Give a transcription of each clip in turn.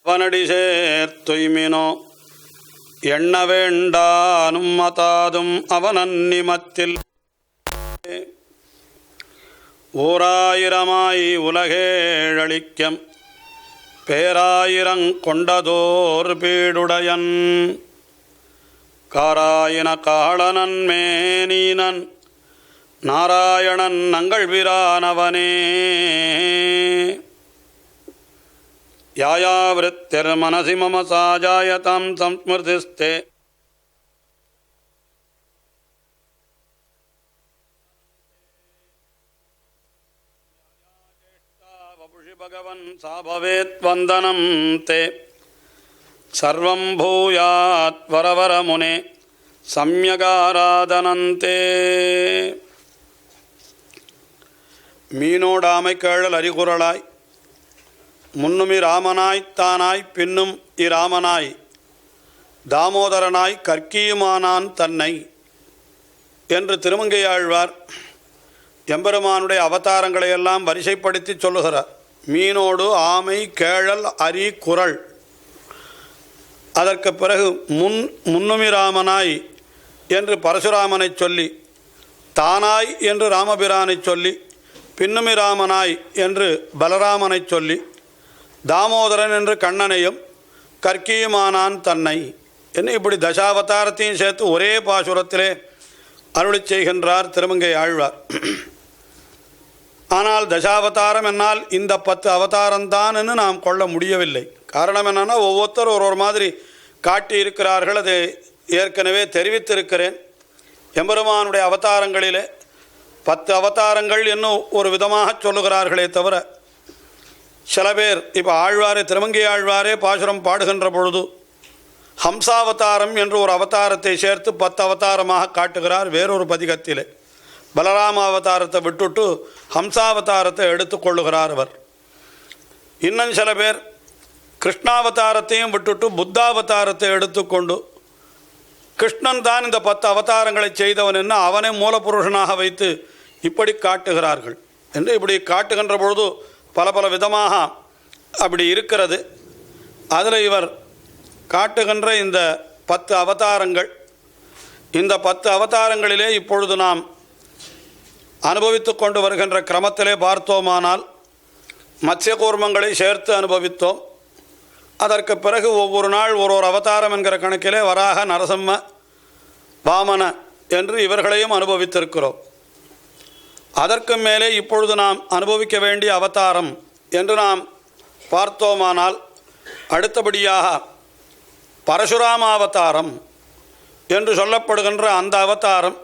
அவனடி சேர்த்துய்மினோ எண்ண வேண்டானும் மதாதும் அவனன்னிமத்தில் ஓராயிரமாய் உலகேழளிக்கம் பேராயிரங் கொண்டதோர் பீடுடையன் காராயின காளனன் மேனீனன் நாராயணன் நங்கள் வீரானவனே யாயாவிருத்திர் மனசி மம சாஜாயதாம் சம்ஸ்மிருதிஸ்தே வபுஷி பகவன் சாபவேத் வந்தனம் தே சர்வம் பூயாத் வரவர முனே சம்யகாராதனந்தே. மீனோடாமை கேழல் அறிகுறளாய் முன்னும் இராமனாய் தானாய் பின்னும் இராமனாய் தாமோதரனாய் கற்கியுமானான் தன்னை என்று திருமங்கையாழ்வார் எம்பெருமானுடைய அவதாரங்களையெல்லாம் வரிசைப்படுத்தி சொல்லுகிறார். மீனோடு ஆமை கேழல் அரி குறள், அதற்கு பிறகு முன்னுமிராமனாய் என்று பரசுராமனை சொல்லி, தானாய் என்று ராமபிரானை சொல்லி, பின்னுமிராமனாய் என்று பலராமனை சொல்லி, தாமோதரன் என்று கண்ணனையும் கற்கியுமானான் தன்னை என்று இப்படி தசாவதாரத்தையும் சேர்த்து ஒரே பாசுரத்திலே அருளி செய்கின்றார் திருமங்கை ஆழ்வார். ஆனால் தசாவதாரம் என்னால் இந்த 10 அவதாரம்தான் என்று நாம் கொள்ள முடியவில்லை. காரணம் என்னென்னா ஒவ்வொருத்தரும் ஒரு மாதிரி காட்டியிருக்கிறார்கள். அதை ஏற்கனவே தெரிவித்திருக்கிறேன். எம்பெருமானுடைய அவதாரங்களிலே 10 அவதாரங்கள் என்னும் ஒரு விதமாக சொல்லுகிறார்களே தவிர, சில பேர் இப்போ ஆழ்வாரே திருமங்கை ஆழ்வாரே பாசுரம் பாடுகின்ற பொழுது ஹம்சாவதாரம் என்று ஒரு அவதாரத்தை சேர்த்து 10 அவதாரமாக காட்டுகிறார். வேறொரு பதிகத்திலே பலராம அவதாரத்தை விட்டுட்டு ஹம்சாவதாரத்தை எடுத்துக்கொள்ளுகிறார் அவர். இன்னும் சில பேர் கிருஷ்ணாவதாரத்தையும் விட்டுட்டு புத்தாவதாரத்தை எடுத்துக்கொண்டு கிருஷ்ணன் தான் இந்த 10 அவதாரங்களை செய்தவன் என்ன அவனை மூலபுருஷனாக வைத்து இப்படி காட்டுகிறார்கள் என்று இப்படி காட்டுகின்ற பொழுது பல பல விதமாக அப்படி இருக்கிறது. அதில் இவர் காட்டுகின்ற இந்த 10 அவதாரங்கள், இந்த 10 அவதாரங்களிலே இப்பொழுது நாம் அனுபவித்து கொண்டு வருகின்ற கிரமத்திலே பார்த்தோமானால் மத்ய கூர்மங்களை சேர்த்து அனுபவித்தோம். அதற்கு பிறகு ஒவ்வொரு நாள் ஒரு அவதாரம் என்கிற கணக்கிலே வராக, நரசிம்ம, வாமன என்று இவர்களையும் அனுபவித்திருக்கிறோம். அதற்கு மேலே இப்பொழுது நாம் அனுபவிக்க வேண்டிய அவதாரம் என்று நாம் பார்த்தோமானால் அடுத்தபடியாக பரசுராம அவதாரம் என்று சொல்லப்படுகின்ற அந்த அவதாரம்,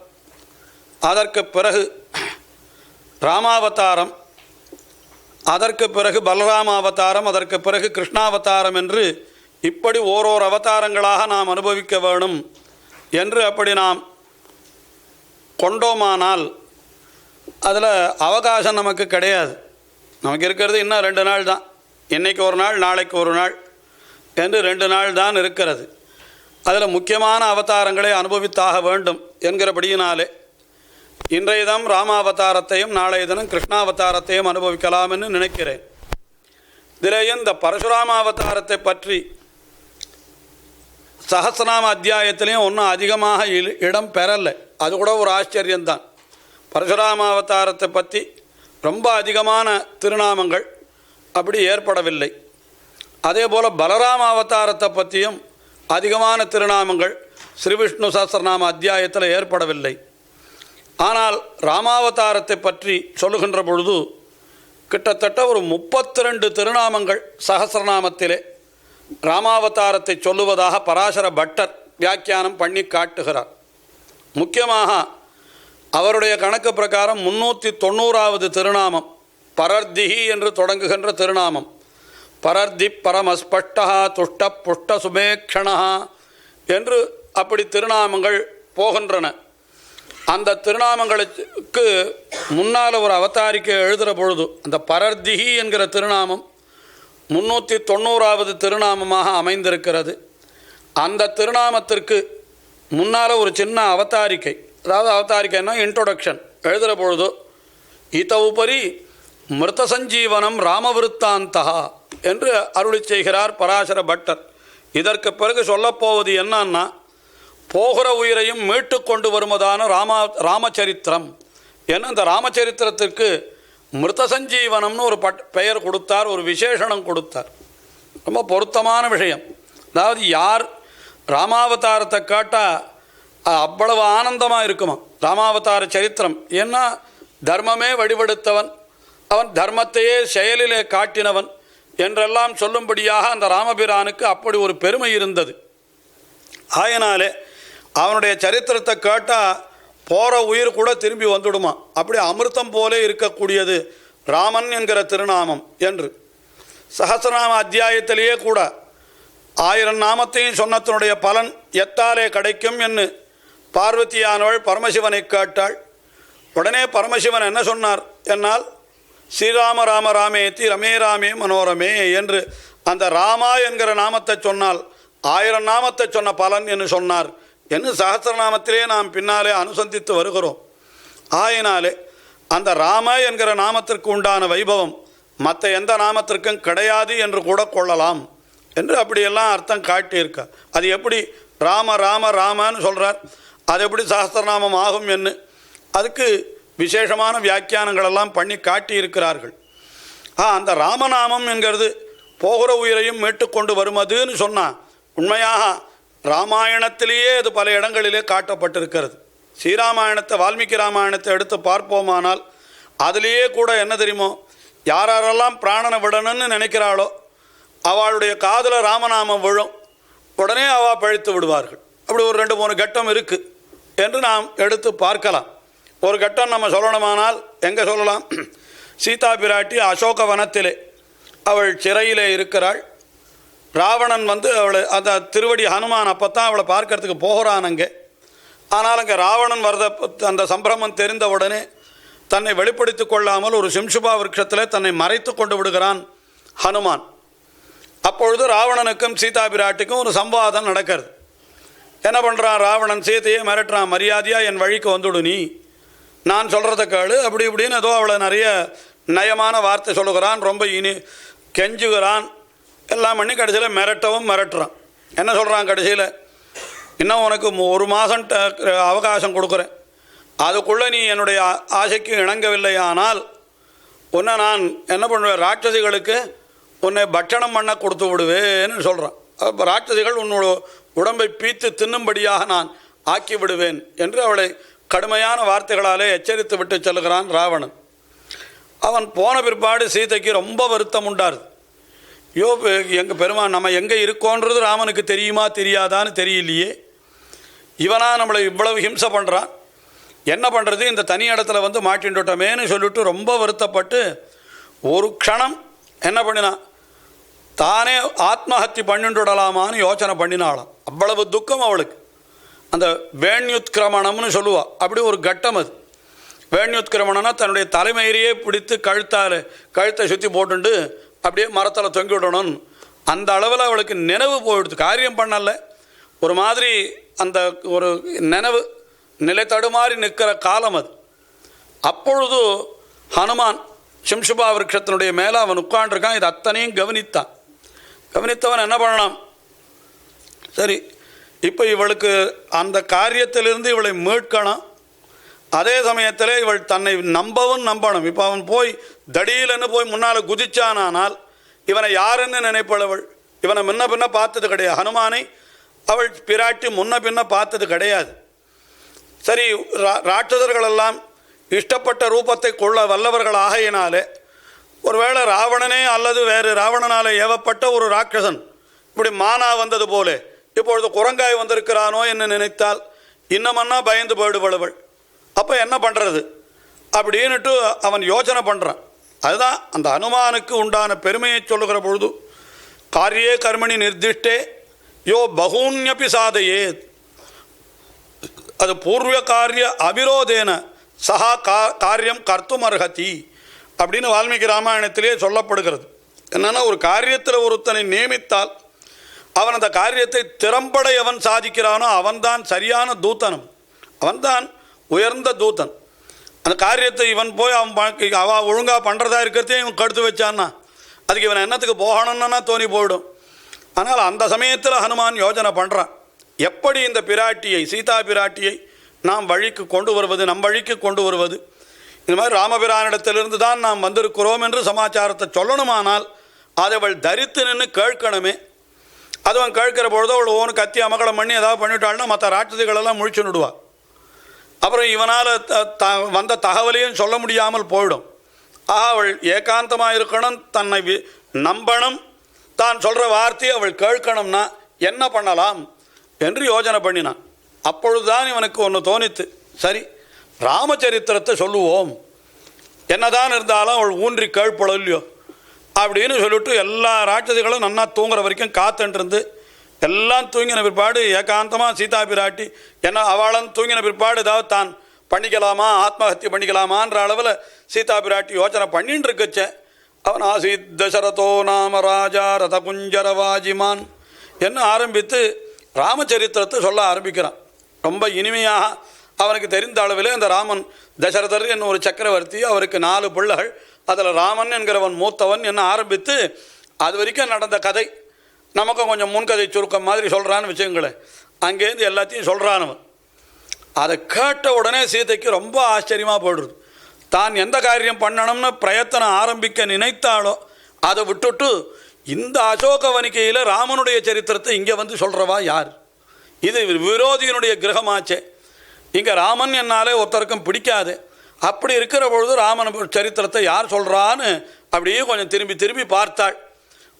அதற்கு பிறகு ராமாவதாரம், அதற்கு பிறகு பலராம அவதாரம், அதற்கு பிறகு கிருஷ்ணாவதாரம் என்று இப்படி ஓரோரு அவதாரங்களாக நாம் அனுபவிக்க வேணும் என்று அப்படி நாம் கொண்டோமானால் அதில் அவகாசம் நமக்கு கிடையாது. நமக்கு இருக்கிறது இன்னும் 2 நாள் தான். இன்றைக்கு ஒரு நாள், நாளைக்கு ஒரு நாள் என்று 2 நாள் தான் இருக்கிறது. அதில் முக்கியமான அவதாரங்களை அனுபவித்தாக வேண்டும் என்கிறபடியினாலே இன்றைய தினம் ராமாவதாரத்தையும் நாளைய தினம் கிருஷ்ணாவதாரத்தையும் அனுபவிக்கலாம் என்று நினைக்கிறேன். இதிலேயும் இந்த பரசுராம அவதாரத்தை பற்றி சஹஸ்ரநாம அத்தியாயத்திலையும் ஒன்றும் அதிகமாக இடம் பெறலை. அது கூட ஒரு ஆச்சரியம்தான். பரசுராம அவதாரத்தை பற்றி ரொம்ப அதிகமான திருநாமங்கள் அப்படி ஏற்படவில்லை. அதே போல் பலராம அவதாரத்தை பற்றியும் அதிகமான திருநாமங்கள் ஸ்ரீவிஷ்ணு சஹஸ்ரநாம அத்தியாயத்தில் ஏற்படவில்லை. ஆனால் ராமாவதாரத்தை பற்றி சொல்லுகின்ற பொழுது கிட்டத்தட்ட ஒரு 32 திருநாமங்கள் சஹஸ்ரநாமத்திலே ராமாவதாரத்தை சொல்லுவதாக பராசர பட்டர் வியாக்கியானம் பண்ணி காட்டுகிறார். முக்கியமாக அவருடைய கணக்கு பிரகாரம் 390வது திருநாமம் பரர்திஹி என்று தொடங்குகின்ற திருநாமம். பரர்தி பரமஸ்பஷ்டா துஷ்ட புஷ்ட சுபேக்ஷணா என்று அப்படி திருநாமங்கள் போகின்றன. அந்த திருநாமங்களுக்கு முன்னால் ஒரு அவதாரிக்கை எழுதுகிற பொழுது அந்த பரர்திஹி என்கிற திருநாமம் 390வது திருநாமமாக அமைந்திருக்கிறது. அந்த திருநாமத்திற்கு முன்னால் ஒரு சின்ன அவதாரிக்கை, அதாவது அவதாரிக்கைன்னா இன்ட்ரோடக்ஷன் எழுதுகிற பொழுது இத உபரி மிருத சஞ்சீவனம் ராமவிருத்தாந்தா என்று அருளி செய்கிறார் பராசர பட்டர். இதற்கு பிறகு சொல்லப்போவது என்னன்னா, போகிற உயிரையும் மீட்டு கொண்டு வருவதான ராமச்சரித்திரம். ஏன்னா இந்த ராமச்சரித்திரத்திற்கு மிருத சஞ்சீவனம்னு ஒரு பெயர் கொடுத்தார், ஒரு விசேஷணம் கொடுத்தார். ரொம்ப பொருத்தமான விஷயம். அதாவது யார் ராமாவதாரத்தை கேட்டால் அவ்வளவு ஆனந்தமாக இருக்குமா ராமாவதார சரித்திரம். ஏன்னா தர்மமே வடிவெடுத்தவன், அவன் தர்மத்தையே செயலிலே காட்டினவன் என்றெல்லாம் சொல்லும்படியாக அந்த ராமபிரானுக்கு அப்படி ஒரு பெருமை இருந்தது. ஆயினாலே அவனுடைய சரித்திரத்தை கேட்டால் போகிற உயிர் கூட திரும்பி வந்துடுமா. அப்படி அமிர்தம் போலே இருக்கக்கூடியது ராமன் என்கிற திருநாமம் என்று சஹஸ்ரநாம அத்தியாயத்திலேயே கூட 1000 நாமத்தையும் சொன்னதனுடைய பலன் எத்தாலே கிடைக்கும் என்று பார்வதியானவள் பரமசிவனை கேட்டாள். உடனே பரமசிவன் என்ன சொன்னார் என்னால், ஸ்ரீராம ராம ராமேதி ரமே ராமே மனோரமே என்று அந்த ராமா என்கிற நாமத்தை சொன்னால் 1000 நாமத்தை சொன்ன பலன் என்று சொன்னார் என்று சஹஸ்ரநாமத்திலே நாம் பின்னாலே அனுசந்தித்து வருகிறோம். ஆயினாலே அந்த ராம என்கிற நாமத்திற்கு உண்டான வைபவம் மற்ற எந்த நாமத்திற்கும் கிடையாது என்று கூட கொள்ளலாம் என்று அப்படியெல்லாம் அர்த்தம் காட்டியிருக்க. அது எப்படி ராம ராம ராமன்னு சொல்கிறார், அது எப்படி சஹஸ்ரநாமம் ஆகும் என்று அதுக்கு விசேஷமான வியாக்கியானங்களெல்லாம் பண்ணி காட்டியிருக்கிறார்கள். அந்த ராமநாமம் என்கிறது போகிற உயிரையும் மீட்டு கொண்டு வருமதுன்னு சொன்னால் உண்மையாக ராமாயணத்திலேயே அது பல இடங்களிலே காட்டப்பட்டிருக்கிறது. ஸ்ரீராமாயணத்தை வால்மீகி ராமாயணத்தை எடுத்து பார்ப்போமானால் அதிலேயே கூட என்ன தெரியுமோ, யாரெல்லாம் பிராணனை விடணும்னு நினைக்கிறாளோ அவளுடைய காதில் ராமநாமம் விழும், உடனே அவள் பழித்து விடுவார்கள். அப்படி ஒரு 2-3 கட்டம் இருக்குது என்று நாம் எடுத்து பார்க்கலாம். ஒரு கட்டம் நம்ம சொல்லணுமானால் எங்கே சொல்லலாம், சீதா பிராட்டி அசோக வனத்திலே அவள் சிறையிலே இருக்கிறாள். ராவணன் வந்து அவளை அந்த திருவடி ஹனுமான் அப்போ தான் அவளை பார்க்கறதுக்கு போகிறான் அங்கே. ஆனால் அங்கே ராவணன் வரத அந்த சம்பிரமம் தெரிந்த உடனே தன்னை வெளிப்படுத்தி கொள்ளாமல் ஒரு சிம்சுபா விருட்சத்தில் தன்னை மறைத்து கொண்டு விடுகிறான் ஹனுமான். அப்பொழுது ராவணனுக்கும் சீதா பிராட்டிக்கும் ஒரு சம்வாதம் நடக்கிறது. என்ன பண்ணுறான் ராவணன், சீதையை மிரட்டுறான், மரியாதையாக என் வழிக்கு வந்துடு, நீ நான் சொல்கிறத கேளு அப்படி இப்படின்னு ஏதோ அவளை நிறைய நயமான வார்த்தை சொல்லுகிறான், ரொம்ப கெஞ்சுகிறான், எல்லாம் பண்ணி கடைசியில் மிரட்டுறான். என்ன சொல்கிறான் கடைசியில், இன்னும் உனக்கு 1 மாதம் அவகாசம் கொடுக்குறேன், அதுக்குள்ளே நீ என்னுடைய ஆசைக்கு இணங்கவில்லை ஆனால் உன்னை நான் என்ன பண்ணுவேன், ராட்சசிகளுக்கு உன்னை பட்சணம் பண்ண கொடுத்து விடுவேன்னு சொல்கிறான். அப்போ ராட்சசிகள் உன்னோட உடம்பை பீத்து தின்னும்படியாக நான் ஆக்கி விடுவேன் என்று அவளை கடுமையான வார்த்தைகளாலே எச்சரித்து விட்டு செல்கிறான் ராவணன். அவன் போன பிற்பாடு சீதைக்கு ரொம்ப வருத்தம் உண்டாருது. ஐயோ, எங்கள் பெருமான் நம்ம எங்கே இருக்கோன்றது ராமனுக்கு தெரியுமா தெரியாதான்னு தெரியலையே, இவனா நம்மளை இவ்வளவு ஹிம்சை பண்ணுறான், என்ன பண்ணுறது, இந்த தனி இடத்துல வந்து மாட்டின்ட்டோமேன்னு சொல்லிவிட்டு ரொம்ப வருத்தப்பட்டு ஒரு க்ஷணம் என்ன பண்ணினான், தானே ஆத்மஹத்தி பண்ணிட்டுடலாமான்னு யோசனை பண்ணினாலாம். அவ்வளவு துக்கம் அவளுக்கு. அந்த வேண்யுத்கிரமணம்னு சொல்லுவாள், அப்படி ஒரு கட்டம் அது. வேண்யுத்கிரமணம்னா தன்னுடைய தலைமையிலேயே பிடித்து கழுத்தை சுற்றி போட்டுண்டு அப்படியே மரத்தில் தொங்கி விடணும். அந்த அளவில் அவளுக்கு நினைவு போயிடுது, காரியம் பண்ணல, ஒரு மாதிரி அந்த ஒரு நினைவு நிலை தடுமாறி நிற்கிற காலம் அது. அப்பொழுது ஹனுமான் சிம்சுபா விருட்சத்தினுடைய மேலே அவன் உட்காண்டிருக்கான். இது அத்தனையும் கவனித்தவன் என்ன பண்ணலாம், சரி இப்போ இவளுக்கு அந்த காரியத்திலிருந்து இவளை மீட்கணும், அதே சமயத்தில் இவள் தன்னை நம்பணும். இப்போ அவன் போய் தடியிலன்னு போய் முன்னால் குதிச்சானால் இவனை யாருன்னு நினைப்பவள், இவனை முன்ன பின்ன பார்த்தது கிடையாது, ஹனுமானை அவள் பிராட்டி முன்ன பின்ன பார்த்தது கிடையாது. சரி, ராட்சசர்களெல்லாம் இஷ்டப்பட்ட ரூபத்தை கொள்ள வல்லவர்கள் ஆகையினாலே ஒருவேளை ராவணனே அல்லது வேறு ராவணனால் ஏவப்பட்ட ஒரு ராட்சசன் இப்படி மானா வந்தது போல இப்பொழுது குரங்காய் வந்திருக்கிறானோ என்று நினைத்தால் இன்னமன்னா பயந்து போயிடுவளவள். அப்போ என்ன பண்ணுறது அப்படின்னுட்டு அவன் யோசனை பண்ணுறான். அதுதான் அந்த ஹனுமானுக்கு உண்டான பெருமையை சொல்லுகிற பொழுது, காரியே கர்மணி நிர்திஷ்டே யோ பகூன்யபி சாதையே, அது பூர்வ காரிய அவிரோதேன சஹா காரியம் கர்த்தும் அர்ஹதி அப்படின்னு வால்மீகி ராமாயணத்திலே சொல்லப்படுகிறது. என்னென்னா, ஒரு காரியத்தில் ஒருத்தனை நியமித்தால் அவன் அந்த காரியத்தை திறம்பட எவன் சாதிக்கிறானோ அவன்தான் சரியான தூத்தனும், அவன்தான் உயர்ந்த தூத்தன். அந்த காரியத்தை இவன் போய் அவன் ஒழுங்காக பண்ணுறதா இருக்கிறதையும் இவன் கடுத்து வச்சான்னா அதுக்கு இவன் என்னத்துக்கு போகணும்னா தோணி போயிடும். ஆனால் அந்த சமயத்தில் ஹனுமான் யோஜனை பண்ணுறான், எப்படி இந்த பிராட்டியை, சீதா பிராட்டியை நாம் வழிக்கு கொண்டு வருவது, நம் வழிக்கு கொண்டு வருவது. இந்த மாதிரி ராமபிரானிடத்திலிருந்து தான் நாம் வந்திருக்கிறோம் என்று சமாச்சாரத்தை சொல்லணுமானால் அதை அவள் தரித்து நின்று கேட்கணுமே. அது அவன் கேட்கிற பொழுது அவள் ஓனு கத்தி அமகலம் பண்ணி ஏதாவது பண்ணிவிட்டாள்னா மற்ற ராட்சதிகளெல்லாம் முழிச்சு விடுவாள். அப்புறம் இவனால் வந்த தகவலையும் சொல்ல முடியாமல் போயிடும். அவள் ஏகாந்தமாக இருக்கணும், தன்னை நம்பணும், தான் சொல்கிற வார்த்தையை அவள் கேட்கணும்னா என்ன பண்ணலாம் என்று யோஜனை பண்ணினான். அப்பொழுதுதான் இவனுக்கு ஒன்று தோணித்து, சரி ராமச்சரித்திரத்தை சொல்லுவோம், என்னதான் இருந்தாலும் அவள் ஊன்றி கேட்பளோ இல்லையோ அப்படின்னு சொல்லிவிட்டு எல்லா ராட்சதிகளும் நன்னா தூங்குற வரைக்கும் காத்துன்றிருந்து எல்லாம் தூங்கின பிற்பாடு ஏகாந்தமாக சீதா பிராட்டி என்ன அவளும் தூங்கின பிற்பாடு ஏதாவது தான் பண்ணிக்கலாமா, ஆத்மஹத்தியை பண்ணிக்கலாமான்ற அளவில் சீதா பிராட்டி யோசனை பண்ணின்னு இருக்கச்சே அவன் ஆசீத் தசரதோ நாம ராஜா ரத குஞ்சரவாஜிமான் என்ன ஆரம்பித்து ராமச்சரித்திரத்தை சொல்ல ஆரம்பிக்கிறான். ரொம்ப இனிமையாக அவனுக்கு தெரிந்த அளவில் அந்த ராமன் தசரதர் என்ன ஒரு சக்கரவர்த்தி, அவருக்கு 4 பிள்ளைகள், அதில் ராமன் என்கிறவன் மூத்தவன் என்ன ஆரம்பித்து அது வரைக்கும் நடந்த கதை நமக்கும் கொஞ்சம் முன்கதை சுருக்கம் மாதிரி சொல்கிறான்னு வச்சுங்களேன். அங்கேருந்து எல்லாத்தையும் சொல்கிறானவன். அதை கேட்ட உடனே சீதைக்கு ரொம்ப ஆச்சரியமாக போயிடுது. தான் எந்த காரியம் பண்ணணும்னு பிரயத்தனம் ஆரம்பிக்க நினைத்தாலோ அதை விட்டுட்டு இந்த அசோகவனிக்கையில் ராமனுடைய சரித்திரத்தை இங்கே வந்து சொல்கிறவா யார்? இது விரோதியினுடைய கிரகமாச்சே. இங்கே ராமன் என்னாலே ஒருத்தருக்கும் பிடிக்காது. அப்படி இருக்கிற பொழுது ராமன் சரித்திரத்தை யார் சொல்கிறான்னு அப்படியே கொஞ்சம் திரும்பி திரும்பி பார்த்தாள்.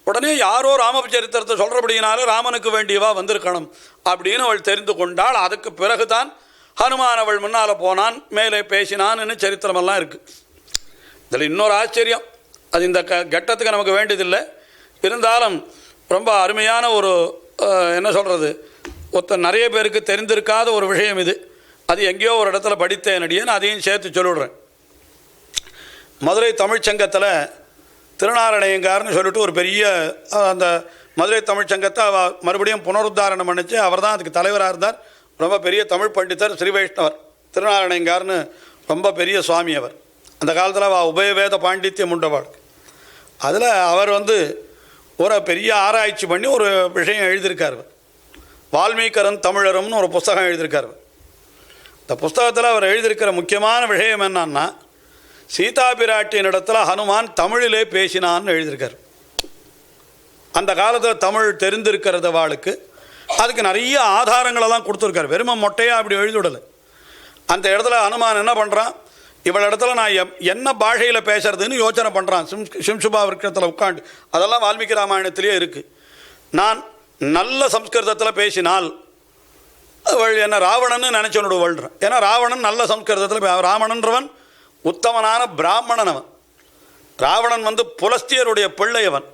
உடனே யாரோ ராம சரித்திரத்தை சொல்கிறபடினால ராமனுக்கு வேண்டியவா வந்திருக்கணும் அப்படின்னு அவள் தெரிந்து கொண்டாள். அதுக்கு பிறகுதான் ஹனுமான் அவள் முன்னால் போனான், மேலே பேசினான்னு சரித்திரமெல்லாம் இருக்குது. இதில் இன்னொரு ஆச்சரியம், அது இந்த கட்டத்துக்கு நமக்கு வேண்டியதில்லை, இருந்தாலும் ரொம்ப அருமையான ஒரு என்ன சொல்கிறது, நிறைய பேருக்கு தெரிந்திருக்காத ஒரு விஷயம் இது. அது எங்கேயோ ஒரு இடத்துல படித்தேன் அடியேன்னு அதையும் சேர்த்து சொல்லிவிடுறேன். மதுரை தமிழ்ச்சங்கத்தில் திருநாராயணயங்கார்னு சொல்லிட்டு ஒரு பெரிய அந்த மதுரை தமிழ்ச்சங்கத்தை மறுபடியும் புனருத்தாரணம் பண்ணிச்சு. அவர் தான் அதுக்கு தலைவராக இருந்தார். ரொம்ப பெரிய தமிழ் பண்டிதர், ஸ்ரீ வைஷ்ணவர். திருநாராயணயங்கார்னு ரொம்ப பெரிய சுவாமி அவர். அந்த காலத்தில் உபயவேத பாண்டித்யம் உண்டவாள். அதில் அவர் ஒரு பெரிய ஆராய்ச்சி பண்ணி ஒரு விஷயம் எழுதியிருக்கார். வால்மீகரன் தமிழரும்னு ஒரு புஸ்தகம் எழுதியிருக்கார். இந்த புஸ்தகத்தில் அவர் எழுதியிருக்கிற முக்கியமான விஷயம் என்னன்னா, சீதா பிராட்டியின் இடத்துல ஹனுமான் தமிழிலே பேசினான்னு எழுதியிருக்கார். அந்த காலத்தில் தமிழ் தெரிந்திருக்கிறது வாளுக்கு. அதுக்கு நிறைய ஆதாரங்களெல்லாம் கொடுத்துருக்காரு. வெறுமை மொட்டையாக அப்படி எழுதிவிடலை. அந்த இடத்துல ஹனுமான் என்ன பண்ணுறான், இவள் இடத்துல நான் என்ன பாஷையில் பேசுறதுன்னு யோசனை பண்ணுறான். சிம்சுபா விருட்சத்தில் உட்காந்து, அதெல்லாம் வால்மீகி ராமாயணத்திலே இருக்குது. நான் நல்ல சம்ஸ்கிருதத்தில் பேசினால் அவள் என்ன ராவணன்னு நினச்சவனோட வாழ்கிறான். ஏன்னா ராவணன் நல்ல சம்ஸ்கிருதத்தில், ராவணன்றவன் உத்தமனான பிராமணன். அவன் ராவணன் புலஸ்தியருடைய பிள்ளையவன்.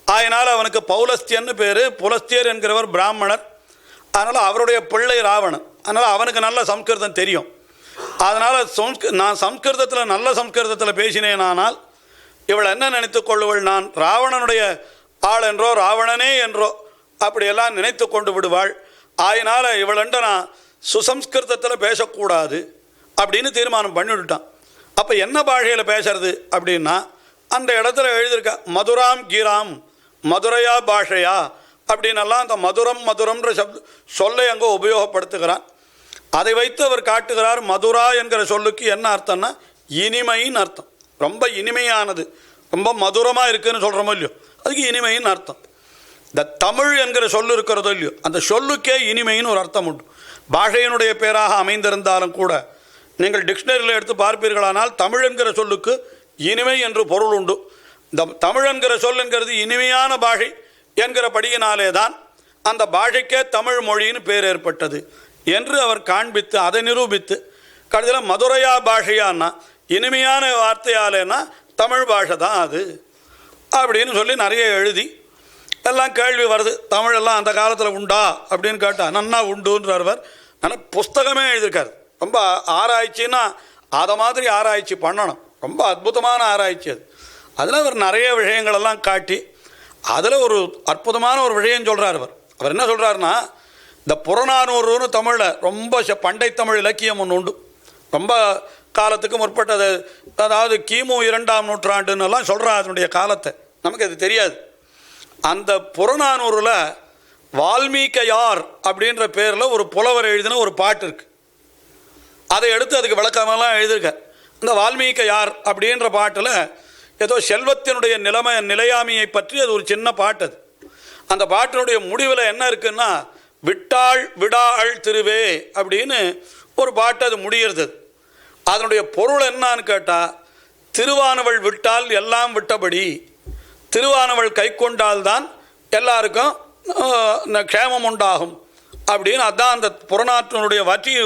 அதனால் அவனுக்கு பௌலஸ்தியன்னு பேர். புலஸ்தியர் என்கிறவர் பிராமணர். அதனால் அவருடைய பிள்ளை ராவணன். அதனால் அவனுக்கு நல்ல சம்ஸ்கிருதம் தெரியும். அதனால் நான் சம்ஸ்கிருதத்தில் நல்ல சம்ஸ்கிருதத்தில் பேசினேனானால் இவள் என்ன நினைத்து கொள்ளுவள், நான் ராவணனுடைய ஆள் என்றோ ராவணனே என்றோ அப்படியெல்லாம் நினைத்து கொண்டு விடுவாள். அதனால் இவளண்ட நான் சுசம்ஸ்கிருதத்தில் பேசக்கூடாது அப்படின்னு தீர்மானம் பண்ணிவிட்டான். அப்போ என்ன பாஷையில் பேசுறது அப்படின்னா, அந்த இடத்துல எழுதியிருக்க மதுராம் கீராம், மதுரையா பாஷையா அப்படின்னெல்லாம் அந்த மதுரம்ன்ற சொல்லை அங்கே உபயோகப்படுத்துகிறான். அதை வைத்து அவர் காட்டுகிறார். மதுரா என்கிற சொல்லுக்கு என்ன அர்த்தம்னா இனிமைன்னு அர்த்தம். ரொம்ப இனிமையானது, ரொம்ப மதுரமாக இருக்குதுன்னு சொல்கிறோமோ இல்லையோ, அதுக்கு இனிமைன்னு அர்த்தம். இந்த தமிழ் என்கிற சொல்லு இருக்கிறதோ இல்லையோ, அந்த சொல்லுக்கே இனிமைன்னு ஒரு அர்த்தம் உண்டு. பாஷையினுடைய பேராக அமைந்திருந்தாலும் கூட நீங்கள் டிக்ஷனரியில் எடுத்து பார்ப்பீர்களானால் தமிழ் என்கிற சொல்லுக்கு இனிமை என்று பொருள் உண்டு. இந்த தமிழ் என்கிற சொல் என்கிறது இனிமையான பாஷை என்கிறபடியினாலே தான் அந்த பாஷைக்கே தமிழ் மொழின்னு பேர் ஏற்பட்டது என்று அவர் காண்பித்து அதை நிரூபித்து கடைசியில் மதுரையா பாஷையான்னா இனிமையான வார்த்தையாலேன்னா தமிழ் பாஷை தான் அது அப்படின்னு சொல்லி நிறைய எழுதி எல்லாம் கேள்வி வருது. தமிழெல்லாம் அந்த காலத்தில் உண்டா அப்படின்னு கேட்டால் நன்னா உண்டுன்றவர். ஆனால் புஸ்தகமே எழுதியிருக்காரு. ரொம்ப ஆராய்ச்சின்னா அதை மாதிரி ஆராய்ச்சி பண்ணணும். ரொம்ப அற்புதமான ஆராய்ச்சி அது. அதில் அவர் நிறைய விஷயங்களெல்லாம் காட்டி அதில் ஒரு அற்புதமான ஒரு விஷயம் சொல்கிறார். அவர் என்ன சொல்கிறாருன்னா, இந்த புறநானூறுன்னு தமிழில் ரொம்ப பண்டை தமிழ் இலக்கியம் ஒன்று உண்டு. ரொம்ப காலத்துக்கு முற்பட்டது, அதாவது கிமு 2ஆம் நூற்றாண்டுன்னெல்லாம் சொல்கிறார் அதனுடைய காலத்தை. நமக்கு அது தெரியாது. அந்த புறநானூறில் வால்மீகையார் அப்படின்ற பேரில் ஒரு புலவர் எழுதின ஒரு பாட்டு இருக்குது. அதை எடுத்து அதுக்கு விளக்கமெல்லாம் எழுதியிருக்கார். இந்த வால்மீகையார் அப்படின்ற பாட்டில் ஏதோ செல்வத்தினுடைய நிலையாமையை பற்றி அது ஒரு சின்ன பாட்டு. அது அந்த பாட்டினுடைய முடிவில் என்ன இருக்குன்னா, விட்டாள் விடாள் திருவே அப்படின்னு ஒரு பாட்டு அது முடிகிறது. அதனுடைய பொருள் என்னான்னு கேட்டால், திருவானவள் விட்டால் எல்லாம் விட்டபடி, திருவானவள் கை கொண்டால்தான் எல்லாருக்கும் க்ஷேமம் உண்டாகும் அப்படின்னு. அதுதான் அந்த புறநாற்றினுடைய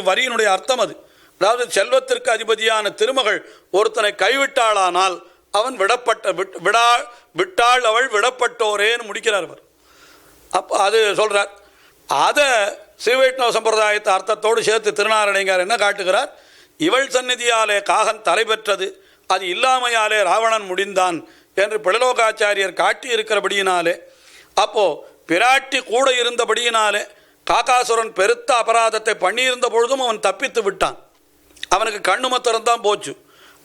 வரியினுடைய அர்த்தம். அது அதாவது செல்வத்திற்கு அதிபதியான திருமகள் ஒருத்தனை கைவிட்டாளானால் அவன் விட்டாள் அவள் விடப்பட்டோரேன்னு முடிக்கிறார் அவர். அப்போ அது சொல்கிறார். அதை ஸ்ரீவைஷ்ணவ சம்பிரதாயத்தை அர்த்தத்தோடு சேர்த்து திருநாரணயங்கார் என்ன காட்டுகிறார், இவள் சந்நிதியாலே காகன் தலை பெற்றது, அது இல்லாமையாலே ராவணன் முடிந்தான் என்று பிழலோகாச்சாரியர் காட்டி இருக்கிறபடியினாலே, அப்போது பிராட்டி கூட இருந்தபடியினாலே காகாசுரன் பெருத்த அபராதத்தை பண்ணியிருந்த பொழுதும் அவன் தப்பித்து விட்டான். அவனுக்கு கண்ணுமத்திறந்தான் போச்சு.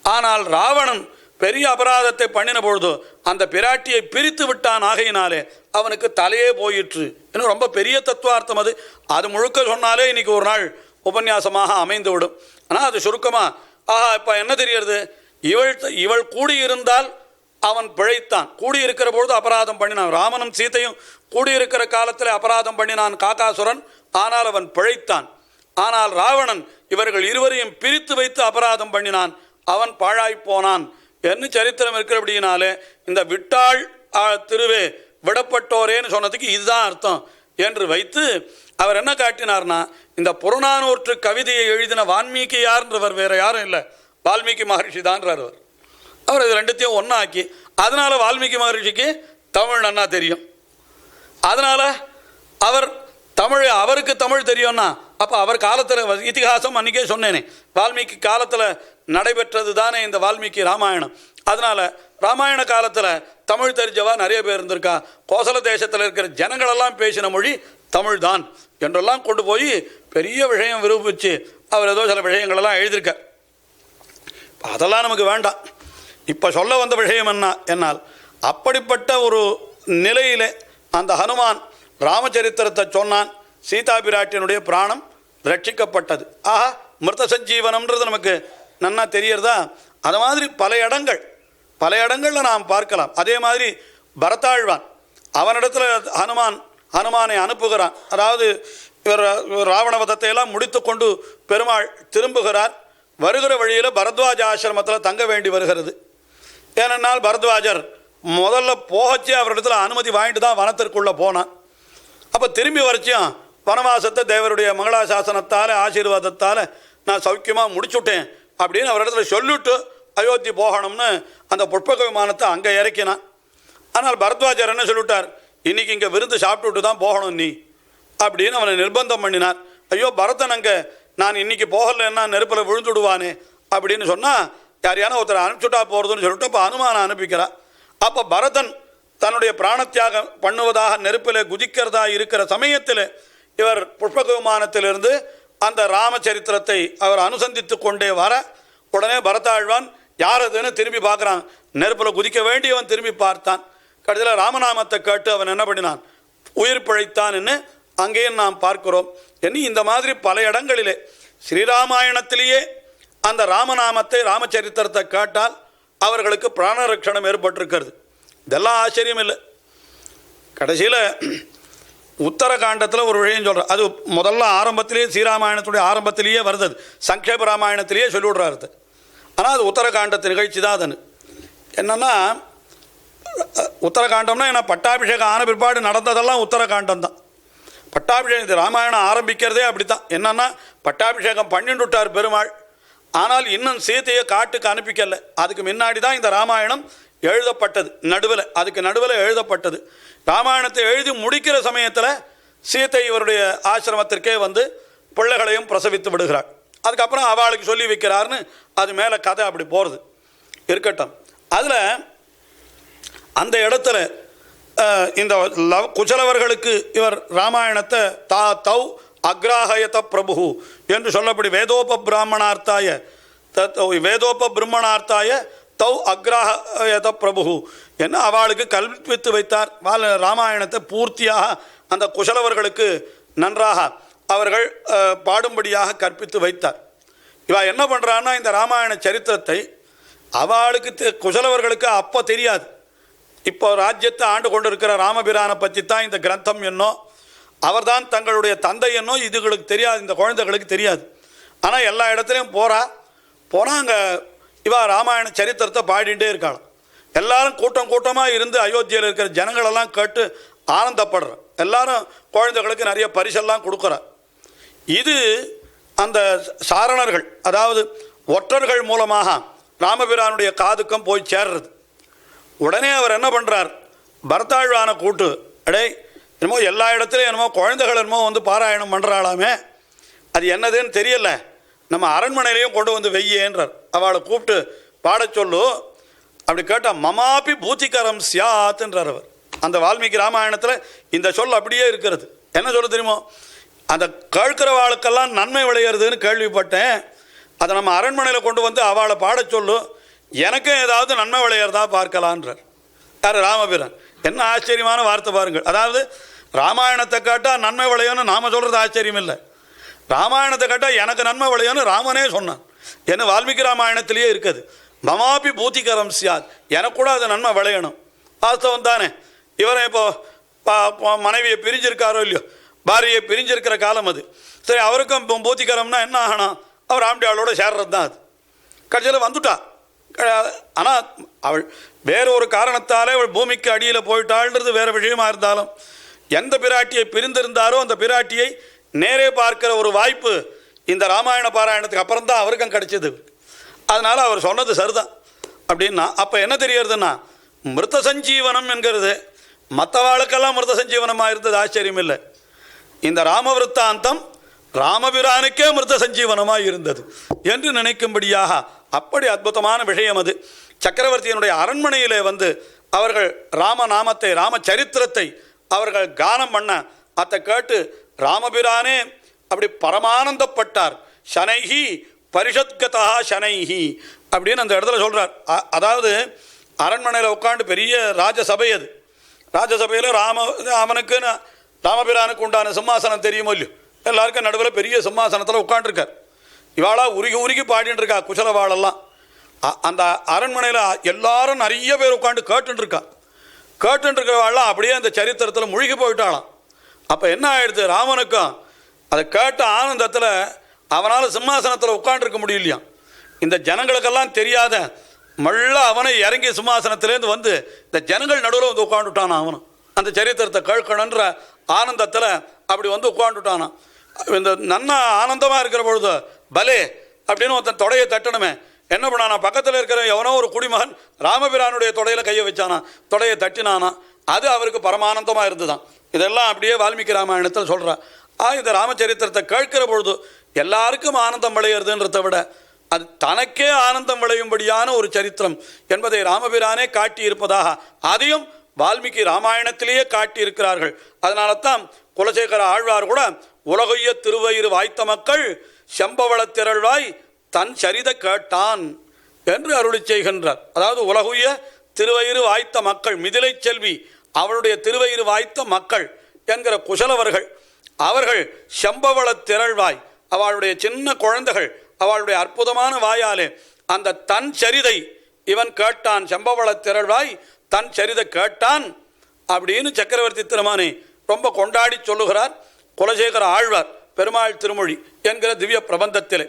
ஆனால் ராவணன் பெரிய அபராதத்தை பண்ணின பொழுது அந்த பிராட்டியை பிரித்து விட்டான். ஆகையினாலே அவனுக்கு தலையே போயிற்று. இன்னும் ரொம்ப பெரிய தத்துவார்த்தம் அது. அது முழுக்க சொன்னாலே இன்றைக்கி ஒரு நாள் உபன்யாசமாக அமைந்து விடும். ஆனால் அது சுருக்கமாக, இப்போ என்ன தெரிகிறது, இவள் கூடியிருந்தால் அவன் பிழைத்தான். கூடியிருக்கிற பொழுது அபராதம் பண்ணினான். ராமனும் சீதையும் கூடியிருக்கிற காலத்தில் அபராதம் பண்ணினான் காகாசுரன். ஆனால் அவன் பிழைத்தான். ஆனால் ராவணன் இவர்கள் இருவரையும் பிரித்து வைத்து அபராதம் பண்ணினான். அவன் பாழாய்ப்போனான் என்று சரித்திரம் இருக்கிறபடியினாலே இந்த விட்டாள் திருவே விடப்பட்டோரேன்னு சொன்னதுக்கு இதுதான் அர்த்தம் என்று வைத்து அவர் என்ன காட்டினார்னா, இந்த புறநானூற்று கவிதையை எழுதின வால்மீகியார்ன்றவர் வேற யாரும் இல்லை, வால்மீகி மகர்ஷி தான்றார் அவர். அவர் இது ரெண்டுத்தையும் ஒன்றாக்கி, அதனால வால்மீகி மகர்ஷிக்கு தமிழ் நன்னா தெரியும். அதனால அவர் அவருக்கு தமிழ் தெரியும்னா, அப்போ அவர் காலத்தில் இதிகாசம் அன்றைக்கே சொன்னேனே, வால்மீகி காலத்தில் நடைபெற்றது தானே இந்த வால்மீகி ராமாயணம். அதனால் ராமாயண காலத்தில் தமிழ் தெரிஞ்சவா நிறைய பேர் இருந்திருக்கா. கோசல தேசத்தில் இருக்கிற ஜனங்களெல்லாம் பேசின மொழி தமிழ் தான் என்றெல்லாம் கொண்டு போய் பெரிய விஷயம் விரும்பிச்சு அவர் ஏதோ சில விஷயங்களெல்லாம் எழுதியிருக்கார். அதெல்லாம் நமக்கு வேண்டாம். இப்போ சொல்ல வந்த விஷயம் என்னால் அப்படிப்பட்ட ஒரு நிலையில் அந்த ஹனுமான் ராமச்சரித்திரத்தை சொன்னான். சீதா பிராட்டியினுடைய பிராணம் ரட்சிக்கப்பட்டது. ஆஹா, மிருத சஞ்சீவனம்ன்றது நமக்கு நன்னா தெரியறதா. அது மாதிரி பல இடங்களில் நாம் பார்க்கலாம். அதே மாதிரி பரதாழ்வான் அவனிடத்தில் ஹனுமானை அனுப்புகிறான். அதாவது இவர் ராவணவதத்தை எல்லாம் முடித்து கொண்டு பெருமாள் திரும்புகிறார். வருகிற வழியில் பரத்வாஜ ஆசிரமத்தில் தங்க வேண்டி வருகிறது. ஏனென்றால் பரத்வாஜர் முதல்ல போகச்சே அவரிடத்தில் அனுமதி வாங்கிட்டு தான் வனத்திற்குள்ளே போனான். அப்போ திரும்பி வரைச்சியும் வனவாசத்தை தேவருடைய மங்களாசாசனத்தால் ஆசீர்வாதத்தால் நான் சௌக்கியமாக முடிச்சுட்டேன் அப்படின்னு அவரிடத்துல சொல்லிவிட்டு அயோத்தி போகணும்னு அந்த புஷ்பக விமானத்தை அங்கே இறக்கினான். ஆனால் பரத்வாஜர் என்ன சொல்லிவிட்டார், இன்றைக்கி இங்கே விருந்து சாப்பிட்டுட்டு தான் போகணும் நீ அப்படின்னு அவனை நிர்பந்தம் பண்ணினார். ஐயோ பரதன் அங்கே நான் இன்றைக்கி போகலைன்னா நெருப்பில் விழுந்துடுவானே அப்படின்னு சொன்னால் யாரையான ஒருத்தரை அனுப்பிச்சுட்டா போகிறதுன்னு சொல்லிட்டு அப்போ அனுமானை அனுப்பிக்கிறார். அப்போ பரதன் தன்னுடைய பிராணத்தியாகம் பண்ணுவதாக நெருப்பில் குதிக்கிறதா இருக்கிற சமயத்தில் இவர் புஷ்பக விமானத்திலிருந்து அந்த ராமச்சரித்திரத்தை அவர் அனுசந்தித்து கொண்டே வர உடனே பரதாழ்வான் யார் அதுன்னு திரும்பி பார்க்குறான். நெருப்பில் குதிக்க வேண்டியவன் திரும்பி பார்த்தான். கடைசியில் ராமநாமத்தை கேட்டு அவன் என்ன பண்ணினான், உயிர் பிழைத்தான் அங்கேயும் நாம் பார்க்கிறோம். இந்த மாதிரி பல இடங்களிலே ஸ்ரீராமாயணத்திலேயே அந்த ராமநாமத்தை ராமச்சரித்திரத்தை கேட்டால் அவர்களுக்கு பிராணரட்சணம் ஏற்பட்டிருக்கிறது. இதெல்லாம் ஆச்சரியம் இல்லை. கடைசியில் உத்தரகாண்டத்தில் ஒரு விஷயம் சொல்கிறார். அது முதல்ல ஆரம்பத்திலேயே ஸ்ரீராமாயணத்துடைய ஆரம்பத்திலேயே வருது. சங்கேப ராமாயணத்திலேயே சொல்லிவிடுறாரு. ஆனால் அது உத்தரகாண்டத்து நிகழ்ச்சி தான். அதுன்னு என்னென்னா உத்தரகாண்டம்னா என்ன, பட்டாபிஷேகம் ஆன பிற்பாடு நடந்ததெல்லாம் உத்தரகாண்டம் தான். பட்டாபிஷேகம் இது ராமாயணம் ஆரம்பிக்கிறதே அப்படி தான். என்னென்னா பட்டாபிஷேகம் பண்ணிட்டுட்டார் பெருமாள். ஆனால் இன்னும் சீதையை காட்டுக்கு அனுப்பிக்கல. அதுக்கு முன்னாடி தான் இந்த ராமாயணம் எழுதப்பட்டது. அதுக்கு நடுவில் எழுதப்பட்டது. ராமாயணத்தை எழுதி முடிக்கிற சமயத்தில் சீதை இவருடைய ஆசிரமத்திற்கே வந்து பிள்ளைகளையும் பிரசவித்து விடுகிறாள். அதுக்கப்புறம் அவளுக்கு சொல்லி வைக்கிறார்னு அது மேலே கதை அப்படி போகிறது இருக்கட்டும். அதில் அந்த இடத்துல இந்த குசலவர்களுக்கு இவர் ராமாயணத்தை தௌ அக்ராஹயத பிரபு என்று சொல்லப்படி வேதோப பிரம்மணார்த்தாய தௌ அக்ராஹயத பிரபு என்ன அவளுக்கு கல்வித்து வைத்தார். ராமாயணத்தை பூர்த்தியாக அந்த குசலவர்களுக்கு நன்றாக அவர்கள் பாடும்படியாக கற்பித்து வைத்தார். இவா என்ன பண்ணுறான்னா இந்த ராமாயண சரித்திரத்தை அவளுக்கு குசலவர்களுக்கு அப்போ தெரியாது. இப்போ ராஜ்யத்தை ஆண்டு கொண்டு இருக்கிற ராமபிரானை பற்றி தான் இந்த கிரந்தம் என்னோ அவர்தான் தங்களுடைய தந்தை என்னோ இதுகளுக்கு தெரியாது, இந்த குழந்தைகளுக்கு தெரியாது. ஆனால் எல்லா இடத்துலையும் போனால் அங்கே இவா ராமாயண சரித்திரத்தை பாடிகிட்டே இருக்காள். எல்லாரும் கூட்டம் கூட்டமாக இருந்து அயோத்தியில் இருக்கிற ஜனங்களெல்லாம் கேட்டு ஆனந்தப்படுற. எல்லாரும் குழந்தைகளுக்கு நிறைய பரிசெல்லாம் கொடுக்குறார். இது அந்த சாரணர்கள் அதாவது ஒற்றர்கள் மூலமாக ராமபிரானுடைய காதுக்கம் போய் சேர்றது. உடனே அவர் என்ன பண்ணுறார், பரதாழ்வான கூட்டு அடே என்னமோ எல்லா இடத்துலையும் என்னமோ குழந்தைகள் என்னமோ வந்து பாராயணம் பண்ணுறாளாமே, அது என்னதுன்னு தெரியல, நம்ம அரண்மனையிலையும் கொண்டு வந்து வெய்யேன்றார். அவளை கூப்பிட்டு பாட சொல்லு. அப்படி கேட்டால் மமாப்பி பூத்திகரம் சியாத்துன்றார் அவர். அந்த வால்மீகி ராமாயணத்தில் இந்த சொல் அப்படியே இருக்கிறது. என்ன சொல்ல தெரியுமோ, அந்த கேட்கிறவாளுக்கெல்லாம் நன்மை விளையிறதுன்னு கேள்விப்பட்டேன், அதை நம்ம அரண்மனையில் கொண்டு வந்து அவளை பாட சொல்லு, எனக்கும் ஏதாவது நன்மை விளையிறதா பார்க்கலான்றார். யார், ராமபிரான். என்ன ஆச்சரியமான வார்த்தை பாருங்கள். அதாவது ராமாயணத்தை கேட்டால் நன்மை விளையும்னு நாம் சொல்கிறது ஆச்சரியம் இல்லை, ராமாயணத்தை கேட்டால் எனக்கு நன்மை விளையும்னு ராமனே சொன்னான். என்ன வால்மீகி ராமாயணத்திலேயே இருக்குது. மமாபி பூத்திகரம் சியாத், எனக்கு கூட அது நன்மை விளையணும். வாஸ்தவம் தானே. இவரை இப்போ மனைவியை பிரிஞ்சிருக்காரோ இல்லையோ, பாரியை பிரிஞ்சிருக்கிற காலம் அது. சரி, அவருக்கும் பூத்திகரம்னா என்ன ஆகணும், அவர் ஆம்பியாளோட சேர்றது தான். அது கடைசியில் வந்துட்டா. ஆனால் அவள் வேறு ஒரு காரணத்தாலே அவள் பூமிக்கு அடியில் போயிட்டாள்ன்றது வேறு விஷயமா இருந்தாலும், எந்த பிராட்டியை பிரிந்திருந்தாரோ அந்த பிராட்டியை நேரே பார்க்கிற ஒரு வாய்ப்பு இந்த ராமாயண பாராயணத்துக்கு அப்புறம் தான் அவருக்கும் கிடைச்சது. அதனால் அவர் சொன்னது சரிதான் அப்படின்னா அப்போ என்ன தெரியறதுன்னா, மிருத சஞ்சீவனம் என்கிறது மற்றவாளுக்கெல்லாம் மிருத சஞ்சீவனமாக இருந்தது ஆச்சரியம் இல்லை. இந்த ராமவிருத்தாந்தம் ராமபிரானுக்கே மிருத சஞ்சீவனமாக இருந்தது என்று நினைக்கும்படியாக அப்படி அற்புதமான விஷயம் அது. சக்கரவர்த்தியினுடைய அரண்மனையிலே வந்து அவர்கள் ராமநாமத்தை ராமச்சரித்திரத்தை அவர்கள் கானம் பண்ண அதை கேட்டு ராமபிரானே அப்படி பரமானந்தப்பட்டார். சனைஹி பரிஷத்கதா சனைஹி அப்படின்னு அந்த இடத்துல சொல்கிறார். அதாவது அரண்மனையில் உட்காந்து பெரிய ராஜசபை அது. ராஜசபையில் அவனுக்கு ராமபிரானுக்கு உண்டான சிம்மாசனம் தெரியுமோ இல்லையோ, எல்லாருக்கும் நடுவில் பெரிய சிம்மாசனத்தில் உட்காண்டிருக்கார். இவாளா உருகி உருகி பாடின்னு இருக்கா குசலவாளெல்லாம். அந்த அரண்மனையில் எல்லாரும் நிறைய பேர் உட்காந்து கேட்டுருக்கா. கேட்டுருக்கிறவாள்லாம் அப்படியே அந்த சரித்திரத்தில் முழுகி போயிட்டாளாம். அப்போ என்ன ஆயிடுது, ராமனுக்கும் அதை கேட்ட ஆனந்தத்தில் அவனால் சிம்மாசனத்தில் உட்காண்டிருக்க முடியலையாம். இந்த ஜனங்களுக்கெல்லாம் தெரியாத மள்ள அவனை இறங்கி சிம்மாசனத்திலேருந்து வந்து இந்த ஜனங்கள் நடுவில் வந்து உட்காந்துட்டானா. அவனும் அந்த சரித்திரத்தை கேட்கணுன்ற ஆனந்தத்தில் அப்படி வந்து உட்காந்துட்டானான். இந்த நன்னா ஆனந்தமாக இருக்கிற பொழுது பலே அப்படின்னு ஒருத்தன் தொடையை தட்டணுமே, என்ன பண்ணானா, பக்கத்தில் இருக்கிற எவனோ ஒரு குடிமகன் ராமபிரானுடைய தொடையில் கையை வச்சானா, தொடையை தட்டினானா. அது அவருக்கு பரமானந்தமாக இருந்துதான். இதெல்லாம் அப்படியே வால்மீகி ராமாயணத்தில் சொல்கிறான். இந்த ராமச்சரித்திரத்தை கேட்கிற பொழுது எல்லாருக்கும் ஆனந்தம் விளையிறதுன்றதை விட அது தனக்கே ஆனந்தம் விளையும்படியான ஒரு சரித்திரம் என்பதை ராமபிரானே காட்டியிருப்பதாக அதையும் வால்மீகி ராமாயணத்திலேயே காட்டியிருக்கிறார்கள். அதனால தான் குலசேகர ஆழ்வார் கூட உலகைய திருவயிறு வாய்த்த மக்கள் செம்பவள திரள்வாய் தன் சரித கேட்டான் என்று அருளி செய்கின்றார். அதாவது உலகுய திருவயிறு வாய்த்த மக்கள், மிதிலை செல்வி அவளுடைய திருவயிறு வாய்த்த மக்கள் என்கிற குசலவர்கள், அவர்கள் செம்பவள திரள்வாய் அவளுடைய சின்ன குழந்தைகள் அவளுடைய அற்புதமான வாயாலே அந்த தன் சரிதை இவன் கேட்டான், செம்பவள திரள்வாய் தன் சரிதை கேட்டான் அப்படின்னு சக்கரவர்த்தி திருமானை ரொம்ப கொண்டாடி சொல்லுகிறார் குலசேகர ஆழ்வார் பெருமாள் திருமொழி என்கிற திவ்ய பிரபந்தத்திலே.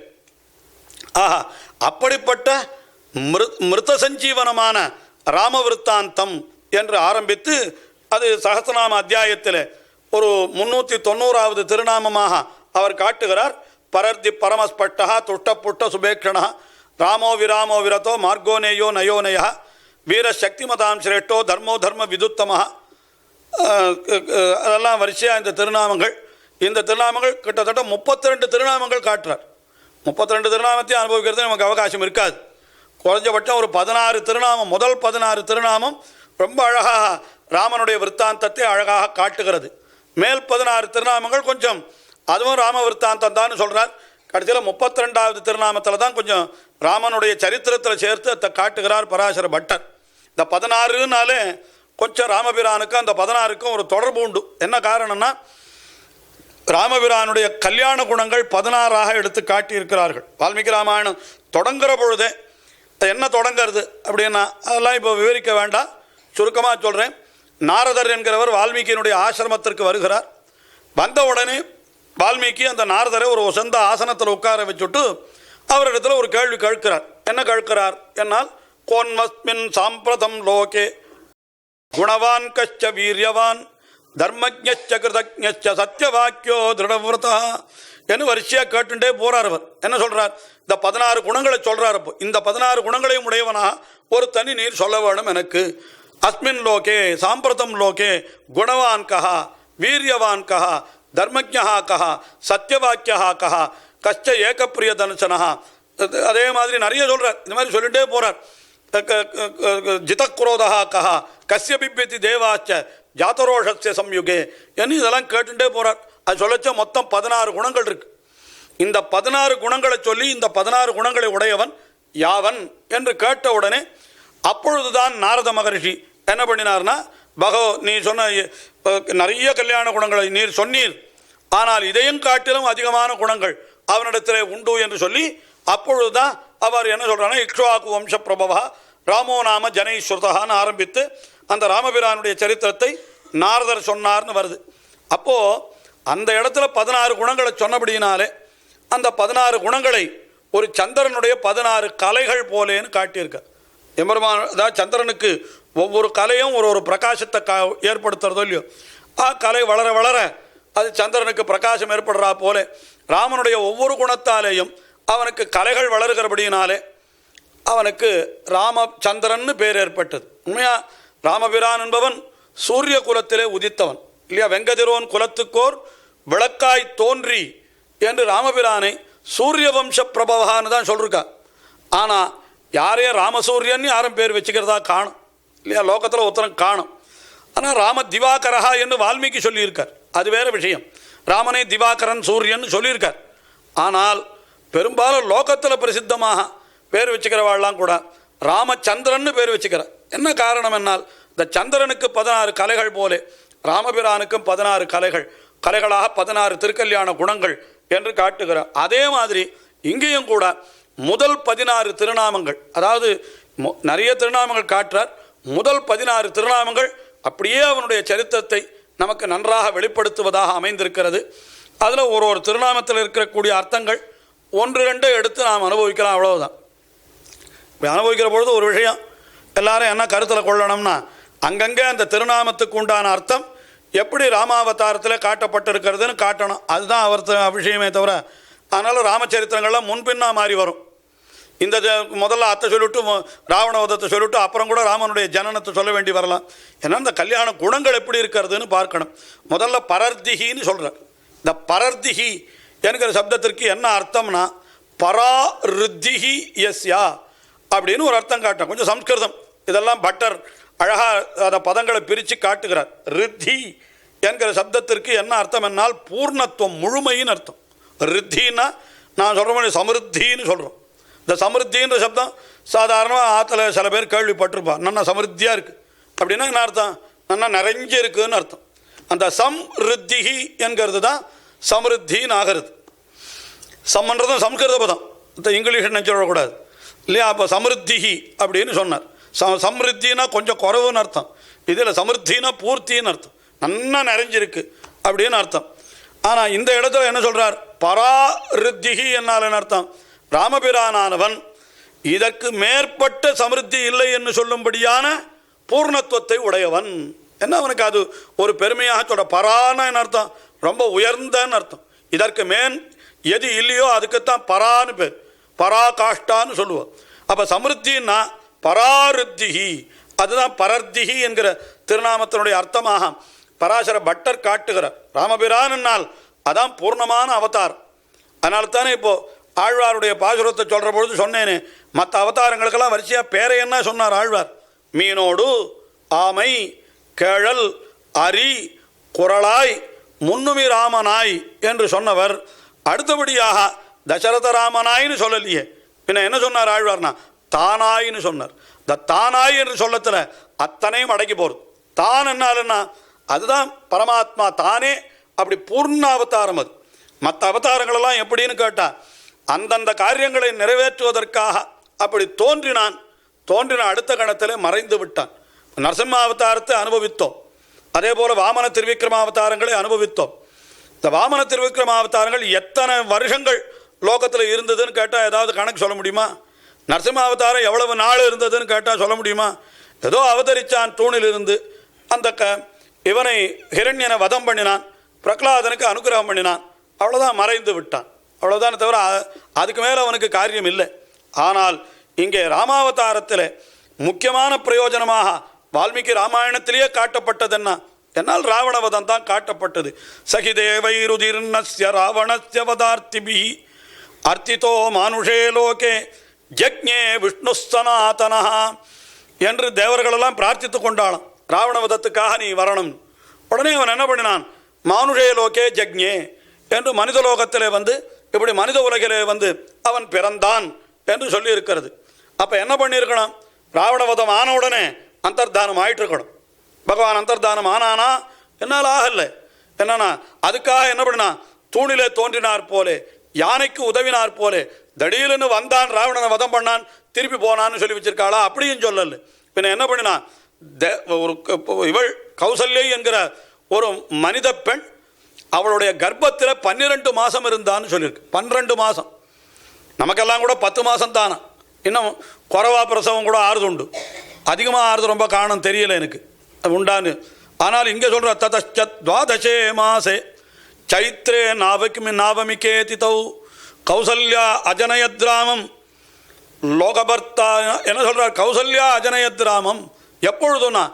ஆஹா, அப்படிப்பட்ட மிருத சஞ்சீவனமான ராமவிருத்தாந்தம் என்று ஆரம்பித்து அது சஹஸ்ரநாம அத்தியாயத்தில் ஒரு 390வது திருநாமமாக அவர் காட்டுகிறார். பரர்தி பரமஸ்பஷ்டா துஷ்டப்புட்ட சுபேக்ஷணா ராமோ விராமோ விரதோ மார்கோநேயோ நயோநய வீரசக்திமதாம் சிரேஷ்டோ தர்மோ தர்ம விதுத்தமாக. அதெல்லாம் வரிசையாக இந்த திருநாமங்கள். இந்த திருநாமங்கள் கிட்டத்தட்ட 32 திருநாமங்கள் காட்டுறார். 32 திருநாமத்தையும் அனுபவிக்கிறது நமக்கு அவகாசம் இருக்காது. குறைஞ்சபட்சம் ஒரு 16 திருநாமம், முதல் 16 திருநாமம் ரொம்ப அழகாக ராமனுடைய விற்த்தாந்தத்தை அழகாக காட்டுகிறது. மேல் 16 திருநாமங்கள் கொஞ்சம் அதுவும் ராம விற்த்தாந்தம் தான் சொல்கிறார். கடைசியில் 32வது திருநாமத்தில் தான் கொஞ்சம் ராமனுடைய சரித்திரத்தில் சேர்த்து அதை காட்டுகிறார் பராசர பட்டர். இந்த 16னாலே கொஞ்சம் ராமபிரானுக்கும் அந்த 16க்கும் ஒரு தொடர்பு உண்டு. என்ன காரணம்னா, ராமபிரானுடைய கல்யாண குணங்கள் 16ஆக எடுத்து காட்டியிருக்கிறார்கள். வால்மீகி ராமாயணம் தொடங்குற பொழுதே என்ன தொடங்கிறது அப்படின்னா அதெல்லாம் இப்போ விவரிக்க வேண்டாம், சுருக்கமாக சொல்கிறேன். நாரதர் என்கிறவர் வால்மீகியினுடைய ஆசிரமத்திற்கு வருகிறார். வந்த உடனே வால்மீகி அந்த நாரதரை ஒரு உசந்த ஆசனத்தில் உட்கார வச்சுட்டு அவரிடத்தில் ஒரு கேள்வி கேட்கிறார். என்ன கேட்கிறார் என்னால், கோன்மஸ்மின் சாம்பிரதம் லோகே குணவான் கச்ச வீரியவான் தர்மஜ்ஞ கிருதஜ்ஞ சத்தியவாக்கியோ திருடவிரதா என்று வரிசையாக கேட்டுட்டே போறார். அவர் என்ன சொல்றார், இந்த 16 குணங்களை சொல்றார். அப்போ இந்த 16 குணங்களையும் உடையவனா ஒரு தனி நீர் சொல்ல வேணும் எனக்கு. அஸ்மின் லோகே சாம்பிரதம் லோகே குணவான் கஹா வீரியவான் கஹா தர்மஜ்ஞா கஹா சத்தியவாக்கியா கஹா கஷ்ட ஏகப்பிரிய தனுஷனா. அதே மாதிரி நிறைய சொல்றார். இந்த மாதிரி சொல்லிட்டே போறார். ஜிதக்ரோதா கஹா கஸ்ய பிப்யதி தேவாச்ச ஜாத்தரோஷஸ்ய சம்யுகே என்று இதெல்லாம் கேட்டுட்டே போறார். அது சொல்லச்ச மொத்தம் 16 குணங்கள் இருக்கு. இந்த 16 குணங்களை சொல்லி இந்த 16 குணங்களை உடையவன் யாவன் என்று கேட்ட உடனே அப்பொழுதுதான் நாரத மகரிஷி என்ன பண்ணினார்னா, நீ சொன்ன நிறைய கல்யாண குணங்களை நீர் சொன்னீர், ஆனால் இதையும் காட்டிலும் அதிகமான குணங்கள் அவனிடத்திலே உண்டு என்று சொல்லி அப்பொழுதுதான் அவர் என்ன சொல்றாருன்னா, இக்ஷ்வாகு வம்ச பிரபவா ராமோ நாம ஜனைஸ்ருதான்னு ஆரம்பித்து அந்த ராமபிரானுடைய சரித்திரத்தை நாரதர் சொன்னார்னு வருது. அப்போது அந்த இடத்துல 16 குணங்களை சொன்னபடியினாலே அந்த 16 குணங்களை ஒரு சந்திரனுடைய 16 கலைகள் போலேன்னு காட்டியிருக்க. எம்பெருமான் அதாவது சந்திரனுக்கு ஒவ்வொரு கலையும் ஒரு பிரகாசத்தை ஏற்படுத்துறதோ இல்லையோ, கலை வளர வளர அது சந்திரனுக்கு பிரகாசம் ஏற்படுறா போல ராமனுடைய ஒவ்வொரு குணத்தாலேயும் அவனுக்கு கலைகள் வளர்கிறபடியினாலே அவனுக்கு ராமச்சந்திரன் பேர் ஏற்பட்டது. உண்மையாக ராமபிரான் என்பவன் சூரிய குலத்திலே உதித்தவன் இல்லையா, வெங்கதிரோன் குலத்துக்கோர் விளக்காய் தோன்றி என்று ராமபிரானை சூரிய வம்ச பிரபவான்னு தான் சொல்லிருக்கா. ஆனால் யாரையும் ராமசூரியன் யாரும் பேர் வச்சுக்கிறதா காணும் இல்லையா, லோகத்தில் ஒருத்தரம் காணும். ஆனால் ராம திவாகரஹா என்று வால்மீகி சொல்லியிருக்கார், அது வேறு விஷயம். ராமனை திவாகரன் சூரியன் சொல்லியிருக்கார். ஆனால் பெரும்பாலும் லோகத்தில் பிரசித்தமாக பேர் வச்சுக்கிறவாள்லாம் கூட ராமச்சந்திரன் பேர் வச்சுக்கிறார். என்ன காரணம் என்னால், இந்த சந்திரனுக்கு 16 கலைகள் போலே ராமபிரானுக்கும் 16 கலைகளாக 16 திருக்கல்யாண குணங்கள் என்று காட்டுகிறார். அதே மாதிரி இங்கேயும் கூட முதல் 16 திருநாமங்கள், அதாவது நிறைய திருநாமங்கள் காட்டுறார். முதல் 16 திருநாமங்கள் அப்படியே அவனுடைய சரித்திரத்தை நமக்கு நன்றாக வெளிப்படுத்துவதாக அமைந்திருக்கிறது. அதில் ஒரு திருநாமத்தில் இருக்கக்கூடிய அர்த்தங்கள் 1-2 எடுத்து நாம் அனுபவிக்கலாம், அவ்வளவுதான். இப்போ அனுபவிக்கிற பொழுது ஒரு விஷயம் எல்லாரும் என்ன கருத்தில் கொள்ளணும்னா, அங்கங்கே அந்த திருநாமத்துக்கு உண்டான அர்த்தம் எப்படி ராமாவதாரத்தில் காட்டப்பட்டிருக்கிறதுன்னு காட்டணும். அதுதான் அவர் விஷயமே தவிர, அதனால் ராமச்சரித்திரங்கள்லாம் முன்பின்னா மாறி வரும். இந்த முதல்ல அத்தை சொல்லிவிட்டு ராவணவதத்தை சொல்லிவிட்டு அப்புறம் கூட ராமனுடைய ஜனனத்தை சொல்ல வேண்டி வரலாம். ஏன்னா இந்த கல்யாண குணங்கள் எப்படி இருக்கிறதுன்னு பார்க்கணும். முதல்ல பரர்திகின்னு சொல்கிறார். இந்த பரர்திகி என்கிற சப்தத்திற்கு என்ன அர்த்தம்னா, பராருத்திகி யஸ்யா அப்படின்னு ஒரு அர்த்தம் காட்டும். கொஞ்சம் சம்ஸ்கிருதம் இதெல்லாம் பட்டர் அழகாக அந்த பதங்களை பிரித்து காட்டுகிறார். ரித்தி என்கிற சப்தத்திற்கு என்ன அர்த்தம் என்னால் பூர்ணத்துவம், முழுமைன்னு அர்த்தம். ரித்தின்னா நான் சொல்கிற மாதிரி சமிருத்தின்னு சொல்கிறோம். இந்த சமிருத்தின்ற சப்தம் சாதாரணமாக ஆற்றுல சில பேர் கேள்விப்பட்டிருப்பான். நல்லா சமிருத்தியாக இருக்குது அப்படின்னா என்ன அர்த்தம், நல்லா நிறைஞ்சு இருக்குதுன்னு அர்த்தம். அந்த சம்ருத்திகி என்கிறது தான் சமிருத்தின்னு ஆகிறது. சம்ன்றதும் சம்ஸ்கிருத பதம், இங்கிலீஷ் நினச்சி விடக்கூடாது இல்லையா. அப்போ சமிருத்திகி அப்படின்னு சொன்னார். சம்ருத்தினா கொஞ்சம் குறைவுன்னு அர்த்தம். இதில் சமிருத்தினா பூர்த்தின்னு அர்த்தம், நல்லா நிறைஞ்சிருக்கு அப்படின்னு அர்த்தம். ஆனால் இந்த இடத்துல என்ன சொல்கிறார், பராருத்திகி என்னால் என்ன அர்த்தம், ராமபிரானானவன் இதற்கு மேற்பட்ட சமிருத்தி இல்லை என்று சொல்லும்படியான பூர்ணத்துவத்தை உடையவன். என்ன அவனுக்கு அது ஒரு பெருமையாக சொல்ற. பரான என்ன அர்த்தம், ரொம்ப உயர்ந்தன்னு அர்த்தம். இதற்கு மேன் எது இல்லையோ அதுக்குத்தான் பரான்னு பேர், பராகாஷ்டான்னு சொல்லுவோம். அப்போ சமிருத்தின்னா பராருத்திகி, அதுதான் பரர்த்திகி என்கிற திருநாமத்தினுடைய அர்த்தமாக பராசர பட்டர் காட்டுகிறார். ராமபிரானால் அதான் பூர்ணமான அவதாரம். அதனால தானே இப்போது ஆழ்வாருடைய பாசுரத்தை சொல்கிற பொழுது சொன்னேனே, மற்ற அவதாரங்களுக்கெல்லாம் வரிசையாக பேரை என்ன சொன்னார் ஆழ்வார். மீனோடு ஆமை கேழல் அரி குரலாய் முன்னுமி ராமனாய் என்று சொன்னவர் அடுத்தபடியாக தசரத ராமனாயின்னு சொல்லலையே, பின்ன என்ன சொன்னார் ஆழ்வார்னா தானாயின்னு சொன்னார். இந்த தானாய் என்று சொல்லத்தில் அத்தனையும் அடக்கி போகிறது. தான் என்னாலுன்னா அதுதான் பரமாத்மா தானே. அப்படி பூர்ண அவதாரம் அது. மற்ற அவதாரங்களெல்லாம் எப்படின்னு கேட்டால் அந்தந்த காரியங்களை நிறைவேற்றுவதற்காக அப்படி தோன்றினான். தோன்றின அடுத்த கணத்திலே மறைந்து விட்டான். நரசிம்ம அவதாரத்தை அனுபவித்தோம். அதே போல் வாமன திருவிக்ரம அவதாரங்களை அனுபவித்தோம். இந்த வாமன திருவிக்ரம அவதாரங்கள் எத்தனை வருஷங்கள் லோகத்தில் இருந்ததுன்னு கேட்டால் ஏதாவது கணக்கு சொல்ல முடியுமா? நரசிம்ம அவதாரம் எவ்வளவு நாள் இருந்ததுன்னு கேட்டால் சொல்ல முடியுமா? ஏதோ அவதரித்தான் தூணில் இருந்து, அந்த இவனை ஹிரண்யனை வதம் பண்ணினான், பிரகலாதனுக்கு அனுகிரகம் பண்ணினான், அவ்வளோதான், மறைந்து விட்டான். அவ்வளோதானே தவிர அதுக்கு மேலே அவனுக்கு காரியம் இல்லை. ஆனால் இங்கே ராமாவதாரத்தில் முக்கியமான பிரயோஜனமாக வால்மீகி ராமாயணத்திலேயே காட்டப்பட்டதுன்னா என்னால் ராவணவதம் தான் காட்டப்பட்டது. சகிதேவைருதிர்ணஸ்ய ராவணஸ்ய வதார்த்திபி அர்த்திதோ மானுஷே லோகே ஜக்ஞே விஷ்ணு சனாதனா என்று தேவர்களெல்லாம் பிரார்த்தித்து கொண்டாலும் ராவணவதத்துக்காக நீ வரணும். உடனே அவன் என்ன பண்ணினான்? மானுஷே லோகே ஜக்ஞே என்று மனித லோகத்திலே வந்து, இப்படி மனித உலகிலே வந்து அவன் பிறந்தான் என்று சொல்லி இருக்கிறது. அப்போ என்ன பண்ணியிருக்கணும்? ராவணவதம் ஆன உடனே அந்தர்தானம் ஆயிட்டு இருக்கணும். பகவான் அந்தர்தானம் ஆனானா என்னால் ஆகலை. என்னன்னா அதுக்காக என்ன பண்ணினா, தூணிலே தோன்றினார் போலே, யானைக்கு உதவினார் போலே திடீர்னு வந்தான், ராவணனை வதம் பண்ணான், திருப்பி போனான்னு சொல்லி வச்சிருக்காளா? அப்படியும் சொல்லலை. பின்ன என்ன பண்ணினா, ஒரு இவள் கௌசல்யை என்கிற ஒரு மனித பெண் அவளுடைய கர்ப்பத்தில் 12 மாதம் இருந்தான்னு சொல்லியிருக்கு. 12 மாதம். நமக்கெல்லாம் கூட 10 மாதம் தானே. இன்னும் குறவா பிரசவம் கூட ஆறுது உண்டு. அதிகமாக ஆறுது ரொம்ப காரணம் தெரியலை எனக்கு உண்டான்னு. ஆனால் இங்கே சொல்கிற ததே மாசே சைத்ரே நாவமிக்கே திதௌ கௌசல்யா அஜனயத்ராமம் லோகபர்த்தா. என்ன சொல்கிறார்? கௌசல்யா அஜனயத்ராமம் எப்பொழுதுன்னா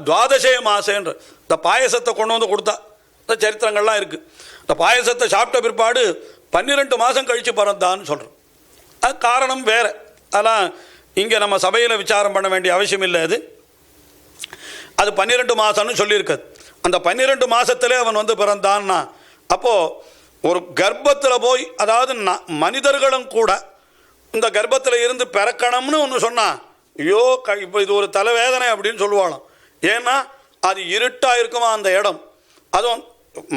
துவாதசே மாசேன்ற இந்த பாயசத்தை கொண்டு வந்து கொடுத்தா. இந்த சரித்திரங்கள்லாம் இருக்குது. இந்த பாயசத்தை சாப்பிட்ட பிற்பாடு 12 மாதம் கழித்து பிறந்தான்னு சொல்கிறோம். அது காரணம் வேறு. அதெல்லாம் இங்கே நம்ம சபையில் விசாரம் பண்ண வேண்டிய அவசியம் இல்லை. அது 12 மாதம்னு சொல்லியிருக்காது. அந்த 12 மாதத்திலே அவன் வந்து பிறந்தான்னா, அப்போது ஒரு கர்ப்பத்தில் போய், அதாவது மனிதர்களும் கூட இந்த கர்ப்பத்தில் இருந்து பிறக்கணும்னு ஒன்று சொன்னான். ஐயோ இப்போ இது ஒரு தலைவேதனை அப்படின்னு சொல்லுவாளாம். ஏன்னா அது இருட்டாக இருக்குமா அந்த இடம். அதுவும்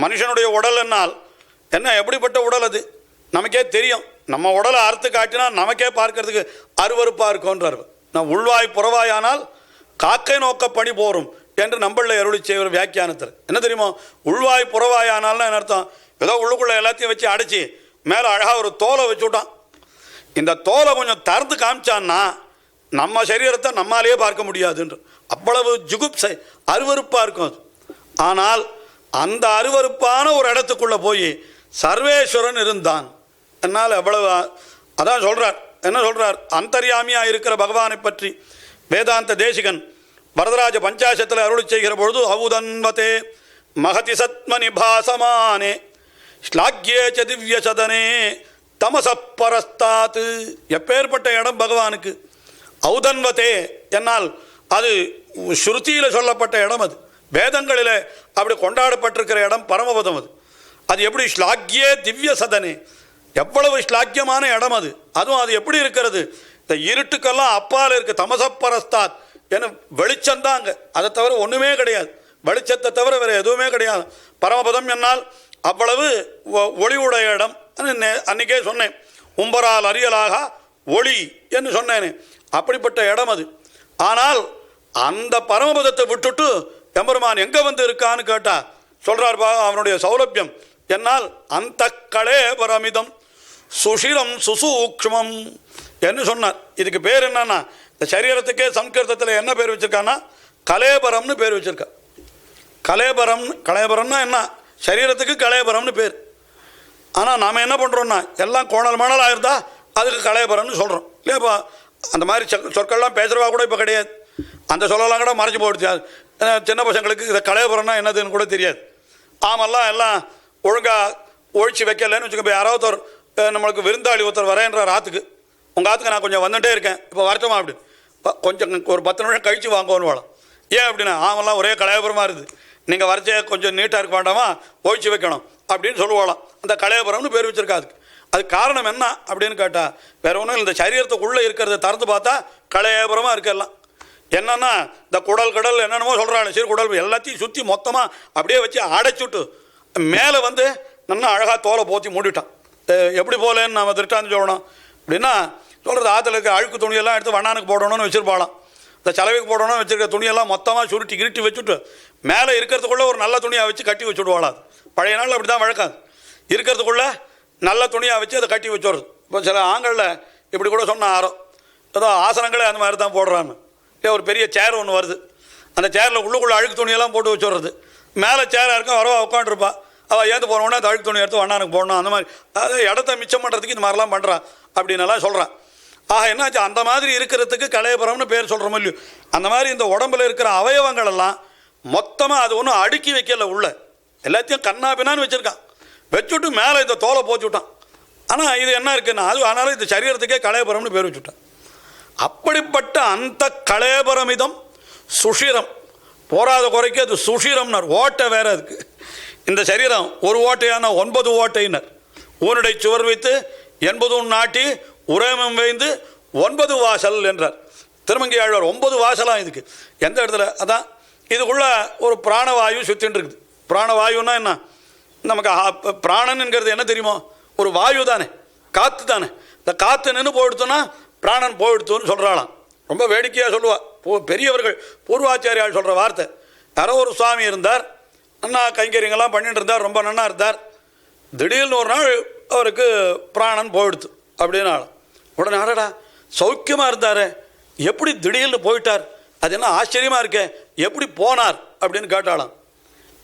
மனுஷனுடைய உடல் என்னால் என்ன, எப்படிப்பட்ட உடல் அது நமக்கே தெரியும். நம்ம உடலை அறுத்து காட்டினா நமக்கே பார்க்கறதுக்கு அருவருப்பாக இருக்கும்ன்றார். நான் உள்வாய் புறவாயானால் காக்கை நோக்க பணி போரும் என்று நம்மள அருளி செய்கிற வியாக்கியானத்தில் என்ன தெரியுமோ, உள்வாய் புறவாயானால்னா என்ன அர்த்தம்? ஏதோ உள்ளுக்குள்ளே எல்லாத்தையும் வச்சு அடைச்சி மேலே அழகாக ஒரு தோலை வச்சுவிட்டான். இந்த தோலை கொஞ்சம் திறந்து காமிச்சான்னா நம்ம சரீரத்தை நம்மாலேயே பார்க்க முடியாதுன்ற அவ்வளவு ஜுகுப்சை அருவருப்பாக இருக்கும் அது. ஆனால் அந்த அருவருப்பான ஒரு இடத்துக்குள்ளே போய் சர்வேஸ்வரன் இருந்தான். என்னால் எவ்வளவு, அதான் சொல்கிறார். என்ன சொல்கிறார்? அந்தர்யாமியாக இருக்கிற பகவானை பற்றி வேதாந்த தேசிகன் வரதராஜ பஞ்சாசத்தில் அருளி செய்கிற பொழுது அவுதன்வதே மகதி சத்மனி பாசமானே ஸ்லாக்யே ச திவ்ய சதனே தமசப்பரஸ்தாத்து. எப்பேற்பட்ட இடம் பகவானுக்கு ஔதன்வதே என்னால் அது ஸ்ருதியில் சொல்லப்பட்ட இடம். அது வேதங்களில் அப்படி கொண்டாடப்பட்டிருக்கிற இடம் பரமபதம். அது எப்படி ஸ்லாக்யே திவ்ய சதனே, எவ்வளவு ஸ்லாக்கியமான இடம் அது. அதுவும் அது எப்படி இருக்கிறது? இந்த இருட்டுக்கெல்லாம் அப்பால் இருக்கு. தமசப்பரஸ்தாத் ஏன்னா வெளிச்சம்தான் அங்கே, அதை தவிர ஒன்றுமே கிடையாது. வெளிச்சத்தை தவிர வேறு எதுவுமே கிடையாது. பரமபதம் என்னால் அவ்வளவு ஒளிவுடைய இடம். அன்றைக்கே சொன்னேன், உம்பரால் அறியலாக ஒளி என்று சொன்னேனே, அப்படிப்பட்ட இடம் அது. ஆனால் அந்த பரமபதத்தை விட்டுட்டு எம்பெருமான் எங்கே வந்து இருக்கான்னு கேட்டால் சொல்கிறார் அவனுடைய சௌலபியம். என்னால் அந்த கலேபரமிதம் சுஷிரம் சுசூக்ஷ்மம் என்று சொன்னார். இதுக்கு பேர் என்னன்னா, இந்த சரீரத்துக்கே சம்ஸ்கிருதத்தில் என்ன பேர் வச்சுருக்கான்னா கலேபரம்னு பேர் வச்சுருக்கா. கலேபரம்னா என்ன? சரீரத்துக்கு கலேபரம்னு பேர். ஆனால் நாம் என்ன பண்ணுறோன்னா எல்லாம் கோணல் மணலாக இருந்தால் அதுக்கு கலேபரம்னு சொல்கிறோம் இல்லையாப்பா. அந்த மாதிரி சொற்கள்லாம் பேசுகிறவா கூட இப்போ கிடையாது. அந்த சொல்லலாம் கூட மறைச்சி போடுச்சு. சின்ன பசங்களுக்கு இதை கலேபரம்னா என்னதுன்னு கூட தெரியாது. ஆமெல்லாம் எல்லாம் ஒழுங்காக ஒழிச்சு வைக்கலன்னு வச்சுக்கோ. யாராவது ஒரு நம்மளுக்கு விருந்தாளி ஒருத்தர் வரேன்ற ராத்துக்கு, உங்கள் ஆத்துக்கு நான் கொஞ்சம் வந்துட்டே இருக்கேன், இப்போ வரட்டுமா அப்படி, கொஞ்சம் ஒரு 10 நிமிஷம் கழித்து வாங்குவோன்னு வாழம். ஏன் அப்படின்னா ஆமெல்லாம் ஒரே கலேபரமாக இருக்குது, நீங்கள் வரைச்சே கொஞ்சம் நீட்டாக இருக்க வேண்டாமா, ஒழிச்சு வைக்கணும் அப்படின்னு சொல்லுவாளாம். அந்த கலேபரம்னு பேர் வச்சுருக்கா. அதுக்கு அது காரணம் என்ன அப்படின்னு கேட்டால் வேற ஒன்றும் இந்த சரீரத்துக்குள்ளே இருக்கிறத திறந்து பார்த்தா கலையபுரமாக இருக்கலாம். என்னன்னா இந்த குடல் கடல் என்னென்னமோ சொல்கிறாங்க, சிறு குடல் எல்லாத்தையும் சுற்றி மொத்தமாக அப்படியே வச்சு அடைச்சுட்டு மேலே வந்து நல்லா அழகாக தோலை போற்றி மூடிட்டான். எப்படி போலேன்னு நம்ம திருட்டாந்து சொல்லணும் அப்படின்னா சொல்கிறது, ஆற்றுல இருக்க அழுக்கு துணியெல்லாம் எடுத்து வண்ணானுக்கு போடணும்னு வச்சுருப்பாளாம். இந்த செலவுக்கு போடணும்னு வச்சுருக்க துணியெல்லாம் மொத்தமாக சுருட்டி கிருட்டி வச்சுட்டு மேலே இருக்கிறதுக்குள்ளே ஒரு நல்ல துணியாக வச்சு கட்டி வச்சுடுவாளாம். பழைய நாள் அப்படி தான் வழக்கம். இருக்கிறதுக்குள்ளே நல்ல துணியாக வச்சு அதை கட்டி வச்சுடுறது. இப்போ சில ஆண்களில் இப்படி கூட சொன்ன ஆரோ ஏதோ ஆசனங்களே அந்த மாதிரி தான் போடுறான்னு. இல்லை ஒரு பெரிய சேர் ஒன்று வருது, அந்த சேரில் உள்ளுக்குள்ளே அழுக்கு துணியெல்லாம் போட்டு வச்சுடுறது. மேலே சேராக இருக்கும், வரவா உட்காந்துருப்பா, அவள் ஏற்று போனோடனே அந்த அழுக்கு துணி எடுத்து வண்ணானுக்கு போடணும். அந்த மாதிரி அதாவது இடத்த மிச்சம் பண்ணுறதுக்கு இந்த மாதிரிலாம் பண்ணுறான் அப்படின்னெல்லாம் சொல்கிறான். ஆக என்னாச்சு, அந்த மாதிரி இருக்கிறதுக்கு கலையபுரம்னு பேர் சொல்கிறோம் இல்லையோ. அந்த மாதிரி இந்த உடம்புல இருக்கிற அவயவங்கள் எல்லாம் மொத்தமாக அது ஒன்றும் அடுக்கி வைக்கல, உள்ள எல்லாத்தையும் கண்ணா பின்னான்னு வச்சுருக்கான். வச்சுட்டு மேலே இந்த தோலை போச்சு விட்டான். ஆனால் இது என்ன இருக்குன்னா அது அதனால் இந்த சரீரத்துக்கே கலையபுரம்னு பேர் வச்சுட்டான். அப்படிப்பட்ட அந்த கலையபுரமிதம் சுஷிரம், போராத குறைக்கு அது சுஷிரம்னார். ஓட்டை வேற அதுக்கு. இந்த சரீரம் ஒரு ஓட்டையான 9 ஓட்டையினர். ஊனுடை சுவர் வைத்து 80 நாட்டி உரமம் வைந்து 9 வாசல் என்றார் திருமங்கை ஆழ்வார். 9 வாசலாம் இதுக்கு. எந்த இடத்துல அதான் இதுக்குள்ள ஒரு பிராணவாயு சுத்தின்னு இருக்குது. பிராணவாயுன்னா என்ன, நமக்கு பிராணனுங்கிறது என்ன தெரியுமோ, ஒரு வாயு தானே, காற்று தானே. இந்த காற்று நின்று போயிடுத்தோன்னா பிராணன் போயிடுத்தோன்னு சொல்கிறாளாம். ரொம்ப வேடிக்கையாக சொல்லுவா பெரியவர்கள், பூர்வாச்சாரியால் சொல்கிற வார்த்தை. யாரோ ஒரு சுவாமி இருந்தார், நன்னா கைங்கரியங்கள்லாம் பண்ணிட்டு இருந்தார், ரொம்ப நன்னா இருந்தார். திடீர்னு ஒரு நாள் அவருக்கு பிராணன் போயிடுத்து அப்படின்னாலும் உடனே அடடா சௌக்கியமாக இருந்தார், எப்படி திடீர்னு போயிட்டார், அது என்ன ஆச்சரியமாக இருக்கே, எப்படி போனார் அப்படின்னு கேட்டாலாம்.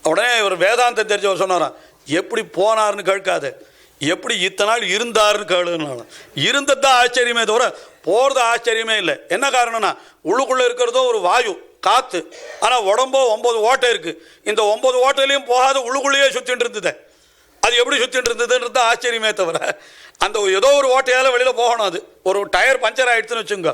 உடனே இவர் வேதாந்தம் தெரிஞ்சவர் சொன்னாராம், எப்படி போனார்னு கேட்காது, எப்படி இத்தனை நாள் இருந்தார்னு கேளுனாலும். இருந்தது தான் ஆச்சரியமே தவிர போகிறது ஆச்சரியமே இல்லை. என்ன காரணம்னா உள்ளுக்குள்ளே இருக்கிறதோ ஒரு வாயு காற்று, ஆனால் உடம்போ 9 ஓட்டை இருக்குது. இந்த 9 ஓட்டையிலையும் போகாத உள்ளுக்குள்ளேயே சுற்றிட்டு இருந்தது. அது எப்படி சுற்றிட்டு இருந்ததுன்றது ஆச்சரியமே தவிர அந்த ஏதோ ஒரு ஓட்டையால் வெளியில் போகணும். அது ஒரு டயர் பஞ்சர் ஆகிடுதுன்னு வச்சுங்க,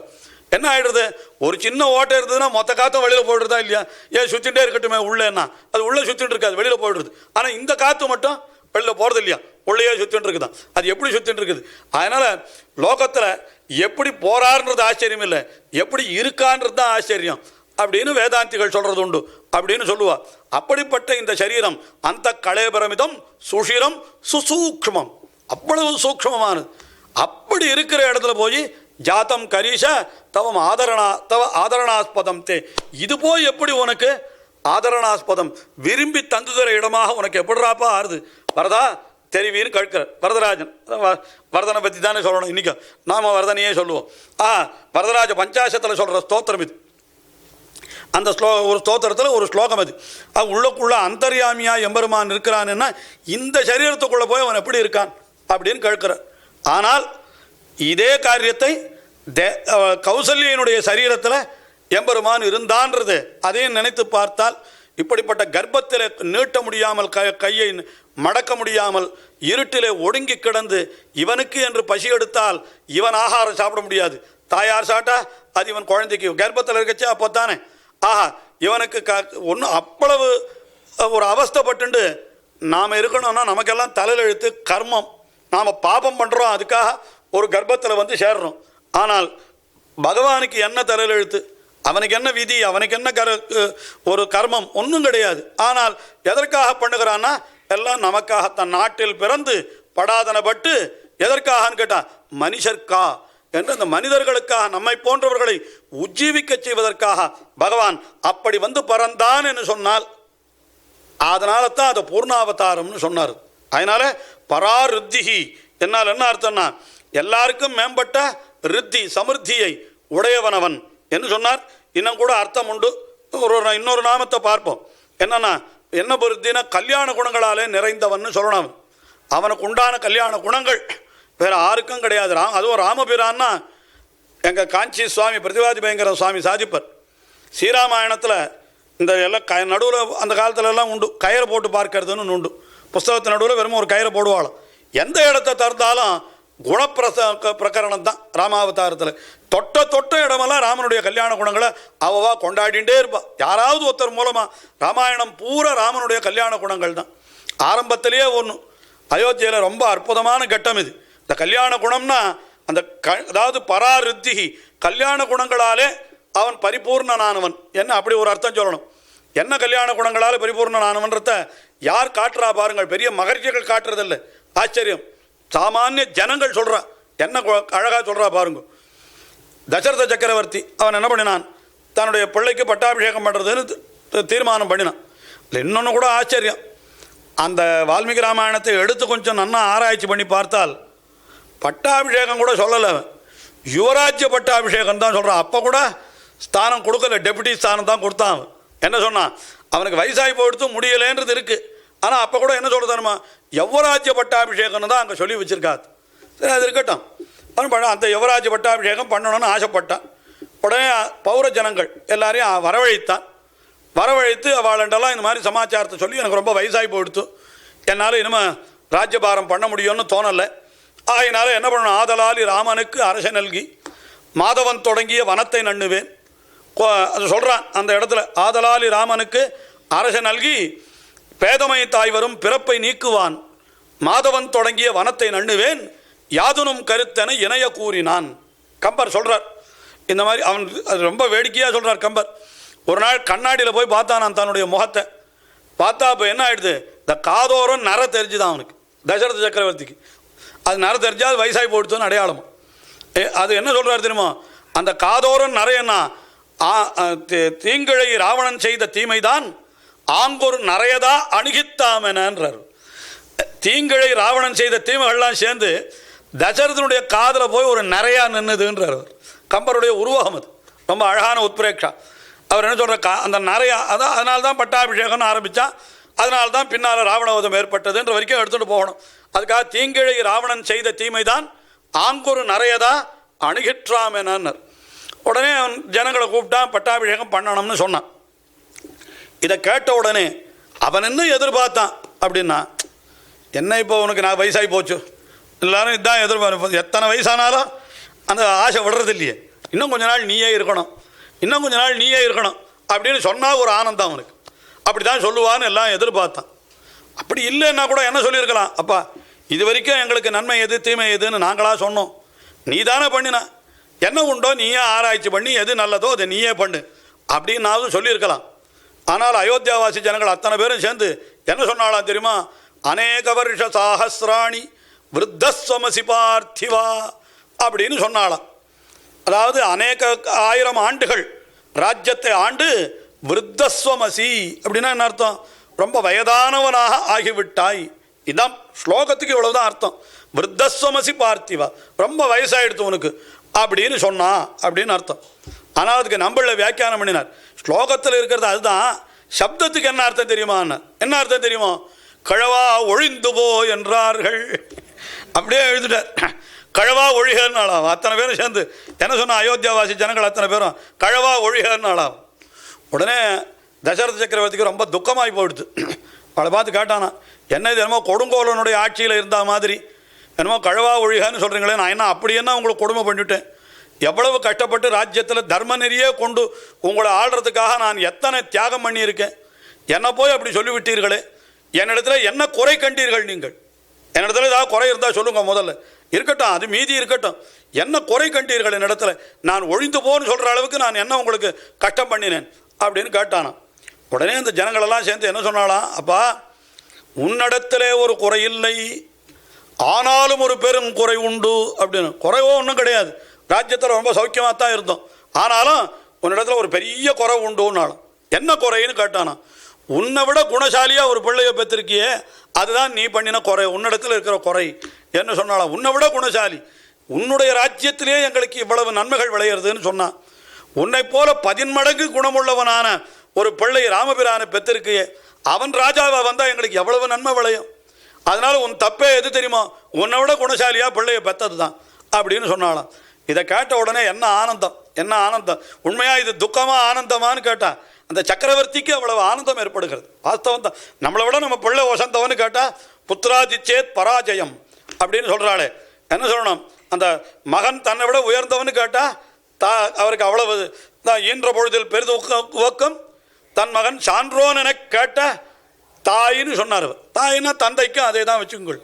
என்ன ஆகிடுறது, ஒரு சின்ன ஓட்டை இருந்ததுன்னா மொத்த காற்றும் வெளியில் போய்டுறதா இல்லையா. ஏன் சுற்றிகிட்டே இருக்கட்டுமே உள்ளேன்னா, அது உள்ளே சுற்றிட்டு இருக்காது, வெளியில் போய்டுறது. ஆனால் இந்த காற்று மட்டும் வெளியில் போகிறது இல்லையா, உள்ளேயே சுற்றிட்டு இருக்குதான். அது எப்படி சுற்றிட்டு இருக்குது. அதனால் லோகத்தில் எப்படி போகிறார்ன்றது ஆச்சரியம் இல்லை, எப்படி இருக்கான்றது தான் ஆச்சரியம் அப்படின்னு வேதாந்திகள் சொல்கிறது உண்டு அப்படின்னு சொல்லுவா. அப்படிப்பட்ட இந்த சரீரம் அந்த கலையபரமிதம் சுஷிரம் சுசூக்ஷ்மம், அவ்வளவு சூக்ஷ்மமானது. அப்படி இருக்கிற இடத்துல போய் ஜாத்தம் கரீஷ தவம் ஆதரணாஸ்பதம் தே, இது போய் எப்படி உனக்கு ஆதரணாஸ்பதம் விரும்பி தந்துதர இடமாக உனக்கு எப்படிராப்பா ஆறுது வரதா தெரிவின்னு கேட்கிறார் வரதராஜன். வரதனை பற்றி தானே சொல்லணும் இன்றைக்கும், நாம் வரதனையே சொல்லுவோம். வரதராஜ பஞ்சாசத்தில் சொல்கிற ஸ்தோத்திரம் இது. அந்த ஒரு ஸ்தோத்திரத்தில் ஒரு ஸ்லோகம் அது. உள்ளுக்குள்ள அந்தர்யாமியா எம்பெருமான் இருக்கிறான்னா இந்த சரீரத்துக்குள்ளே போய் அவன் எப்படி இருக்கான் அப்படின்னு கேட்கிறார். ஆனால் இதே காரியத்தை கௌசல்யனுடைய சரீரத்தில் எம்பெருமான் இருந்தான்றது அதையும் நினைத்து பார்த்தால், இப்படிப்பட்ட கர்ப்பத்தில் நீட்ட முடியாமல் கையை மடக்க முடியாமல் இருட்டிலே ஒடுங்கி கிடந்து இவனுக்கு என்று பசி எடுத்தால் இவன் ஆகாரம் சாப்பிட முடியாது. தாயார் சாட்டா அது இவன் குழந்தைக்கு கர்ப்பத்தில் இருக்கச்சு அப்போ தானே. இவனுக்கு ஒன்றும் அவ்வளவு ஒரு அவஸ்தைப்பட்டு நாம் இருக்கணும்னா நமக்கெல்லாம் தலையில் எழுத்து கர்மம், நாம் பாபம் பண்ணுறோம், அதுக்காக ஒரு கர்ப்பத்தில் வந்து சேர்றோம். ஆனால் பகவானுக்கு என்ன தலையில் எழுத்து, அவனுக்கு என்ன விதி, அவனுக்கு என்ன ஒரு கர்மம் ஒன்றும் கிடையாது. ஆனால் எதற்காக பண்ணுகிறான்னா எல்லாம் நமக்காக, தன் நாட்டில் பிறந்து படாதனப்பட்டு எதற்காகன்னு கேட்டால் மனுஷர்க்கா என்று அந்த மனிதர்களுக்காக நம்மை போன்றவர்களை உஜ்ஜீவிக்க செய்வதற்காக பகவான் அப்படி வந்து பறந்தான் என்று சொன்னால் அதனால தான் அதை பூர்ணாவதாரம்னு சொன்னார். அதனால பராருத்திகி என்னால் என்ன அர்த்தம்னா எல்லாருக்கும் மேம்பட்ட ரித்தி சமிருத்தியை உடையவனவன் என்று சொன்னார். இன்னும் கூட அர்த்தம் உண்டு. இன்னொரு நாமத்தை பார்ப்போம். என்னன்னா என்ன பொருத்தினா கல்யாண குணங்களாலே நிறைந்தவன் சொல்லணும். அவனுக்கு உண்டான கல்யாண குணங்கள் வேறு யாருக்கும் கிடையாது. அதுவும் ராமபிரான்னா எங்கள் காஞ்சி சுவாமி பிரதிவாதி பயங்கர சுவாமி சாதிப்பர். ஸ்ரீராமாயணத்தில் இந்த எல்லாம் நடுவில் அந்த காலத்துலலாம் உண்டு, கயிறை போட்டு பார்க்கறதுன்னு உண்டு. புஸ்தகத்து நடுவில் வெறும் ஒரு கயிறை போடுவாளாம். எந்த இடத்தை திறந்தாலும் பிரகரணம் தான் ராமாவதாரத்தில். தொட்ட இடமெல்லாம் ராமனுடைய கல்யாண குணங்களை அவவா கொண்டாடிகிட்டே இருப்பாள். யாராவது ஒருத்தர் மூலமாக ராமாயணம் பூரா ராமனுடைய கல்யாண குணங்கள் தான். ஆரம்பத்திலேயே ஒன்று அயோத்தியில் ரொம்ப அற்புதமான கட்டம் இது. இந்த கல்யாண குணம்னா அந்த அதாவது பராருத்தி, கல்யாண குணங்களாலே அவன் பரிபூர்ணனானவன் என்ன, அப்படி ஒரு அர்த்தம் சொல்லணும். என்ன கல்யாண குணங்களால் பரிபூர்ணனானவன்றத யார் காட்டுறா பாருங்கள், பெரிய மகர்ஷிகள் காட்டுறதில்லை. ஆச்சரியம், சாமானிய ஜனங்கள் சொல்கிறா, என்ன அழகாக சொல்கிறா பாருங்க. தசரத சக்கரவர்த்தி அவன் என்ன பண்ணினான், தன்னுடைய பிள்ளைக்கு பட்டாபிஷேகம் பண்ணுறதுன்னு தீர்மானம் பண்ணினான். இல்லை இன்னொன்று கூட ஆச்சரியம், அந்த வால்மீகி ராமாயணத்தை எடுத்து கொஞ்சம் நன்னா ஆராய்ச்சி பண்ணி பார்த்தால் பட்டாபிஷேகம் கூட சொல்லலை, யுவராஜ்ய பட்டாபிஷேகம் தான் சொல்கிறான். அப்போ கூட ஸ்தானம் கொடுக்கல, டெபுட்டி ஸ்தானம் தான் கொடுத்தான். அவன் என்ன சொன்னான், அவனுக்கு வயசாகி போயிடுத்து முடியலேன்றது இருக்குது. ஆனால் அப்போ கூட என்ன சொல்கிறதானுமா, யுவராஜ்ய பட்டாபிஷேகம்னு தான் அங்கே சொல்லி வச்சுருக்காது. சரி அது இருக்கட்டும், அந்த யுவராஜ்ய பட்டாபிஷேகம் பண்ணணும்னு ஆசைப்பட்டான். உடனே பௌர ஜனங்கள் எல்லாரையும் வரவழைத்தான். வரவழைத்து அவளண்டெல்லாம் இந்த மாதிரி சமாச்சாரத்தை சொல்லி, எனக்கு ரொம்ப வயசாகி போயிடுத்து, என்னால் இனிமேல் ராஜ்யபாரம் பண்ண முடியும்னு தோணலை. ஆகினால என்ன பண்ணணும், ஆதலால் ராமனுக்கு அரசை நல்கி மாதவன் தொடங்கிய வனத்தை நண்ணுவேன். அது சொல்கிறான் அந்த இடத்துல, ஆதலால் ராமனுக்கு அரசை நல்கி பேதமை தாய் வரும் பிறப்பை நீக்குவான், மாதவன் தொடங்கிய வனத்தை நண்ணுவேன், யாதுனும் கருத்தென இணைய கூறினான். கம்பர் சொல்கிறார் இந்த மாதிரி. அவன் அது ரொம்ப வேடிக்கையாக சொல்கிறார் கம்பர். ஒரு நாள் கண்ணாடியில் போய் பார்த்தான் தன்னுடைய முகத்தை. பார்த்தா இப்போ என்ன ஆகிடுது, இந்த காதோரம் நர தெரிஞ்சுதான் அவனுக்கு, தசரத சக்கரவர்த்திக்கு. அது நர தெரிஞ்சா அது வயசாகி போயிடுத்துன்னு அடையாளமா. அது என்ன சொல்கிறார் தெரியுமா, அந்த காதோரம் நரையன்னா தீங்கிழை ராவணன் செய்த தீமைதான் ஆங்கொரு நரையதா அணுகித்தாமென்றார். தீங்கிழை ராவணன் செய்த தீமைகள்லாம் சேர்ந்து தசரதனுடைய காதில் போய் ஒரு நரையா நின்றுதுன்றார். கம்பருடைய உருவகம் அது, ரொம்ப அழகான உத்பிரேக்ஷா. அவர் என்ன சொல்கிற, அந்த நரையா அதான், அதனால தான் பட்டாபிஷேகம்னு ஆரம்பித்தான், அதனால தான் பின்னால் ராவணவதம் ஏற்பட்டதுன்ற வரைக்கும் எடுத்துகிட்டு போகணும். அதுக்காக தீங்கிழை ராவணன் செய்த தீமை தான் ஆங்கொரு நரையதா அணுகிற்றாம் என்னார். உடனே அவன் ஜனங்களை கூப்பிட்டான், பட்டாபிஷேகம் பண்ணணும்னு சொன்னான். இதை கேட்ட உடனே அவன் என்ன எதிர்பார்த்தான் அப்படின்னா, என்ன இப்போ உனக்கு நான் வயசாகி போச்சு, எல்லாரும் இதுதான் எதிர்பார்ப்பு, எத்தனை வயசானாலும் அந்த ஆசை விடுறது இல்லையே, இன்னும் கொஞ்ச நாள் நீயே இருக்கணும், இன்னும் கொஞ்ச நாள் நீயே இருக்கணும் அப்படின்னு சொன்னால் ஒரு ஆனந்தம் அவனுக்கு. அப்படி தான் சொல்லுவான்னு எல்லாம் எதிர்பார்த்தான். அப்படி இல்லைன்னா கூட என்ன சொல்லியிருக்கலாம், அப்பா இது வரைக்கும் எங்களுக்கு நன்மை எது தீமை எதுன்னு நாங்களாக சொன்னோம், நீ தானே பண்ணின, என்ன உண்டோ நீயே ஆராய்ச்சி பண்ணி எது நல்லதோ அதை நீயே பண்ணு அப்படின்னாவது சொல்லியிருக்கலாம். ஆனால் அயோத்தியாவாசி ஜனங்கள் அத்தனை பேரும் சேர்ந்து என்ன சொன்னாலாம் தெரியுமா, அநேக வருஷ சாகசிராணி விருத்தஸ்வமசி பார்த்திவா அப்படின்னு சொன்னாலாம். அதாவது அநேக 1000 ஆண்டுகள் ராஜ்யத்தை ஆண்டு விருத்தஸ்வமசி அப்படின்னா என்ன அர்த்தம், ரொம்ப வயதானவனாக ஆகிவிட்டாய். இதான் ஸ்லோகத்துக்கு இவ்வளவுதான் அர்த்தம். விருத்தஸ்வமசி பார்த்திவா, ரொம்ப வயசாகிடுத்து உனக்கு அப்படின்னு சொன்னா அப்படின்னு அர்த்தம். ஆனால் அதுக்கு நம்மள வியாக்கியானம் பண்ணினார். ஸ்லோகத்தில் இருக்கிறது அதுதான், சப்தத்துக்கு என்ன அர்த்தம் தெரியுமா, என்ன அர்த்தம் தெரியுமா, கழவா ஒழிந்து போ என்றார்கள் அப்படியே எழுதிட்டார். கழவா ஒழிகன்னாளாம் அத்தனை பேரும் சேர்ந்து என்ன சொன்னால், அயோத்தியாவாசி ஜனங்கள் அத்தனை பேரும் கழவா ஒழிகன்னாளாம். உடனே தசரத சக்கரவர்த்திக்கு ரொம்ப துக்கமாகி போயிடுது. அவளை பார்த்து கேட்டானா, என்ன இது என்னமோ கொடுங்கோலனுடைய ஆட்சியில் இருந்த மாதிரி என்னமோ கழவா ஒழிகன்னு சொல்கிறீங்களே, நான் என்ன அப்படி என்ன உங்களுக்கு கொடுமை பண்ணிவிட்டேன், எவ்வளவு கஷ்டப்பட்டு ராஜ்யத்தில் தர்ம நெறியே கொண்டு உங்களை ஆள்றதுக்காக நான் எத்தனை தியாகம் பண்ணியிருக்கேன், என்னை போய் அப்படி சொல்லிவிட்டீர்களே, என்னிடத்தில் என்ன குறை கண்டீர்கள் நீங்கள், என்னிடத்துல ஏதாவது குறை இருந்தால் சொல்லுங்கள் முதல்ல, இருக்கட்டும் அது மீதி இருக்கட்டும், என்ன குறை கண்டீர்கள் என்னிடத்துல, நான் ஒழிந்து போன்னு சொல்கிற அளவுக்கு நான் என்ன உங்களுக்கு கஷ்டம் பண்ணினேன் அப்படின்னு கேட்டானான். உடனே இந்த ஜனங்களெல்லாம் சேர்ந்து என்ன சொன்னாலாம், அப்பா உன்னிடத்திலே ஒரு குறை இல்லை, ஆனாலும் ஒரு பெரும் குறை உண்டு அப்படின்னு. குறைவோ ஒன்றும் கிடையாது, ராஜ்யத்தில் ரொம்ப சௌக்கியமாக தான் இருந்தோம், ஆனாலும் உன்னிடத்துல ஒரு பெரிய குறை உண்டுன்னாலும். என்ன குறைன்னு கேட்டானா, உன்னை விட குணசாலியாக ஒரு பிள்ளையை பெற்றிருக்கியே அதுதான் நீ பண்ணின குறை, உன்னிடத்தில் இருக்கிற குறை என்ன சொன்னாலும். உன்னை விட குணசாலி, உன்னுடைய ராஜ்யத்திலே எங்களுக்கு இவ்வளவு நன்மைகள் விளையிறதுன்னு சொன்னான். உன்னை போல 10 மடங்கு குணமுள்ளவனான ஒரு பிள்ளை ராமபிரானை பெற்றிருக்கியே, அவன் ராஜாவை வந்தால் எங்களுக்கு எவ்வளவு நன்மை விளையும், அதனால உன் தப்பே எது தெரியுமா, உன்னை விட குணசாலியாக பிள்ளையை பெற்றது தான் அப்படின்னு சொன்னாலாம். இதை கேட்ட உடனே என்ன ஆனந்தம், என்ன ஆனந்தம், உண்மையாக இது துக்கமாக ஆனந்தமானு கேட்டால் அந்த சக்கரவர்த்திக்கு அவ்வளவு ஆனந்தம் ஏற்படுகிறது. வாஸ்தவம் தான், நம்மளை விட நம்ம பிள்ளை வசந்தவன்னு கேட்டால் புத்திராதிச்சேத் பராஜயம் அப்படின்னு சொல்கிறாளே, என்ன சொல்லணும், அந்த மகன் தன்னை விட உயர்ந்தவன்னு கேட்டால் அவருக்கு அவ்வளவு தான் ஈன்ற பொழுதில் பெரிது உவக்கம், தன் மகன் சான்றோன் என கேட்ட தாயின்னு சொன்னார். தாயின்னா தந்தைக்கும் அதே தான் வச்சுக்கோங்கள்.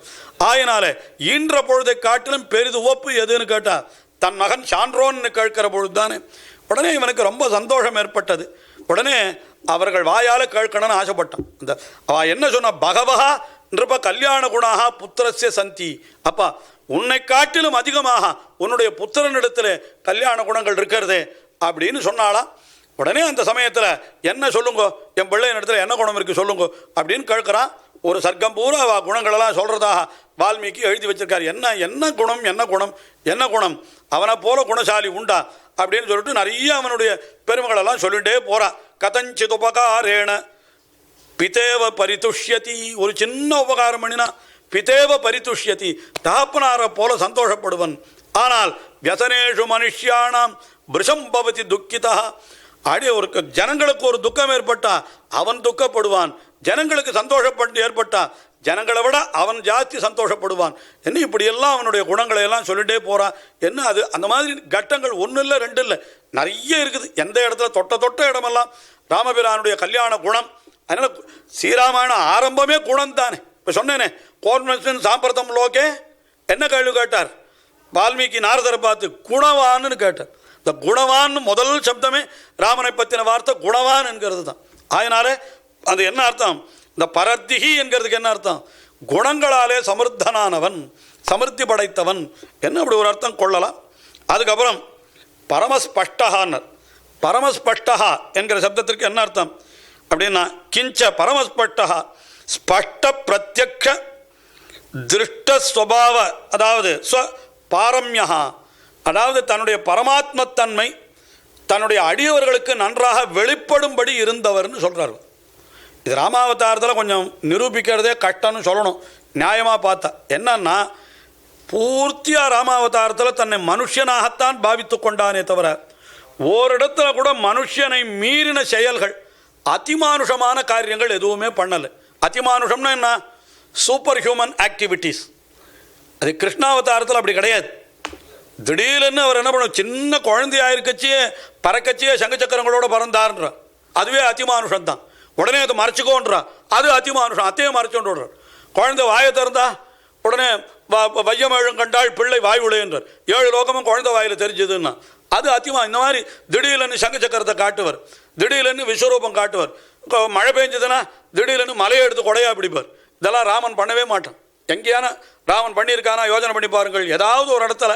ஆயினால ஈன்ற பொழுதை காட்டிலும் பெரிது உவப்பு எதுன்னு கேட்டால் தன் மகன் சான்றோன்னு கேட்கிற பொழுது தானே. உடனே இவனுக்கு ரொம்ப சந்தோஷம் ஏற்பட்டது. உடனே அவர்கள் வாயால் கேட்கணும்னு ஆசைப்பட்டான். இந்த அவள் என்ன சொன்ன, பகவஹா நிருப கல்யாண குணாக புத்திரஸ்ய சந்தி. அப்பா, உன்னை காட்டிலும் அதிகமாக உன்னுடைய புத்திரனிடத்தில் கல்யாண குணங்கள் இருக்கிறதே அப்படின்னு சொன்னாலாம். உடனே அந்த சமயத்தில் என்ன சொல்லுங்கோ, என் பிள்ளையின் இடத்துல என்ன குணம் இருக்குது சொல்லுங்கோ அப்படின்னு கேட்குறான். ஒரு சர்க்கம் பூரா குணங்களெல்லாம் சொல்கிறதாக வால்மீகி எழுதி வச்சிருக்காரு. என்ன குணம் என்ன குணம் என்ன குணம், அவனை போல குணசாலி உண்டா அப்படின்னு சொல்லிட்டு நிறைய அவனுடைய பெருமைகளெல்லாம் சொல்லிகிட்டே போகிறான். கதஞ்சித் உபகாரேண பிதேவ பரிதுஷ்யதி, ஒரு சின்ன உபகாரம் பண்ணினா பிதேவ பரிதுஷ்யதி, தகப்பனாரை போல சந்தோஷப்படுவன். ஆனால் வியசனேஷு மனுஷியானாம் பிருஷம் பவதி துக்கிதா, அடி ஒரு ஜனங்களுக்கு ஒரு துக்கம் ஏற்பட்டா அவன் துக்கப்படுவான், ஜனங்களுக்கு சந்தோஷப்பட்டு ஏற்பட்டா ஜனங்களை விட அவன் ஜாஸ்தி சந்தோஷப்படுவான். என்ன இப்படியெல்லாம் அவனுடைய குணங்களை எல்லாம் சொல்லிட்டே போகிறான். என்ன அது அந்த மாதிரி கட்டங்கள் ஒன்றும் இல்லை ரெண்டு இல்லை நிறைய இருக்குது. எந்த இடத்துல தொட்ட இடமெல்லாம் ராமபிரானுடைய கல்யாண குணம். அதனால் ஸ்ரீராமாயணம் ஆரம்பமே குணம் தானே. இப்போ சொன்னேனே, கோர்மன் சாம்பிரதம் லோகே என்ன கேள்வி கேட்டார் வால்மீகி நாரதரை பார்த்து, குணவான்னு கேட்டார். இந்த குணவான் முதல் சப்தமே ராமனை பற்றின வார்த்தை குணவான் என்கிறது தான். அதனால அது என்ன அர்த்தம், இந்த பரத்திகி என்கிறதுக்கு என்ன அர்த்தம், குணங்களாலே சமிருத்தனானவன், சமிருத்தி படைத்தவன் என்ன அப்படி ஒரு அர்த்தம் கொள்ளலாம். அதுக்கப்புறம் பரமஸ்பஷ்டஹான்னர். பரமஸ்பஷ்டஹா என்கிற சப்தத்திற்கு என்ன அர்த்தம் அப்படின்னா, கிஞ்ச பரமஸ்பஷ்டஹா ஸ்பஷ்ட பிரத்யக்ஷ திருஷ்டஸ்வபாவ, அதாவது பாரம்யா, அதாவது தன்னுடைய பரமாத்மத்தன்மை தன்னுடைய அடியவர்களுக்கு நன்றாக வெளிப்படும்படி இருந்தவர்னு சொல்கிறார். இது ராமாவதாரத்தில் கொஞ்சம் நிரூபிக்கிறதே கஷ்டம்னு சொல்லணும் நியாயமாக பார்த்தா. என்னன்னா, பூர்த்தியாக ராமாவதாரத்தில் தன்னை மனுஷனாகத்தான் பாவித்து கொண்டானே தவிர ஓரிடத்துல கூட மனுஷனை மீறின செயல்கள் அதிமானுஷமான காரியங்கள் எதுவுமே பண்ணலை. அதிமானுஷம்னா என்ன, சூப்பர் ஹியூமன் ஆக்டிவிட்டீஸ். அது கிருஷ்ணாவதாரத்தில் அப்படி கிடையாது. திடீர்னு அவர் என்ன பண்ணும், சின்ன குழந்தையாக இருக்கச்சியே பறக்கச்சியே சங்க சக்கரங்களோட பறந்தார்ன்ற, அதுவே அதிமானுஷம் தான். உடனே அதை மறைச்சிக்கோன்றா, அது அதிமானுஷம், அத்தையும் மறைச்சோன்னு விடுறார். குழந்தை வாயை திறந்தா உடனே வையமேழும் கண்டாள் பிள்ளை வாய் உடையன்றார். 7 லோகமும் குழந்தை வாயில் தெரிஞ்சதுன்னா அது அதிமா. இந்த மாதிரி திடீர்னு சங்க சக்கரத்தை காட்டுவார், திடீர்னு விஸ்வரூபம் காட்டுவார். மழை பெஞ்சதுன்னா திடீர்னு மலையை எடுத்து கொடையா பிடிப்பார். இதெல்லாம் ராமன் பண்ணவே மாட்டான். எங்கேயான ராமன் பண்ணியிருக்கானா யோஜனை பண்ணி பாருங்கள். ஏதாவது ஒரு இடத்துல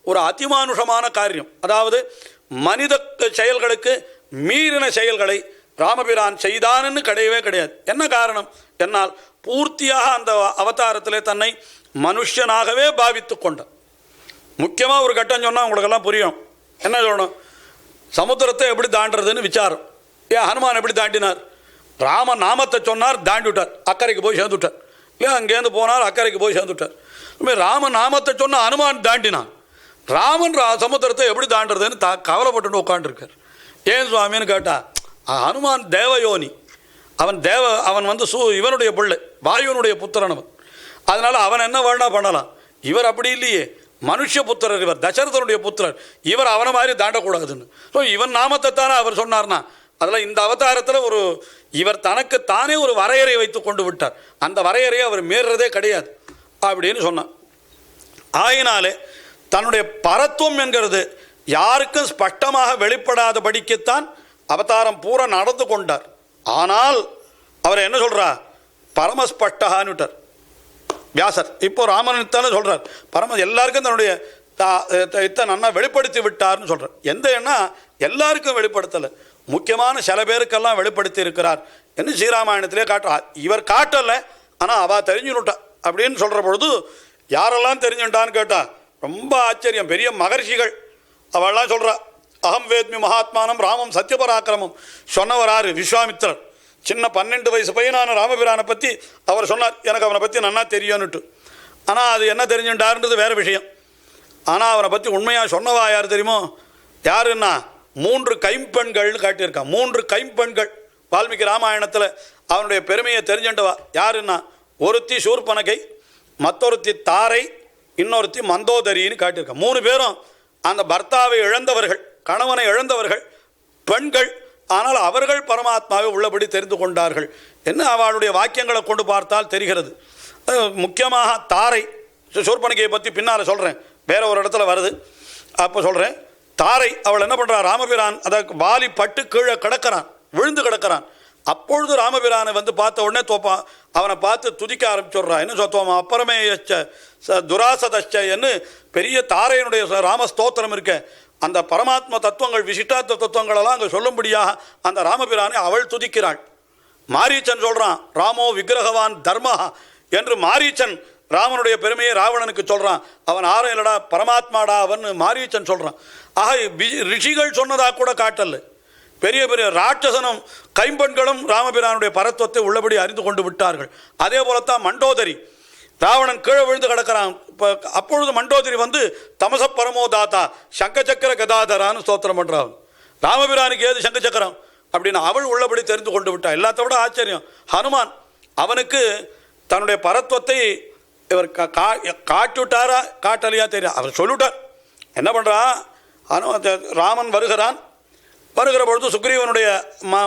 ஒரு அதிமானுஷமான காரியம், அதாவது மனித செயல்களுக்கு மீறின செயல்களை ராமபிரான் செய்தான்னு கிடையவே கிடையாது. என்ன காரணம் என்னால் பூர்த்தியாக அந்த அவதாரத்திலே தன்னை மனுஷனாகவே பாவித்து கொண்டான். முக்கியமாக ஒரு கட்டம் சொன்னால் உங்களுக்கெல்லாம் புரியும். என்ன சொல்லணும், சமுத்திரத்தை எப்படி தாண்டுறதுன்னு விசாரம். ஏன் ஹனுமான் எப்படி தாண்டினார், ராம நாமத்தை சொன்னார் தாண்டிவிட்டார், அக்கறைக்கு போய் சேர்ந்துவிட்டார். ஏன் அங்கேருந்து போனார் அக்கறைக்கு போய் சேர்ந்துவிட்டார். ராம நாமத்தை சொன்ன ஹனுமான் தாண்டினான். ராமன் சமுத்திரத்தை எப்படி தாண்டுறதுன்னு கவலைப்பட்டு உட்காந்துருக்கார். ஏன் சுவாமின்னு கேட்டால், ஹனுமான் தேவயோனி, அவன் வந்து இவனுடைய பிள்ளை, வாயுனுடைய புத்திரன் அவன். அதனால் அவன் என்ன வேணா பண்ணலாம். இவர் அப்படி இல்லையே, மனுஷ புத்திரர், இவர் தசரதனுடைய புத்திரர், இவர் அவனை மாதிரி தாண்டக்கூடாதுன்னு. ஸோ இவன் நாமத்தை தானே அவர் சொன்னார்னா, அதில் இந்த அவதாரத்தில் இவர் தனக்கு தானே ஒரு வரையறை வைத்து கொண்டு விட்டார். அந்த வரையறையை அவர் மீறுறதே கிடையாது அப்படின்னு சொன்னான். ஆயினாலே தன்னுடைய பரத்துவம் என்கிறது யாருக்கும் ஸ்பஷ்டமாக வெளிப்படாதபடிக்குத்தான் அவதாரம் பூரா நடந்து கொண்டார். ஆனால் அவர் என்ன சொல்கிறார், பரமஸ்பஷ்டகான்னு விட்டார் வியாசர். இப்போ ராமனித்தானே சொல்கிறார், எல்லாருக்கும் தன்னுடைய நன்னா வெளிப்படுத்தி விட்டார்னு சொல்கிறார். எந்த எண்ணா எல்லாருக்கும் வெளிப்படுத்தலை, முக்கியமான சில பேருக்கெல்லாம் வெளிப்படுத்தி இருக்கிறார் என்று ஸ்ரீராமாயணத்திலே காட்டுறார். இவர் காட்டலை, ஆனால் அவள் தெரிஞ்சுனுட்டா அப்படின்னு சொல்கிற பொழுது யாரெல்லாம் தெரிஞ்சுட்டான்னு கேட்டால் ரொம்ப ஆச்சரியம். பெரிய மகர்ஷிகள் அவள்லாம் சொல்கிறா, அகம் வேத்மி மகாத்மானம் ராமம் சத்யபராக்கிரமம் சொன்னவராரு விஸ்வாமித்திரர். சின்ன 12 வயசு பையனான ராமபிரானை பற்றி அவர் சொன்னார், எனக்கு அவனை பற்றி நன்னா தெரியும்னுட்டு. ஆனால் அது என்ன தெரிஞ்சுட்டாருன்றது வேறு விஷயம். ஆனால் அவனை பற்றி உண்மையாக சொன்னவா யார் தெரியுமோ, யாருன்னா 3 கைம்பெண்கள்னு காட்டியிருக்கான். 3 கைம்பெண்கள் வால்மீகி ராமாயணத்தில் அவனுடைய பெருமையை தெரிஞ்சுட்டவா யாருன்னா, ஒருத்தி சூர்பனகை, மற்றொருத்தி தாரை, இன்னொருத்தி மந்தோதரின்னு காட்டியிருக்கான். 3 பேரும் அந்த பர்த்தாவை இழந்தவர்கள், கணவனை இழந்தவர்கள் பெண்கள். ஆனால் அவர்கள் பரமாத்மாவை உள்ளபடி தெரிந்து கொண்டார்கள் என்ன அவளுடைய வாக்கியங்களை கொண்டு பார்த்தால் தெரிகிறது. முக்கியமாக தாரை சூர்பனகையை பற்றி பின்னால் சொல்கிறேன், வேற ஒரு இடத்துல வருது, அப்போ சொல்கிறேன். தாரை அவள் என்ன பண்ணுறா, ராமபிரான் அதை வாலி பட்டு கீழே கிடக்கிறான், விழுந்து கிடக்கிறான். அப்பொழுது ராமபிரானை வந்து பார்த்த உடனே தோப்பான், அவனை பார்த்து துதிக்க ஆரம்பிச்சுடுறான். என்ன சொத்தோமா அப்புறமே துராசதச்ச என்று பெரிய தாரையினுடைய ராமஸ்தோத்திரம் இருக்க அந்த பரமாத்ம தத்துவங்கள் விசிஷ்டார்த்த தத்துவங்களெல்லாம் அங்கே சொல்லும்படியாக அந்த ராமபிரானை அவள் துதிக்கிறாள். மாரீச்சன் சொல்கிறான், ராமோ விக்கிரகவான் தர்மஹா என்று மாரீச்சன் ராமனுடைய பெருமையை ராவணனுக்கு சொல்கிறான். அவன் ஆரம் இல்லடா பரமாத்மாடா அவன் மாரீச்சன் சொல்கிறான். ஆக ரிஷிகள் சொன்னதாக கூட காட்டல்ல, பெரிய பெரிய ராட்சசனும் கைம்பெண்களும் ராமபிரானுடைய பரத்துவத்தை உள்ளபடி அறிந்து கொண்டு விட்டார்கள். அதே போலத்தான் மண்டோதரி, ராவணன் கீழே விழுந்து கிடக்கிறான். இப்போ அப்பொழுது மண்டோதரி வந்து தமச பரமோதாத்தா சங்கச்சக்கர கதாதரான்னு ஸ்தோத்திரம் பண்ணுறான். ராமபிரானுக்கு ஏது சங்கச்சக்கரம் அப்படின்னு அவள் உள்ளபடி தெரிந்து கொண்டு விட்டாள். எல்லாத்த விட ஆச்சரியம் ஹனுமான், அவனுக்கு தன்னுடைய பரத்துவத்தை இவர் காட்டுவிட்டாரா காட்டலையா தெரியும், அவர் சொல்லிவிட்டார். என்ன பண்ணுறா, ராமன் வருகிறான், வருகிற பொழுது சுக்ரீவனுடைய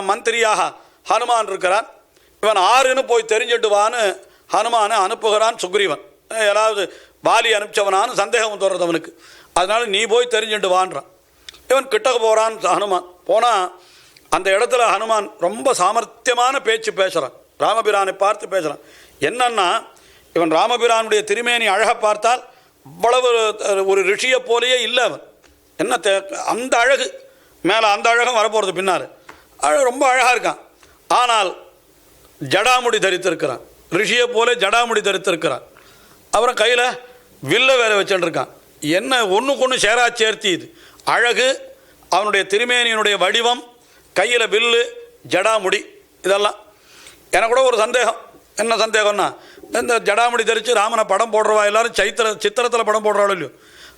மந்திரியாக ஹனுமான் இருக்கிறான். இவன் ஆறுன்னு போய் தெரிஞ்சுட்டுவான்னு ஹனுமானை அனுப்புகிறான் சுக்ரீவன். ஏதாவது வாலி அனுப்பிச்சவனான்னு சந்தேகம் வந்துடுறது அவனுக்கு, அதனால நீ போய் தெரிஞ்சுட்டு வான்றான். இவன் கிட்டக்க போகிறான் ஹனுமான். போனால் அந்த இடத்துல ஹனுமான் ரொம்ப சாமர்த்தியமான பேச்சு பேசுகிறான், ராமபிரானை பார்த்து பேசுகிறான். என்னன்னா, இவன் ராமபிரானுடைய திருமேனி அழகை பார்த்தால் அவ்வளவு ஒரு ரிஷியை போலேயே இல்லை அவன். என்ன அந்த அழகு, மேலே அந்த அழகும் வரப்போகிறது பின்னால், அழகு ரொம்ப அழகாக இருக்கான். ஆனால் ஜடாமுடி தரித்திருக்கிறான், ரிஷியை போல ஜடாமுடி தரித்திருக்கிறான். அப்புறம் கையில் வில்ல வேலை வச்சுருக்கான். என்ன ஒன்றுக்கு ஒன்று சேரா சேர்த்தி, இது அழகு, அவனுடைய திருமேனியினுடைய வடிவம், கையில் வில்லு, ஜடாமுடி, இதெல்லாம். எனக்கு கூட ஒரு சந்தேகம், என்ன சந்தேகம்னா, இந்த ஜடாமுடி தரித்து ராமனை படம் போடுறவா எல்லாரும் சித்திரத்தில் படம் போடுறாளோ இல்லையோ,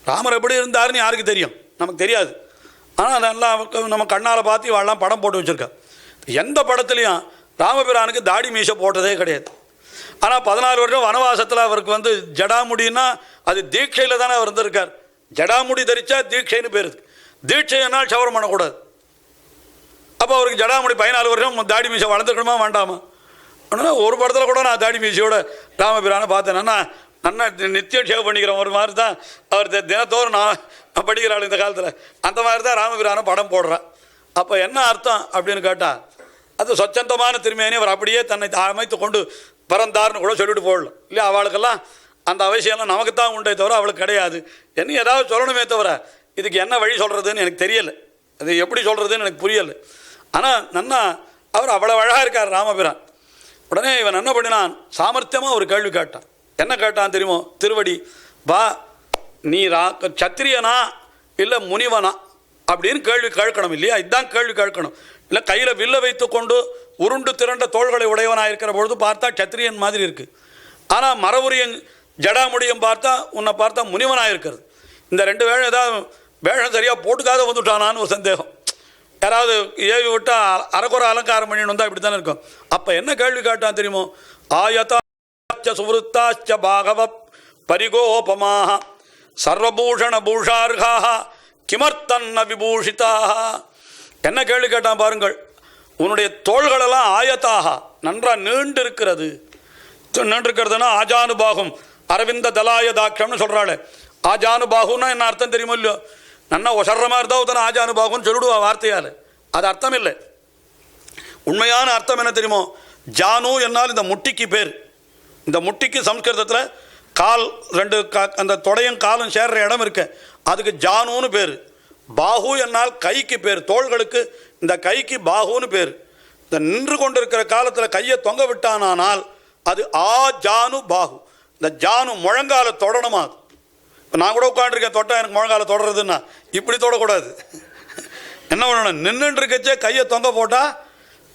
ராமர் எப்படி இருந்தாருன்னு யாருக்கு தெரியும், நமக்கு தெரியாது. ஆனால் அதெல்லாம் நம்ம கண்ணால் பார்த்து இவாளெலாம் படம் போட்டு வச்சுருக்கா. எந்த படத்துலையும் ராமபிரானுக்கு தாடி மீசை போட்டதே கிடையாது. ஆனால் 14 வருஷம் வனவாசத்தில் அவருக்கு வந்து ஜடாமுடின்னா அது தீட்சையில் தானே அவர் இருந்திருக்கார். ஜடாமுடி தரித்தா தீட்சைன்னு பேர். தீட்சைனால் சவரம் பண்ணக்கூடாது. அப்போ அவருக்கு ஜடாமுடி 14 வருஷம் தாடி மீசை வளர்த்துக்கணுமா வேண்டாமா? ஆனால் ஒரு படத்தில் கூட நான் தாடி மீசையோட ராமபிரானை பார்த்தேன். நன்னா நித்தியம் ஷேவ் பண்ணிக்கிற ஒரு மாதிரி தான் அவர் தினத்தோறும் நான் படிக்கிறாள் இந்த காலத்தில். அந்த மாதிரி தான் ராமபிரானை படம் போடுறான். அப்போ என்ன அர்த்தம் அப்படின்னு கேட்டால், அது சொச்சந்தமான திருமேனி அவர் அப்படியே தன்னை அமைத்து கொண்டு பிறந்தார்னு கூட சொல்லிட்டு போடலாம் இல்லையா. அவளுக்கெல்லாம் அந்த அவசியம்லாம் நமக்கு தான் உண்டே தவிர அவளுக்கு கிடையாது. என்ன ஏதாவது சொல்லணுமே தவிர இதுக்கு என்ன வழி சொல்கிறதுன்னு எனக்கு தெரியலை, அது எப்படி சொல்கிறதுன்னு எனக்கு புரியலை. ஆனால் நன்னா அவர் அவ்வளோ அழகாக இருக்கார் ராமபிரான். உடனே இவன் என்ன பண்ணினான், சாமர்த்தியமாக ஒரு கேள்வி கேட்டான். என்ன கேட்டான் தெரியுமோ, திருவடி வா, நீ சத்திரியனா இல்லை முனிவனா அப்படின்னு கேள்வி கேட்கணும் இல்லையா. இதுதான் கேள்வி கேட்கணும். இல்லை கையில் வில்ல வைத்து கொண்டு உருண்டு திரண்ட தோள்களை உடையவனாக இருக்கிற பொழுது பார்த்தா சத்திரியன் மாதிரி இருக்குது. ஆனால் மரபுரியன் ஜடாமுடியும் பார்த்தா உன்னை பார்த்தா முனிவனாக இருக்கிறது. இந்த ரெண்டு வேஷம் ஏதாவது வேஷம் சரியாக போட்டுக்காத வந்துட்டானான்னு ஒரு சந்தேகம். யாராவது ஏவி விட்டால் அரைக்குறை அலங்காரம் பண்ணிட்டு வந்தால் இப்படி தானே இருக்கும். அப்போ என்ன கேள்வி கேட்டான் தெரியுமோ, ஆயதாச்ச சுவருத்தாச்ச பாகவ பரிகோபமாக சர்வபூஷண பூஷார்காக கிமர்த்தன்ன விபூஷிதாக. என்ன கேள்வி கேட்டான் பாருங்கள், உன்னுடைய தோள்களெல்லாம் ஆயத்தாக நன்றாக நீண்டு இருக்கிறது. நீண்டு இருக்கிறதுனா ஆஜானுபாகும் அரவிந்த தலாய தாட்சம்னு சொல்கிறாள். ஆஜானுபாகுன்னா என்ன அர்த்தம் தெரியுமோ இல்லையோ, நன்னா ஒசர்ற மாதிரி தான் ஒருத்தனை ஆஜானுபாகுன்னு சொல்லிடுவா வார்த்தையால். அது அர்த்தம் இல்லை. உண்மையான அர்த்தம் என்ன தெரியுமோ, ஜானு என்னால் இந்த முட்டிக்கு பேர். இந்த முட்டிக்கு சம்ஸ்கிருதத்தில் கால் ரெண்டு அந்த தொடையும் காலும் சேர்ற இடம் இருக்கு, அதுக்கு ஜானுன்னு பேர். பாகு என்னால் கைக்கு பேர், தோள்களுக்கு இந்த கைக்கு பாகுன்னு பேர். இந்த நின்று கொண்டிருக்கிற காலத்தில் கையை தொங்க விட்டானால் அது ஆ ஜானு பாகு. இந்த ஜானு முழங்கால தொடணுமா. இப்போ நான் கூட உட்காந்துருக்கேன், தொட்டா எனக்கு முழங்கால தொடருதுன்னா இப்படி தொடக்கூடாது. என்ன பண்ணணும், நின்றுட்டு இருக்கச்சே கையை தொங்க போட்டால்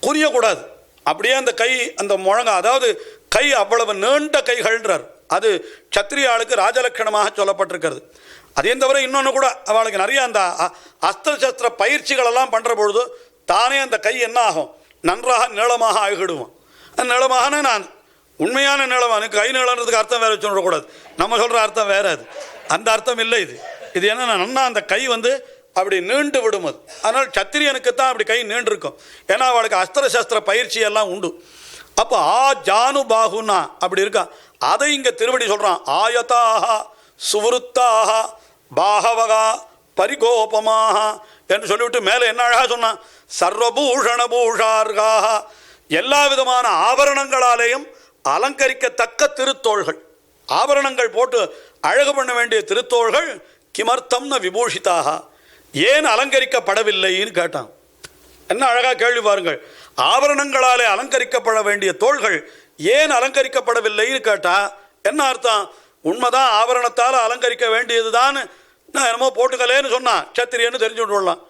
குறியக்கூடாது. அப்படியே அந்த கை அந்த முழங்கா, அதாவது கை அவ்வளவு நீண்ட கைகள்ன்றார். அது சத்திரிய ஆளுக்கு ராஜலட்சணமாக சொல்லப்பட்டிருக்கிறது. அதே தவிர இன்னொன்று கூட அவளுக்கு நிறைய அந்த அஸ்திர சஸ்திர பயிற்சிகளெல்லாம் பண்ணுற பொழுது தானே அந்த கை என்ன ஆகும், நன்றாக நீளமாக ஆகிடுவோம். நீளமாகனா நான் உண்மையான நீளமான கை நீளன்றதுக்கு அர்த்தம் வேறு சொல்லக்கூடாது, நம்ம சொல்கிற அர்த்தம் வேறு. அது அந்த அர்த்தம் இல்லை. இது இது என்னன்னா நன்னா அந்த கை வந்து அப்படி நீண்டு விடும் அது. அதனால் சத்திரியனுக்கு தான் அப்படி கை நீண்டிருக்கும். ஏன்னா அவளுக்கு அஸ்திர சஸ்திர பயிற்சி எல்லாம் உண்டு. அப்போ ஜானு பாகுனா அப்படி இருக்கா. அதை இங்கே திருவடி சொல்கிறான். ஆயதாக சுவருத்தாக பாகவகா பரிகோபமாக என்று சொல்லிவிட்டு மேலே என்ன அழகாக சொன்னான். சர்வபூஷண பூஷார்காக எல்லா விதமான ஆபரணங்களாலேயும் அலங்கரிக்கத்தக்க திருத்தோள்கள், ஆபரணங்கள் போட்டு அழகு பண்ண வேண்டிய திருத்தோள்கள் கிமர்த்தம்ன விபூஷிதாக ஏன் அலங்கரிக்கப்படவில்லைன்னு கேட்டான். என்ன அழகாக கேள்வி பாருங்கள். ஆபரணங்களாலே அலங்கரிக்கப்பட வேண்டிய தோள்கள் ஏன் அலங்கரிக்கப்படவில்லைன்னு கேட்டால் என்ன அர்த்தம்? உண்மைதான், ஆபரணத்தால் அலங்கரிக்க வேண்டியது தான். நான் என்னமோ போட்டுக்கலேன்னு சொன்னான், சத்திரியன்னு தெரிஞ்சு விடலாம்.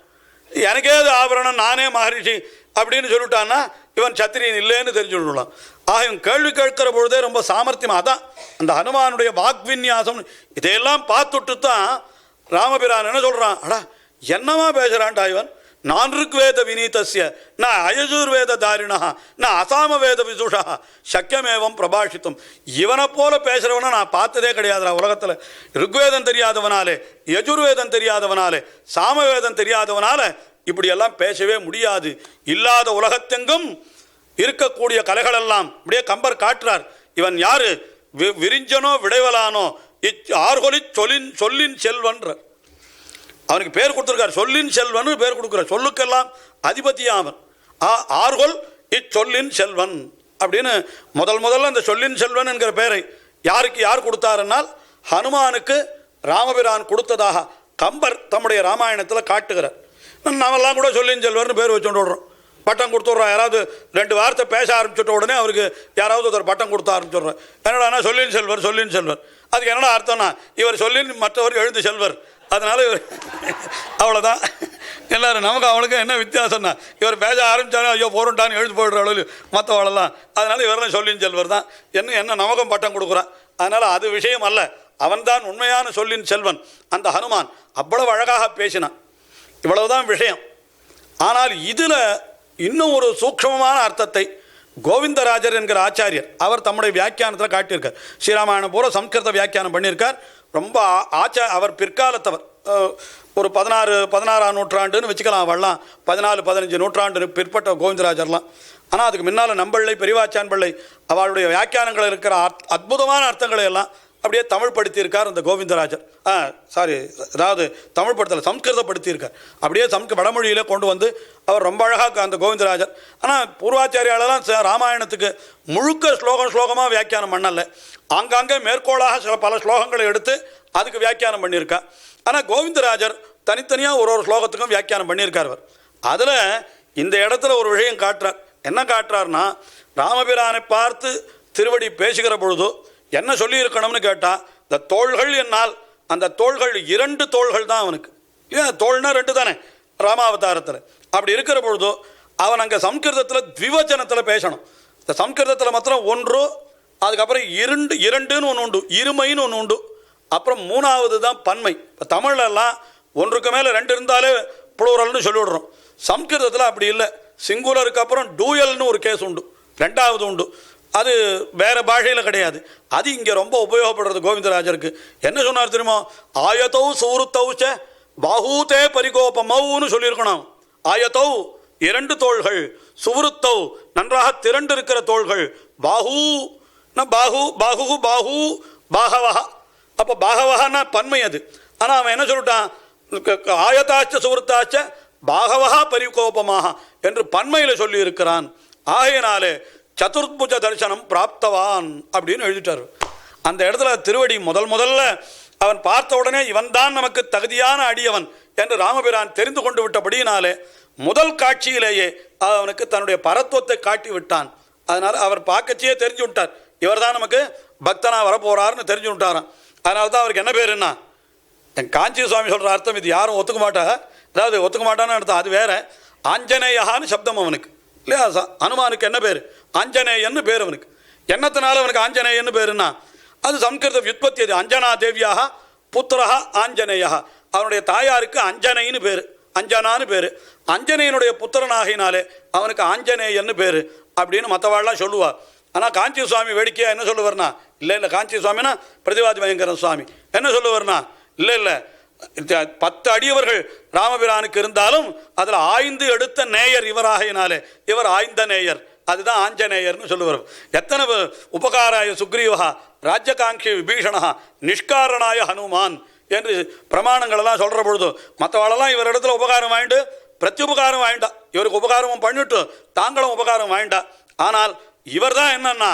எனக்கே அது ஆபரணம், நானே மகரிஷி அப்படின்னு சொல்லிட்டான்னா இவன் சத்திரியன் இல்லைன்னு தெரிஞ்சு விடலாம். ஆக இவன் கேள்வி கேட்கிற பொழுதே ரொம்ப சாமர்த்தியமாக, அதான் அந்த ஹனுமானுடைய வாக்வின்யாசம். இதையெல்லாம் பார்த்துட்டு தான் ராமபிரான் என்ன சொல்கிறான். அடா என்னமா பேசுகிறான்டா இவன். நான் ருக்வேத வினீதஸ்ய நான் அயஜுர்வேத தாரிணா நான் அசாம வேத விதுஷா சக்கியமேவம் பிரபாஷித்தும். இவனை போல பேசுகிறவனை நான் பார்த்ததே கிடையாதுடா உலகத்தில். ருக்வேதம் தெரியாதவனாலே, யஜுர்வேதம் தெரியாதவனாலே, சாமவேதம் தெரியாதவனால இப்படியெல்லாம் பேசவே முடியாது. இல்லாத உலகத்தெங்கும் இருக்கக்கூடிய கலைகளெல்லாம் இப்படியே கம்பர் காட்டுறார். இவன் யாரு? விரிஞ்சனோ விடைவலானோ ஆர்கொலி சொல்லின் செல்வன்ற அவனுக்கு பேர் கொடுத்துருக்கார். சொல்லின் செல்வன் பேர் கொடுக்குறார். சொல்லுக்கெல்லாம் அதிபதியாவன். ஆர்கொல் இச்சொல்லின் செல்வன் அப்படின்னு முதல்ல அந்த சொல்லின் செல்வன் என்கிற பெயரை யார் கொடுத்தாருன்னால் ஹனுமானுக்கு ராமபிரான் கொடுத்ததாக கம்பர் தம்முடைய ராமாயணத்தில் காட்டுகிறார். நாமெல்லாம் கூட சொல்லின் செல்வன் பேர் வச்சுட்டு விடுறோம், பட்டம் கொடுத்துட்றோம். யாராவது 2 வார்த்தை பேச ஆரம்பிச்சுட்ட உடனே அவருக்கு யாராவது ஒரு பட்டம் கொடுத்த ஆரம்பிச்சுட்றோம். என்னடா சொல்லின் செல்வர் சொல்லின் செல்வர். அதுக்கு என்னடா அர்த்தம்னா இவர் சொல்லின் மற்றவர் எழுந்து செல்வர், அதனால இவர் அவ்வளோதான். எல்லோரும் நமக்கு அவனுக்கு என்ன வித்தியாசம்னா இவர் பேச ஆரம்பித்தாலும் ஐயோ போருண்டான்னு எழுந்து போயிடுற அளவு மற்றவாளெல்லாம். அதனால் இவரெல்லாம் சொல்லின் செல்வர் தான். என்ன நமக்கும் பட்டம் கொடுக்குறான். அதனால் அது விஷயம் அல்ல. அவன்தான் உண்மையான சொல்லின் செல்வன். அந்த ஹனுமான் அவ்வளவு அழகாக பேசினான். இவ்வளவுதான் விஷயம். ஆனால் இதில் இன்னும் ஒரு சூக்ஷ்மமான அர்த்தத்தை கோவிந்தராஜர் என்கிற ஆச்சாரியர் அவர் தம்முடைய வியாக்கியானத்தில் காட்டியிருக்கார். ஸ்ரீராமாயணம் பூரா சம்ஸ்கிருத வியாக்கியானம் பண்ணியிருக்கார். ரொம்ப அவர் பிற்காலத்தவர். ஒரு 16ஆம் நூற்றாண்டுன்னு வச்சுக்கலாம். அவள்லாம் 14-15 நூற்றாண்டு பிற்பட்ட கோவிந்தராஜர்லாம். ஆனால் அதுக்கு முன்னால் நம்பள்ளை பெரியவாச்சான் பிள்ளை அவளுடைய வியாக்கியானங்கள் இருக்கிற அற்புதமான அர்த்தங்களை எல்லாம் அப்படியே தமிழ் படுத்தியிருக்கார் அந்த கோவிந்தராஜர். அதாவது தமிழ் படுத்தலை, சம்ஸ்கிருதப்படுத்தியிருக்கார். அப்படியே வடமொழியில் கொண்டு வந்து அவர் ரொம்ப அழகாக அந்த கோவிந்தராஜர். ஆனால் பூர்வாச்சாரியாலெல்லாம் ராமாயணத்துக்கு முழுக்க ஸ்லோகமாக வியாக்கியானம் பண்ணலை. ஆங்காங்கே மேற்கோளாக பல ஸ்லோகங்களை எடுத்து அதுக்கு வியாக்கியானம் பண்ணியிருக்கா. ஆனால் கோவிந்தராஜர் தனித்தனியாக ஒரு ஸ்லோகத்துக்கும் வியாக்கியானம் பண்ணியிருக்கார். அவர் அதில் இந்த இடத்துல ஒரு விஷயம் காட்டுறார். என்ன காட்டுறார்னா, ராமபிரானை பார்த்து திருவடி பேசுகிற பொழுது என்ன சொல்லியிருக்கணும்னு கேட்டால், இந்த தோள்கள் என்னால் அந்த தோள்கள் 2 தோள்கள் தான் அவனுக்கு. ஏன் தோள்னா 2 தானே ராமாவதாரத்தில். அப்படி இருக்கிற பொழுது அவன் அங்கே சம்ஸ்கிருதத்தில் த்விவச்சனத்தில் பேசணும். இந்த சம்ஸ்கிருதத்தில் மாத்திரம் 1, அதுக்கப்புறம் 2ன்னு ஒன்று உண்டு, இருமைன்னு ஒன்று உண்டு, அப்புறம் 3வது தான் பன்மை. இப்போ தமிழ்லாம் 1க்கு மேலே 2 இருந்தாலே புளூரல்னு சொல்லிவிடுறோம். சம்ஸ்கிருதத்தில் அப்படி இல்லை. சிங்குலருக்கு அப்புறம் டூயல்னு ஒரு கேஸ் உண்டு, 2வது உண்டு. அது வேறு பாஷையில் கிடையாது. அது இங்கே ரொம்ப உபயோகப்படுறது கோவிந்தராஜருக்கு. என்ன சொன்னார் தெரியுமா? ஆயத்தௌ சூருத்தௌச்ச பாகூத்தே பரிகோபமௌன்னு சொல்லியிருக்கணும். ஆயத்தௌ 2 தோள்கள், சுவருத்தௌ நன்றாக திரண்டு இருக்கிற தோள்கள், பாகு பாகவஹ. அப்போ பாகவஹன்னா பன்மை அது. ஆனால் அவன் என்ன சொல்லிட்டான்? ஆயத்தாச்ச சுவருத்தாச்ச பாகவஹா பரிகோபமாக என்று பன்மையில் சொல்லி இருக்கிறான். ஆகையினாலே சதுர்புஜ தரிசனம் பிராப்தவான் அப்படின்னு எழுதிட்டார். அந்த இடத்துல திருவடி முதல்ல அவன் பார்த்த உடனே இவன்தான் நமக்கு தகுதியான அடியவன் என்று ராமபிரான் தெரிந்து கொண்டு விட்டபடியினாலே முதல் காட்சியிலேயே அவனுக்கு தன்னுடைய பரத்துவத்தை காட்டி விட்டான். அதனால் அவர் பார்க்கச்சியே தெரிஞ்சு விட்டார், இவர் தான் நமக்கு பக்தனாக வரப்போறாருன்னு தெரிஞ்சு விட்டாரான். அதனால தான் அவருக்கு என்ன பேருன்னா, என் காஞ்சி சுவாமி சொல்கிற அர்த்தம் இது யாரும் ஒத்துக்க மாட்டா. அதாவது ஒத்துக்க மாட்டான்னு அர்த்தம் அது வேற. ஆஞ்சநேயான்னு சப்தம் அவனுக்கு இல்லையா. ஹனுமானுக்கு என்ன பேர்? ஆஞ்சநேயன்னு பேர் அவனுக்கு. என்னத்தினால அவனுக்கு ஆஞ்சநேயன்னு பேருன்னா, அது சம்ஸ்கிருத வியுற்பத்தி. அது அஞ்சனா தேவியாக புத்திரஹா ஆஞ்சநேயா. அவனுடைய தாயாருக்கு அஞ்சனைன்னு பேர், அஞ்சனான்னு பேர். அஞ்சனையனுடைய புத்திரனாகினாலே அவனுக்கு ஆஞ்சநேயன்னு பேர் அப்படின்னு மற்றவாள்லாம் சொல்லுவாள். ஆனால் காஞ்சி சுவாமி வேடிக்கையாக என்ன சொல்லுவார்னா, இல்லை காஞ்சி சுவாமினா பிரதிவாதி பயங்கர சுவாமி என்ன சொல்லுவார்னா, இல்லை 10 அடியவர்கள் ராமபிரானுக்கு இருந்தாலும் அதில் ஆய்ந்து எடுத்த நேயர் இவராகினாலே இவர் ஆய்ந்த நேயர், அதுதான் ஆஞ்சநேயர்னு சொல்லுவார். எத்தனை உபகாராய சுக்ரீவா, ராஜ்யகாங்கி விபீஷணா, நிஷ்காரணாய ஹனுமான் என்று பிரமாணங்களெல்லாம் சொல்கிற பொழுது மற்றவாளெல்லாம் இவர் இடத்துல உபகாரம் வாங்கிட்டு பிரத்யுபகாரம் வாங்கிட்டா, இவருக்கு உபகாரமும் பண்ணிட்டு தாங்களும் உபகாரம் வாங்கிட்டா. ஆனால் இவர் தான் என்னன்னா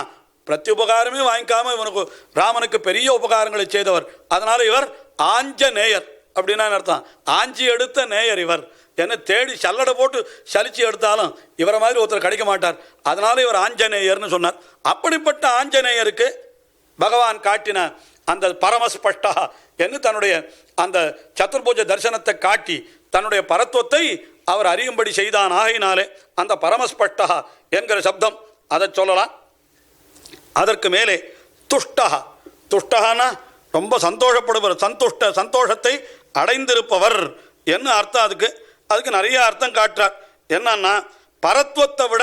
பிரத்யுபகாரமே வாங்கிக்காம இவனுக்கு ராமனுக்கு பெரிய உபகாரங்களை செய்தவர். அதனால இவர் ஆஞ்சநேயர் அப்படின்னா அர்த்தம். ஆஞ்சி எடுத்த நேயர் இவர். என்ன தேடி சல்லடை போட்டு சலிச்சு எடுத்தாலும் இவரை மாதிரி ஒருத்தர் கிடைக்க மாட்டார். அதனால இவர் ஆஞ்சநேயர்னு சொன்னார். அப்படிப்பட்ட ஆஞ்சநேயருக்கு பகவான் காட்டின அந்த பரமஸ்பஷ்டா என்று தன்னுடைய அந்த சதுர்புஜ தரிசனத்தை காட்டி தன்னுடைய பரத்துவத்தை அவர் அறியும்படி செய்தான். ஆகினாலே அந்த பரமஸ்பஷ்டா என்கிற சப்தம் அதை சொல்லலாம். அதற்கு மேலே துஷ்டா, துஷ்டகான்னா ரொம்ப சந்தோஷப்படுபவர், சந்தோஷத்தை அடைந்திருப்பவர் என்ன அர்த்தம். அதுக்கு நிறைய அர்த்தம் காட்டுறார். என்னன்னா பரத்துவத்தை விட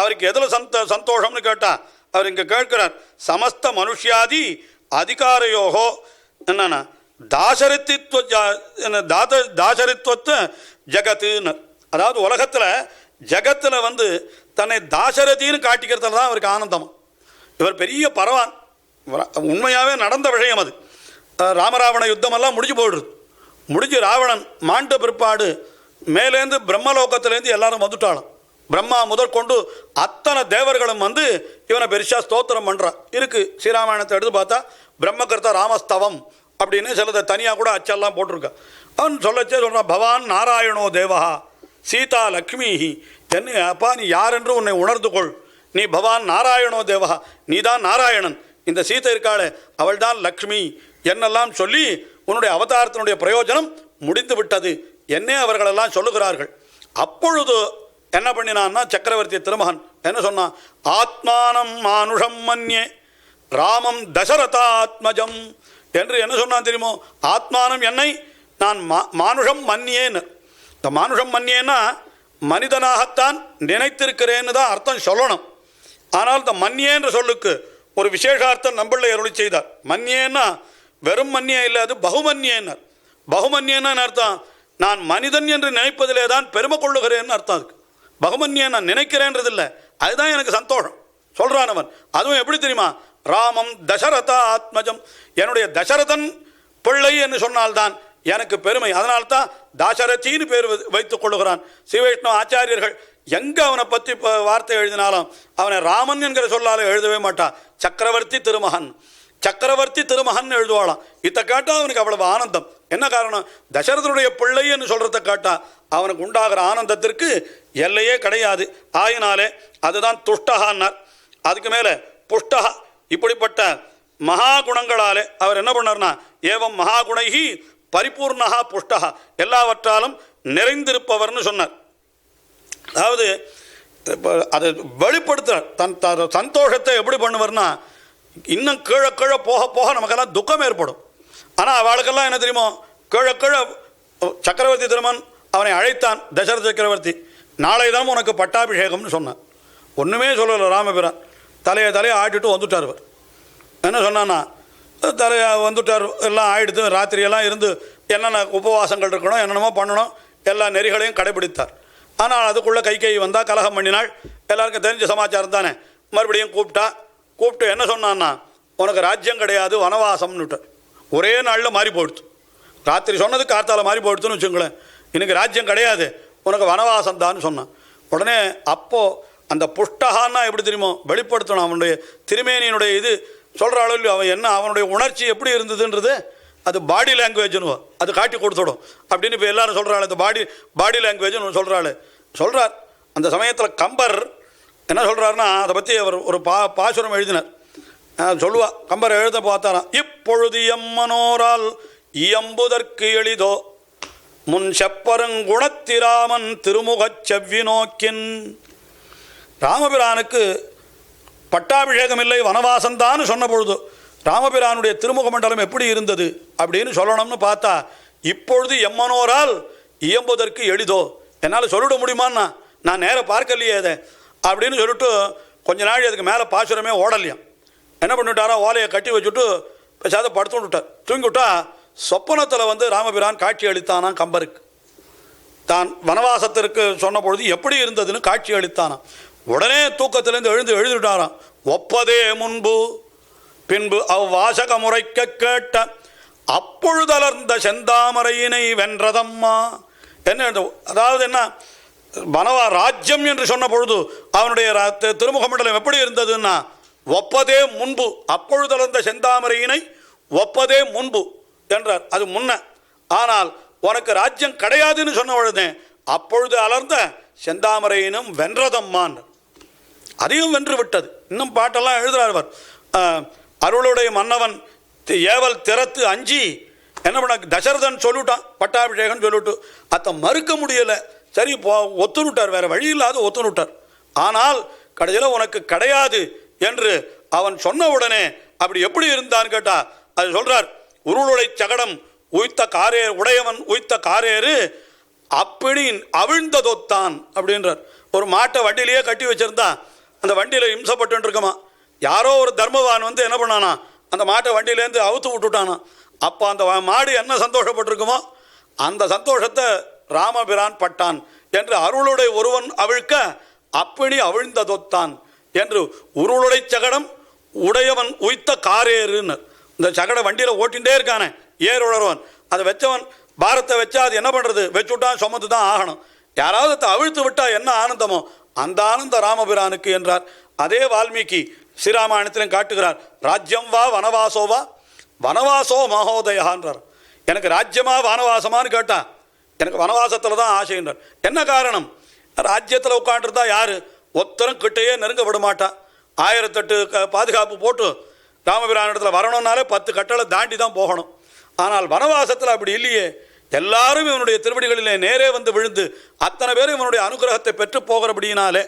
அவருக்கு எதில் சந்தோஷம்னு கேட்டால் அவர் இங்கே கேட்கிறார், சமஸ்த மனுஷியாதி அதிகாரயோகோ என்னன்னா தாசரித்துவத்தை ஜகத்துன்னு, அதாவது உலகத்தில் ஜகத்தில் தன்னை தாசரதின்னு காட்டிக்கிறதுல தான் அவருக்கு ஆனந்தம். இவர் பெரிய பரவான், உண்மையாகவே நடந்த விஷயம் அது. ராமராவண யுத்தமெல்லாம் முடிஞ்சு போயிடுது. முடிஞ்சு ராவணன் மாண்ட பிற்பாடு மேலேருந்து பிரம்மலோகத்திலேருந்து எல்லாரும் வந்துட்டாலும் பிரம்மா முதற்கொண்டு அத்தனை தேவர்களும் இவனை பெருசாக ஸ்தோத்திரம் பண்ணுறான். இருக்குது ஸ்ரீராமாயணத்தை எடுத்து பார்த்தா பிரம்மகர்த்தா ராமஸ்தவம் அப்படின்னு சிலதை தனியாக கூட அச்செல்லாம் போட்டிருக்கான். அவன் சொல்லச்சே சொல்கிறான், பவான் நாராயணோ தேவா சீதா லக்ஷ்மி, என்ன அப்பா நீ யார் என்று உன்னை உணர்ந்து கொள். நீ பவான் நாராயணோ தேவா, நீ தான் நாராயணன். இந்த சீதை இருக்காளே அவள் தான் லக்ஷ்மி என்னெல்லாம் சொல்லி உன்னுடைய அவதாரத்தினுடைய பிரயோஜனம் முடிந்து விட்டது என்னே அவர்களெல்லாம் சொல்லுகிறார்கள். அப்பொழுது என்ன பண்ணினான்னா சக்கரவர்த்தி திருமகன் என்ன சொன்னான், ஆத்மானம் மானுஷம் மன்யே ராமம் தசரதாத்மஜம் என்று என்ன சொன்னான் தெரியுமோ. ஆத்மானம் என்னை நான் மானுஷம் மன்யேன்னு, இந்த மானுஷம் மன்யேன்னா மனிதனாகத்தான் நினைத்திருக்கிறேன்னு தான் அர்த்தம் சொல்லணும். ஆனால் இந்த மன்யேன்ற சொல்லுக்கு ஒரு விசேஷார்த்தம் நம்மள அருளி செய்தார். மன்யேன்னா வெறும் மன்யே இல்லை, அது பகுமன்யேன்னார். பகுமன்யேன்னு அர்த்தம் நான் மனிதன் என்று நினைப்பதிலே தான் பெருமை கொள்ளுகிறேன்னு அர்த்தம். அதுக்கு பகுமன்யே நான் நினைக்கிறேன்றது இல்லை, அதுதான் எனக்கு சந்தோஷம் சொல்கிறான் அவன். அதுவும் எப்படி தெரியுமா, ராமம் தசரத ஆத்மஜம், என்னுடைய தசரதன் பிள்ளை என்று சொன்னால்தான் எனக்கு பெருமை. அதனால்தான் தாசரதின்னு பேர் வைத்துக் கொள்ளுகிறான். ஸ்ரீவைஷ்ணவ ஆச்சாரியர்கள் எங்கே அவனை பற்றி வார்த்தை எழுதினாலும் அவனை ராமன் என்கிற சொல்லால் எழுதவே மாட்டான். சக்கரவர்த்தி திருமகன், சக்கரவர்த்தி திருமகன் எழுதுவாளாம். இதை கேட்டால் அவனுக்கு அவ்வளவு ஆனந்தம். என்ன காரணம், தசரதனுடைய பிள்ளை என்று சொல்கிறத கேட்டால் அவனுக்கு உண்டாகிற ஆனந்தத்திற்கு எல்லையே கிடையாது. ஆயினாலே அதுதான் துஷ்டகான்னார். அதுக்கு மேலே புஷ்டகா, இப்படிப்பட்ட மகா குணங்களாலே அவர் என்ன பண்ணார்னா ஏவம் மகாகுணைகி பரிபூர்ணகா புஷ்டகா, எல்லாவற்றாலும் நிறைந்திருப்பவர்னு சொன்னார். அதாவது அதை வெளிப்படுத்துகிறார். தன் சந்தோஷத்தை எப்படி பண்ணுவார்னா இன்னும் கீழே கீழே போக போக நமக்கெல்லாம் துக்கம் ஏற்படும். ஆனால் அவளுக்கெல்லாம் என்ன தெரியுமோ, கீழே கீழே சக்கரவர்த்தி திருமன் அவனை அழைத்தான். தசரத சக்கரவர்த்தி நாளை தினம் உனக்கு பட்டாபிஷேகம்னு சொன்னான். ஒன்றுமே சொல்லலை ராமபிரான். தலையை ஆட்டிட்டு வந்துட்டார். அவர் என்ன சொன்னான்னா தலையை வந்துட்டார், எல்லாம் ஆயிடுத்து. ராத்திரியெல்லாம் இருந்து என்னென்ன உபவாசங்கள் இருக்கணும், என்னென்னமோ பண்ணணும், எல்லா நெறிகளையும் கடைபிடித்தார். ஆனால் அதுக்குள்ளே கை வந்தால் கலகம் பண்ணினாள். எல்லாருக்கும் தெரிஞ்ச சமாச்சாரம் தானே. மறுபடியும் கூப்பிட்டு என்ன சொன்னான்னா, உனக்கு ராஜ்யம் கிடையாது, வனவாசம்னுட்டு. ஒரே நாளில் மாறி போயிடுத்து. ராத்திரி சொன்னது கார்த்தால மாறி போயிடுத்துன்னு வச்சுங்களேன். இன்றைக்கி ராஜ்யம் கிடையாது, உனக்கு வனவாசம் தான் சொன்னான். உடனே அப்போது அந்த புஷ்டகான்னா எப்படி தெரியுமோ வெளிப்படுத்தணும். அவனுடைய திருமேனியினுடைய இது சொல்கிறாளோ இல்லையோ, அவன் என்ன அவனுடைய உணர்ச்சி எப்படி இருந்ததுன்றது அது பாடி லாங்குவேஜ்னு அது காட்டி கொடுத்துடும் அப்படின்னு இப்போ எல்லாரும் சொல்கிறாள். அந்த பாடி லாங்குவேஜ்னு சொல்கிறார். அந்த சமயத்தில் கம்பர் என்ன சொல்கிறாருன்னா அதை பற்றி அவர் ஒரு பாசுரம் எழுதினார். சொல்லுவா, கம்பர் எழுத பார்த்தாராம், இப்பொழுது எம்மனோரால் இயம்புதற்கு எளிதோ முன் செப்பருங்குணத்திராமன் திருமுகச் செவ்வி நோக்கின். ராமபிரானுக்கு பட்டாபிஷேகம் இல்லை, வனவாசந்தான்னு சொன்ன பொழுது ராமபிரானுடைய திருமுக மண்டலம் எப்படி இருந்தது அப்படின்னு சொல்லணும்னு பார்த்தா, இப்பொழுது எம்மனோரால் இயம்புவதற்கு எளிதோ, என்னால் சொல்லிட முடியுமான்னா நான் நேராக பார்க்கலையே அதை அப்படின்னு சொல்லிட்டு கொஞ்ச நாள் அதுக்கு மேலே பாசுரமே ஓடலையாம். என்ன பண்ணிவிட்டாரா, ஓலையை கட்டி வச்சுட்டு பேசாத படுத்து விட்டார். தூங்கி விட்டா சொப்பனத்தில் வந்து ராமபிரான் காட்சி அளித்தானாம் கம்பருக்கு. தான் வனவாசத்திற்கு சொன்ன பொழுது எப்படி இருந்ததுன்னு காட்சி அளித்தானாம். உடனே தூக்கத்திலேருந்து எழுந்துட்டாராம். ஒப்பதே முன்பு பின்பு அவ்வாசக முறைக்க கேட்ட அப்பொழுதலர்ந்த செந்தாமரையினை வென்றதம்மா. என்ன அதாவது என்ன, ராஜ்யம் என்று சொன்ன பொழுது அவனுடைய திருமுகமண்டலம் எப்படி இருந்ததுன்னா ஒப்பதே முன்பு, அப்பொழுதலர்ந்த செந்தாமரையினை ஒப்பதே முன்பு என்றார். அது முன்ன. ஆனால் உனக்கு ராஜ்யம் கிடையாதுன்னு சொன்ன பொழுதே அப்பொழுது அலர்ந்த செந்தாமரையினும் வென்றதம்மான், அதையும் வென்று விட்டது. இன்னும் பாட்டெல்லாம் எழுதுறார். அருளுடைய மன்னவன் ஏவல் திறத்து அஞ்சி என்ன பண்ண, தசரதன் சொல்லிட்டான் பட்டாபிஷேகம் சொல்லிட்டு, அதை மறுக்க முடியலை. சரி ஒத்துனுட்டார், வேற வழி இல்லாத ஒத்துனுட்டார். ஆனால் கடைசியில் உனக்கு கிடையாது என்று அவன் சொன்ன உடனே அப்படி எப்படி இருந்தான்னு கேட்டா அது சொல்றார். உருளுடை சகடம் உய்த்த காரேறு உடையவன் உய்த்த காரேறு அப்படி அவிழ்ந்ததொத்தான் அப்படின்றார். ஒரு மாட்டை வண்டியிலேயே கட்டி வச்சிருந்தா அந்த வண்டியில் இம்சப்பட்டு இருக்குமா. யாரோ ஒரு தர்மவான் வந்து என்ன பண்ணானா, அந்த மாட்டை வண்டியிலேருந்து அவுத்து விட்டுட்டானா. அப்போ அந்த மாடு என்ன சந்தோஷப்பட்டிருக்குமோ அந்த சந்தோஷத்தை ராமபிரான் பட்டான் என்று அருளுடைய ஒருவன் அவிழ்க்க அப்படி அவிழ்ந்ததொத்தான் என்று உருளுடை சகடம் உடையவன் உய்த்த காரேறுன்னு. இந்த சகட வண்டியில் ஓட்டிகிட்டே இருக்கானே ஏர் உழறவன், அதை வச்சவன் பாரத்தை வச்சா அது என்ன பண்ணுறது, வச்சுவிட்டான் சுமந்து தான் ஆகணும். யாராவது அதை அவிழ்த்து விட்டால் என்ன ஆனந்தமோ அந்த ஆனந்த ராமபிரானுக்கு என்றார். அதே வால்மீகி ஸ்ரீராமாயணத்திலும் காட்டுகிறார். ராஜ்யம் வா வனவாசோவா வனவாசோ மகோதயான்றார். எனக்கு ராஜ்யமா வனவாசமானு கேட்டா எனக்கு வனவாசத்தில் தான் ஆசைன்றார். என்ன காரணம், ராஜ்யத்தில் உட்காண்டிருந்தா யார் ஒத்தரும் கிட்டையே நெருங்க விட மாட்டான். 1008 பாதுகாப்பு போட்டு ராமபிரான் இடத்துல வரணும்னாலே 10 கட்டளை தாண்டி தான் போகணும். ஆனால் வனவாசத்தில் அப்படி இல்லையே. எல்லாரும் இவனுடைய திருவடிகளிலே நேரே வந்து விழுந்து அத்தனை பேரும் இவனுடைய அனுகிரகத்தை பெற்று போகிறபடியினாலே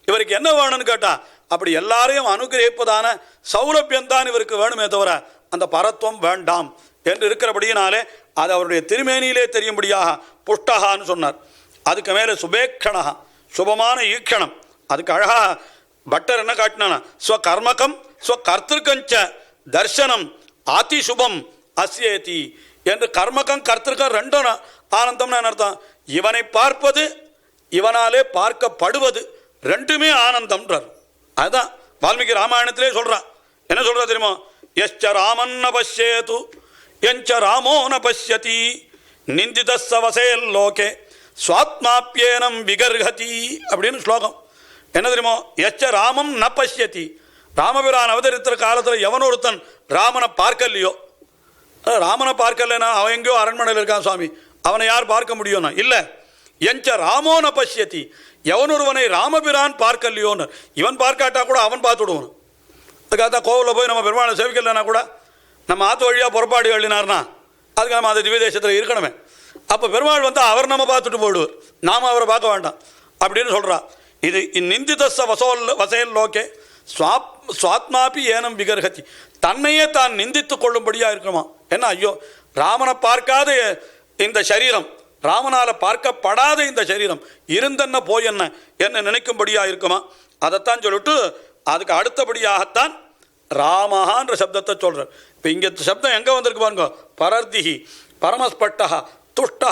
இவருக்கு என்ன வேணும்னு கேட்டா அப்படி எல்லாரையும் அனுகிரகிப்பதான சௌலபியம்தான் இவருக்கு வேணுமே தவிர அந்த பரத்துவம் வேண்டாம் என்று இருக்கிறபடியினாலே அது அவருடைய திருமேனியிலே தெரியும்படியாக புஷ்டகான்னு சொன்னார். அதுக்கு மேலே சுபேக்ஷணா சுபமான ஈக்ஷணம். அதுக்கு அழகா பட்டர் என்ன காட்டினா, ஸ்வகர்மகம் ஸ்வகர்த்திருக்கஞ்ச தர்சனம் ஆதிசுபம் அஸ்யேதி என்று கர்மகம் கர்த்திருக்கம் ரெண்டும் ஆனந்தம்னு அர்த்தம். இவனை பார்ப்பது இவனாலே பார்க்கப்படுவது ரெண்டுமே ஆனந்தம்ன்றார். அதுதான் வால்மீகி ராமாயணத்திலே சொல்றான். என்ன சொல்றா தெரியுமா, எச்ச ராமன் ந பஷ்யேது எஞ்ச ராமோ ந பஷ்யதி நிந்திதஸ்ஸ வசேல் லோகே ஸ்வாத்மாப்யேனம் விகர்ஹதி அப்படின்னு ஸ்லோகம். என்ன தெரியுமோ, எச்ச ராமம் ந பஷ்யதி, ராமபிரான் அவதரித்திர காலத்தில் எவன் ஒருத்தன் ராமனை பார்க்கலையோ, ராமனை பார்க்கலன்னா அவன் எங்கேயோ அரண்மனையில் இருக்கான் சுவாமி, அவனை யார் பார்க்க முடியும்னா இல்லை. எஞ்ச ராமோ ந பஷ்யதி, எவன் ஒருவனை ராமபிரான் பார்க்கலையோன்னு, இவன் பார்க்காட்டா கூட அவன் பார்த்துடுவான். அதுக்காக கோவிலில் போய் நம்ம பெருமாளை சேவிக்கலைன்னா கூட நம்ம ஆற்று வழியாக புறப்பாடு எழுதினார்னா அதுக்கு நம்ம அந்த திவ்யதேசத்தில் இருக்கணுமே. அப்போ பெருமாள் வந்து அவர் நம்ம பார்த்துட்டு போயிடுவார், நாம் அவரை பார்க்க வேண்டாம் அப்படின்னு சொல்கிறா. இது நிந்திதஸ்ஸ வசேல் லோகே சுவாத்மாபி ஏனம் விகர்ஹதி, தன்னையே தான் நிந்தித்து கொள்ளும்படியாக இருக்கணுமா. என்ன ஐயோ ராமனை பார்க்காத இந்த சரீரம், ராமனால் பார்க்கப்படாத இந்த சரீரம் இருந்தென்ன போய் என்ன நினைக்கும்படியாக இருக்குமா. அதைத்தான் சொல்லிட்டு அதுக்கு அடுத்தபடியாகத்தான் ராமஹான்ற சப்தத்தை சொல்கிறார். இப்போ இங்கே சப்தம் எங்கே வந்திருக்கு பாருங்க, பரர்திஹி பரமஸ்பட்டா துஷ்டா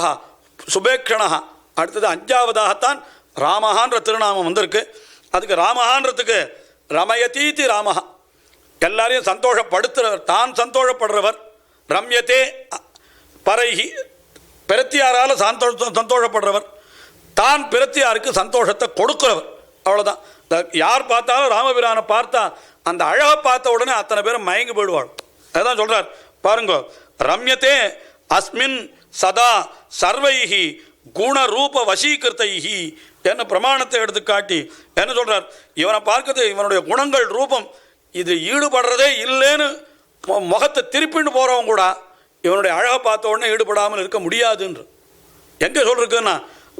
சுபேக்ஷணா. அடுத்தது 5வதாகத்தான் ராமஹான்ற திருநாமம் வந்திருக்கு. அதுக்கு ராமஹான்றதுக்கு ரமயதீதி ராமஹா, எல்லாரையும் சந்தோஷப்படுத்துகிறவர், தான் சந்தோஷப்படுறவர். ரம்யத்தே பரைஹி, பிரத்தியாரால் சந்தோஷப்படுறவர், தான் பிரத்தியாருக்கு சந்தோஷத்தை கொடுக்கிறவர். அவ்வளோதான். யார் பார்த்தாலும் ராமபிரானை பார்த்தா அந்த அழகை பார்த்த உடனே அத்தனை பேரும் மயங்கி போயிடுவாள். அதுதான் சொல்கிறார் பாருங்க, ரம்யத்தே அஸ்மின் சதா சர்வைஹி குணரூப வசீகிருத்தைஹி என்ன பிரமாணத்தை எடுத்து காட்டி என்ன சொல்கிறார், இவனை பார்க்கறது இவனுடைய குணங்கள் ரூபம் இது ஈடுபடுறதே இல்லைன்னு முகத்தை திருப்பின்னு போகிறவங்க கூட இவனுடைய அழகை பார்த்த உடனே ஈடுபடாமல் இருக்க முடியாதுன்ற எங்கே சொல்லிருக்குன்னா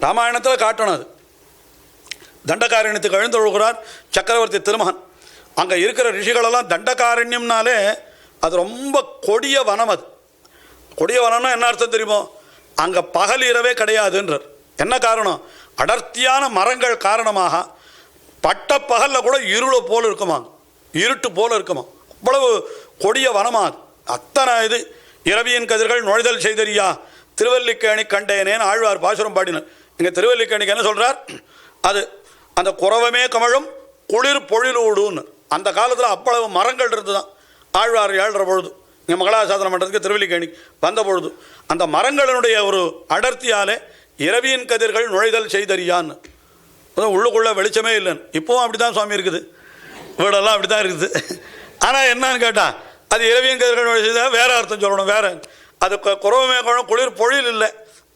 ராமாயணத்தில் காட்டணும். அது தண்டகாரண்யத்துக்கு எழுந்தொழுகிறார் சக்கரவர்த்தி திருமகன். அங்கே இருக்கிற ரிஷிகளெல்லாம் தண்டகாரண்யம்னாலே அது ரொம்ப கொடிய வனம். அது கொடிய வனம்னா என்ன அர்த்தம் தெரியுமோ, அங்கே பகல் இரவே கிடையாதுன்றார். என்ன காரணம், அடர்த்தியான மரங்கள் காரணமாக பட்ட பகலில் கூட இருளை போல் இருக்குமா, இருட்டு போல் இருக்குமா, அவ்வளவு கொடிய வனமா அது. அத்தனை இது இரவியின் கதிர்கள் நுழைதல் செய்தறியா திருவல்லிக்கேணி கண்டேனேன்னு ஆழ்வார் பாசுரம் பாடினார். இங்கே திருவல்லிக்கேணிக்கு என்ன சொல்கிறார்? அது அந்த குறவமே கமழும் குளிர் பொழிலூடுன்னு. அந்த காலத்தில் அவ்வளவு மரங்கள் இருந்து தான் ஆழ்வார் ஏழ்ற பொழுது இங்கே மங்களாசாசனம் பண்ணுறதுக்கு திருவல்லிக்கேணி வந்த பொழுது அந்த மரங்களினுடைய ஒரு அடர்த்தியாலே இரவியின் கதிர்கள் நுழைதல் செய்தறியான்னு. உள்ளுக்குள்ளே வெளிச்சமே இல்லைன்னு. இப்போவும் அப்படி தான் சுவாமி இருக்குது, வீடெல்லாம் அப்படி தான் இருக்குது. ஆனால் என்னன்னு கேட்டால் அது இரவியின் கதிர்கள் நுழை செய்தால் வேறு அர்த்தம் சொல்லணும். வேறு அது குறவமே கமழும் குளிர் பொழில் இல்லை,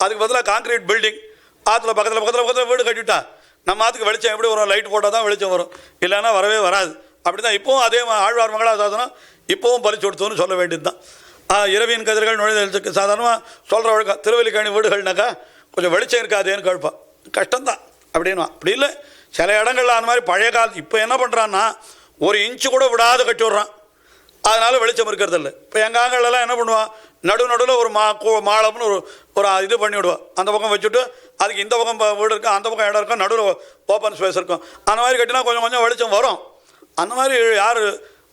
அதுக்கு பதிலாக கான்கிரீட் பில்டிங் ஆற்றுல பக்கத்தில் வீடு கட்டிவிட்டா நம்ம ஆற்றுக்கு வெளிச்சம் எப்படி வரும்? லைட் போட்டால் தான் வெளிச்சம் வரும், இல்லைன்னா வரவே வராது. அப்படி தான் இப்போவும் அதே ஆழ்வார் மங்களாசாசனம் இப்போவும் பறிச்சு கொடுத்தோன்னு சொல்ல வேண்டியது தான். இரவியின் கதிர்கள் நுழைதலுக்கு சாதாரணமாக சொல்கிற வழக்கம். திருவல்லிக்கேணி வீடுகள்னாக்கா கொஞ்சம் வெளிச்சம் இருக்காதேன்னு கேட்பான், கஷ்டம்தான் அப்படின்னா. அப்படி இல்லை, சில இடங்கள்ல அந்த மாதிரி பழைய காலத்து இப்போ என்ன பண்ணுறான்னா 1 இன்ச்சு கூட விடாத கட்டி விட்றான், அதனால் வெளிச்சம் இருக்கிறதில்ல. இப்போ எங்கள் ஆங்கள்லாம் என்ன பண்ணுவான், நடுவில் ஒரு மாளம்னு ஒரு இது பண்ணி விடுவான், அந்த பக்கம் வச்சுட்டு அதுக்கு இந்த பக்கம் வீடு இருக்கும், அந்த பக்கம் இடம் இருக்கும், நடுவில் ஓப்பன் ஸ்பேஸ் இருக்கும். அந்த மாதிரி கட்டினா கொஞ்சம் கொஞ்சம் வெளிச்சம் வரும். அந்த மாதிரி யார்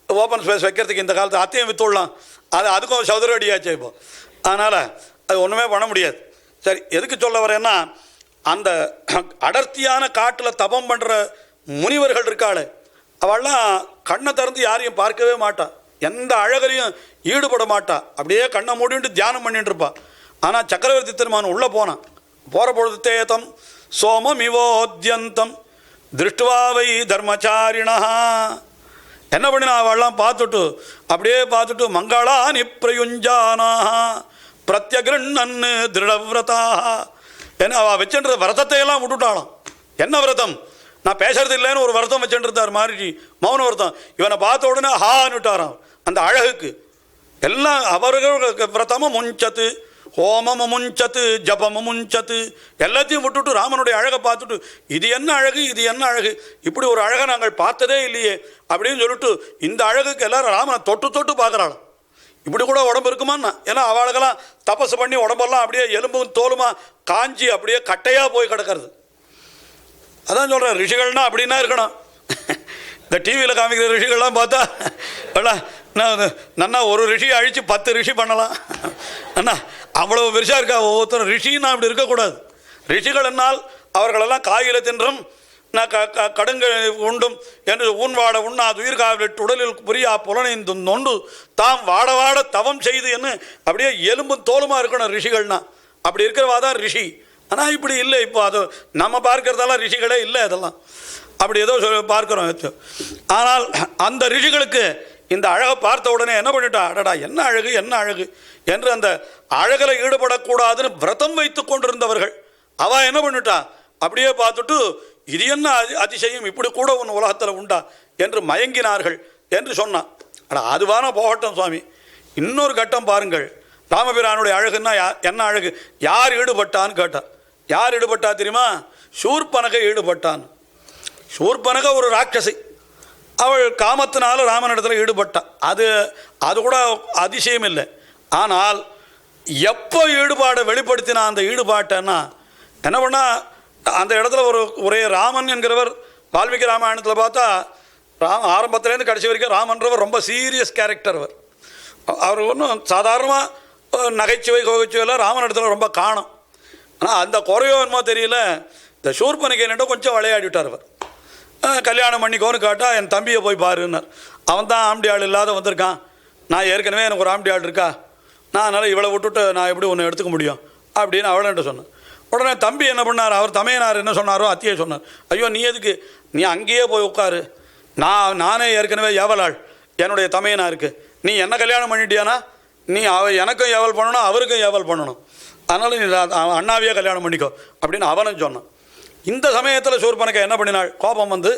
ஓப்பன் ஸ்பேஸ் வைக்கிறதுக்கு இந்த காலத்து அத்தையும் வித்துடலாம், அதுக்கும் சதுர அடியாச்சு இப்போ. அதனால் அது ஒன்றுமே பண்ண முடியாது. சரி, எதுக்கு சொல்ல வரேன்னா, அந்த அடர்த்தியான காட்டில் தபம் பண்ணுற முனிவர்கள் இருக்காளே, அவள்லாம் கண்ணை திறந்து யாரையும் பார்க்கவே மாட்டாள், எந்த அழகரையும் ஈடுபட மாட்டா, அப்படியே கண்ணை மூடிட்டு தியானம் பண்ணிட்டு இருப்பா. ஆனால் சக்கரவர்த்தி திருமான் உள்ளே போனான். போகிற பொழுது தேதம் சோமம் இவோத்யந்தம் திருஷ்டுவாவை தர்மச்சாரிணா என்ன பண்ணினா அவள்லாம் பார்த்துட்டு அப்படியே பார்த்துட்டு மங்களா நிப்ரயுஞ்சானா பிரத்யகிருண்ணன்னு திருடவிரதா. ஏன்னா அவள் வச்சுன்ற விரதத்தையெல்லாம் விட்டுட்டாளாம். என்ன விரதம்? நான் பேசுறது இல்லைன்னு ஒரு விரதம் வச்சுட்டு இருந்தார் மாதிரி, மௌன விரதம். இவனை பார்த்த உடனே ஹான்னு விட்டாராம். அந்த அழகுக்கு எல்லாம் அவர்கள் விரதமும் முஞ்சத்து, ஹோமமும் முஞ்சத்து, ஜபமும் முஞ்சத்து, எல்லாத்தையும் விட்டுட்டு ராமனுடைய அழகை பார்த்துட்டு இது என்ன அழகு, இது என்ன அழகு, இப்படி ஒரு அழகை நாங்கள் பார்த்ததே இல்லையே அப்படின்னு சொல்லிட்டு இந்த அழகுக்கு எல்லாரும் ராமனை தொட்டு தொட்டு பார்க்குறாளாம். இப்படி கூட உடம்பு இருக்குமான்னா? ஏன்னா அவளுக்கெல்லாம் தபசு பண்ணி உடம்பெல்லாம் அப்படியே எலும்பும் தோலுமா காஞ்சி அப்படியே கட்டையாக போய் கிடக்கிறது. அதான் சொல்கிறேன், ரிஷிகள்னா அப்படின்னா இருக்கணும். இந்த டிவியில் காமிக்கிற ரிஷிகள்லாம் பார்த்தா நன்னா ஒரு ரிஷியை அழித்து 10 ரிஷி பண்ணலாம் அண்ணா, அவ்வளோ பெருசாக இருக்கா ஒவ்வொருத்தரும். ரிஷின்னா அப்படி இருக்கக்கூடாது. ரிஷிகள் என்னால் அவர்களெல்லாம் காயில தின்றும் கடுங்க உண்டும் என்று ஊன்வாட உண்ணாது உயிர் காவிட்டு உடலில் புரியா புலனைந்து நொண்டு தாம் வாட வாட தவம் செய்து என்ன அப்படியே எலும்பும் தோலுமா இருக்கணும் ரிஷிகள்னா. அப்படி இருக்கிறவா தான் ரிஷி. ஆனால் இப்படி இல்லை. இப்போ அது நம்ம பார்க்கறதெல்லாம் ரிஷிகளே இல்லை, அதெல்லாம் அப்படி ஏதோ பார்க்குறோம். ஆனால் அந்த ரிஷிகளுக்கு இந்த அழகை பார்த்த உடனே என்ன பண்ணிட்டா, அடடா என்ன அழகு என்ன அழகு என்று அந்த அழகில் ஈடுபடக்கூடாதுன்னு விரதம் வைத்து கொண்டிருந்தவர்கள் அவள் என்ன பண்ணிட்டா, அப்படியே பார்த்துட்டு இது என்ன அதிசயம், இப்படி கூட ஒன்று உலகத்தில் உண்டா என்று மயங்கினார்கள் என்று சொன்னான். ஆனால் அதுவான போகட்டும் சுவாமி, இன்னொரு கட்டம் பாருங்கள். ராமபிரானுடைய அழகுன்னா என்ன அழகு, யார் ஈடுபட்டான்னு கேட்டான். யார் ஈடுபட்டா தெரியுமா? சூர்பனகை ஈடுபட்டான். சூர்பனக ஒரு ராட்சசி, அவள் காமத்தினால ராமனிடத்தில் ஈடுபட்டான். அது கூட அதிசயம் இல்லை. ஆனால் எப்போ ஈடுபாடை வெளிப்படுத்தினா அந்த ஈடுபாட்டைன்னா என்ன பண்ணால், அந்த இடத்துல ஒரே ராமன் என்கிறவர் வால்மீகி ராமாயணத்தில் பார்த்தா ஆரம்பத்துலேருந்து கடைசி வரைக்கும் ராமன்றவர் ரொம்ப சீரியஸ் கேரக்டர். அவர் ஒன்றும் சாதாரணமாக நகைச்சுவை கோகைச்சுவையெல்லாம் ராமன் இடத்துல ரொம்ப காணும். ஆனால் அந்த குறையோ என்னமோ தெரியல, இந்த சூர்பனகை கொஞ்சம் விளையாடிவிட்டார். அவர் கல்யாணம் பண்ணிக்கோன்னு கேட்டால் என் தம்பியை போய் பாருன்னார். அவன் தான் ஆம்படி ஆள் இல்லாத வந்திருக்கான், நான் ஏற்கனவே எனக்கு ஒரு ஆம்படி ஆள் இருக்கா, நான் அதனால் இவளை விட்டுட்டு நான் எப்படி ஒன்று எடுத்துக்க முடியும் அப்படின்னு அவள்கிட்ட சொன்னேன். உடனே தம்பி என்ன பண்ணார், அவர் தமையனார் என்ன சொன்னாரோ அத்தியை சொன்னார். ஐயோ நீ எதுக்கு, நீ அங்கேயே போய் உட்காரு, நானே ஏற்கனவே ஏவலாள் என்னுடைய தமையனாருக்கு, நீ என்ன கல்யாணம் பண்ணிட்டியானா நீ எனக்கும் ஏவல் பண்ணணும் அவருக்கும் ஏவல் பண்ணணும், அதனால் நீ அண்ணாவையே கல்யாணம் பண்ணிக்கோ அப்படின்னு அவனும் சொன்னான். இந்த சமயத்தில் சூர்பனகை என்ன பண்ணினாள், கோபம் வந்து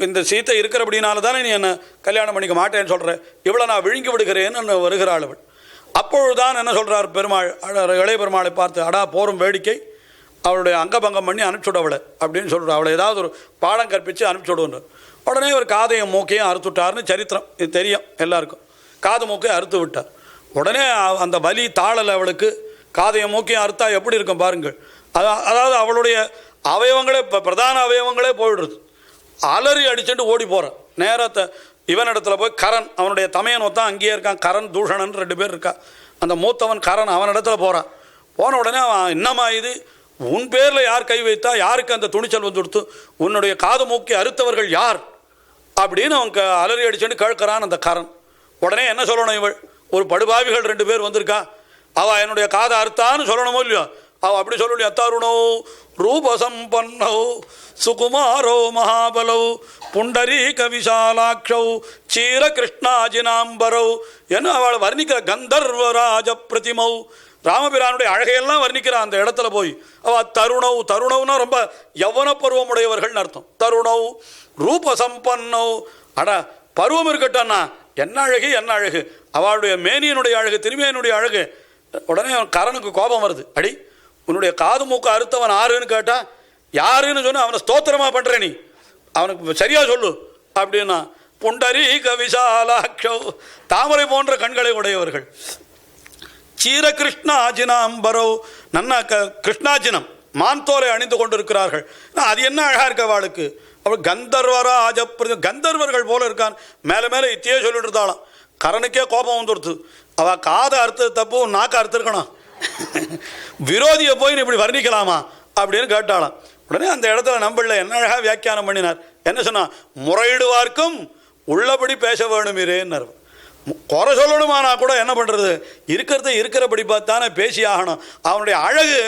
இந்த சீத்தை இருக்கிறபடினால தானே நீ என்னை கல்யாணம் பண்ணிக்க மாட்டேன்னு சொல்கிற, இவ்வளோ நான் விழுங்கி விடுகிறேன்னு வருகிறாள் அவள். அப்பொழுதுதான் என்ன சொல்கிறார் பெருமாள், இளைய பெருமாளை பார்த்து, அடா போரும் வேடிக்கை, அவளுடைய அங்கபங்கம் பண்ணி அனுப்பிச்சுட அவளை அப்படின்னு சொல்கிறார். அவளை ஏதாவது ஒரு பாடம் கற்பித்து அனுப்பிச்சுடுன்னு. உடனே ஒரு காதையும் மூக்கையும் அறுத்துட்டார்னு சரித்திரம் இது தெரியும் எல்லாருக்கும். காது மூக்கையும் அறுத்து விட்டார். உடனே அந்த வலி தாளலை அவளுக்கு. காதையும் மூக்கையும் அறுத்தா எப்படி இருக்கும் பாருங்கள். அதாவது அவளுடைய அவயவங்களே பிரதான அவயவங்களே போயிடுறது. அலறி அடிச்சுட்டு ஓடி போகிறான். நேரத்தை இவனிடத்துல போய் கரன், அவனுடைய தமையன் ஒத்தான் அங்கேயே இருக்கான், கரன் தூஷணன் 2 பேர் இருக்கா. அந்த மூத்தவன் கரன் அவனிடத்துல போகிறான். போன உடனே அவன், என்னம்மா இது, உன் பேரில் யார் கை வைத்தா, யாருக்கு அந்த துணிச்சல் வந்து கொடுத்து, உன்னுடைய காது மூக்கி அறுத்தவர்கள் யார் அப்படின்னு அவன் அலறி அடிச்சுட்டு கேட்கிறான் அந்த கரன். உடனே என்ன சொல்லணும், இவள் ஒரு படுபாவிகள் 2 பேர் வந்திருக்கா, அவள் என்னுடைய காதை அறுத்தான்னு சொல்லணுமோ இல்லையோ. அவள் அப்படி சொல்லலையா, தருணோ ரூபசம்பன்னோ சுகுமாரோ மகாபலோ புண்டரீக விஷாலாட்சௌ சீர கிருஷ்ணாஜினாம்பரௌ என்ன அவளை வர்ணிக்கிற. கந்தர்வராஜ பிரதிமௌ, ராமபிரானுடைய அழகையெல்லாம் வர்ணிக்கிறான் அந்த இடத்துல போய். அவள் தருணவ், தருணவ்னா ரொம்ப யவன பருவமுடையவர்கள்னு அர்த்தம். தருணவ் ரூபசம்பன்னோ, அட பருவம் இருக்கட்டா, என்ன அழகு என்ன அழகு, அவளுடைய மேனியனுடைய அழகு, திருமேனியுடைய அழகு. உடனே அவன் கரனுக்கு கோபம் வருது. அடி, உன்னுடைய காது மூக்க அறுத்தவன் ஆறுன்னு கேட்டா, யாருன்னு சொன்ன அவனை ஸ்தோத்திரமா பண்ற, நீ அவனுக்கு சரியா சொல்லு அப்படின்னா. புண்டரீக விஷாலாட்சௌ, தாமரை போன்ற கண்களை உடையவர்கள். சீர கிருஷ்ணாஜினாம்பரோ, நன்னா கிருஷ்ணாஜினம் மான்தோலை அணிந்து கொண்டிருக்கிறார்கள். அது என்ன அழகா இருக்க அவளுக்கு. அவள் கந்தர்வராஜ கந்தர்வர்கள் போல இருக்கான். மேலே மேலே இத்தியே சொல்லிட்டு இருந்தாலும் கரனுக்கே கோபம் வந்துடுது. அவள் காதை அறுத்தது தப்பு, நாக்கை அறுத்துருக்கணும், விரோதியை போய் இப்படி வர்ணிக்கலாமா அப்படின்னு கேட்டாலாம். உடனே அந்த இடத்துல நம்பல என்ன அழகா வியாக்கியானம் பண்ணினார். என்ன சொன்னா, முறையிடுவார்க்கும் உள்ளபடி பேச வேணுமீரேன்னார். குறை சொல்லணுமானா கூட என்ன பண்ணுறது, இருக்கிறத இருக்கிறபடி பார்த்தானே பேசி ஆகணும். அவனுடைய அழகு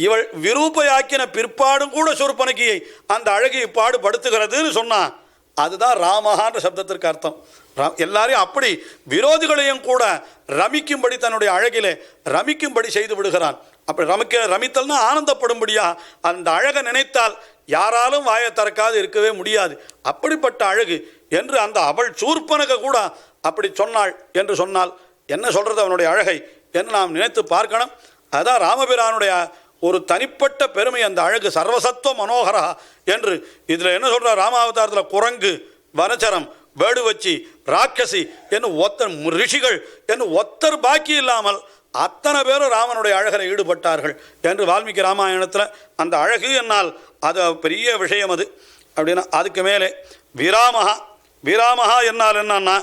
இவள் விரூபையாக்கின பிற்பாடும் கூட சொற்பனைக்கியை அந்த அழகு இப்பாடு படுத்துகிறதுன்னு சொன்னான். அதுதான் ராமஹான்ற சப்தத்திற்கு அர்த்தம். எல்லாரையும் அப்படி விரோதிகளையும் கூட ரமிக்கும்படி, தன்னுடைய அழகிலே ரமிக்கும்படி செய்து விடுகிறான். அப்படி ரமித்தல்னா ஆனந்தப்படும்படியா அந்த அழகை நினைத்தால் யாராலும் வாயை திறக்காது இருக்கவே முடியாது. அப்படிப்பட்ட அழகு என்று அந்த அவள் சூர்பனக கூட அப்படி சொன்னாள் என்று சொன்னால் என்ன சொல்கிறது அவனுடைய அழகை என்று நாம் நினைத்து பார்க்கணும். அதான் ராமபிரானுடைய ஒரு தனிப்பட்ட பெருமை அந்த அழகு. சர்வசத்துவ மனோகரா என்று இதில் என்ன சொல்கிறார், ராமாவதாரத்தில் குரங்கு, வனச்சரம், வேடுவச்சி, ராட்சசி என்ன ரிஷிகள் என்ன ஒத்தர் பாக்கி இல்லாமல் அத்தனை பேரும் ராமனுடைய அழகில் ஈடுபட்டார்கள் என்று வால்மீகி ராமாயணத்தில் அந்த அழகு என்னால் அது பெரிய விஷயம் அது அப்படின்னா. அதுக்கு மேலே விராமஹா, விராமஹா என்னால் என்னன்னா,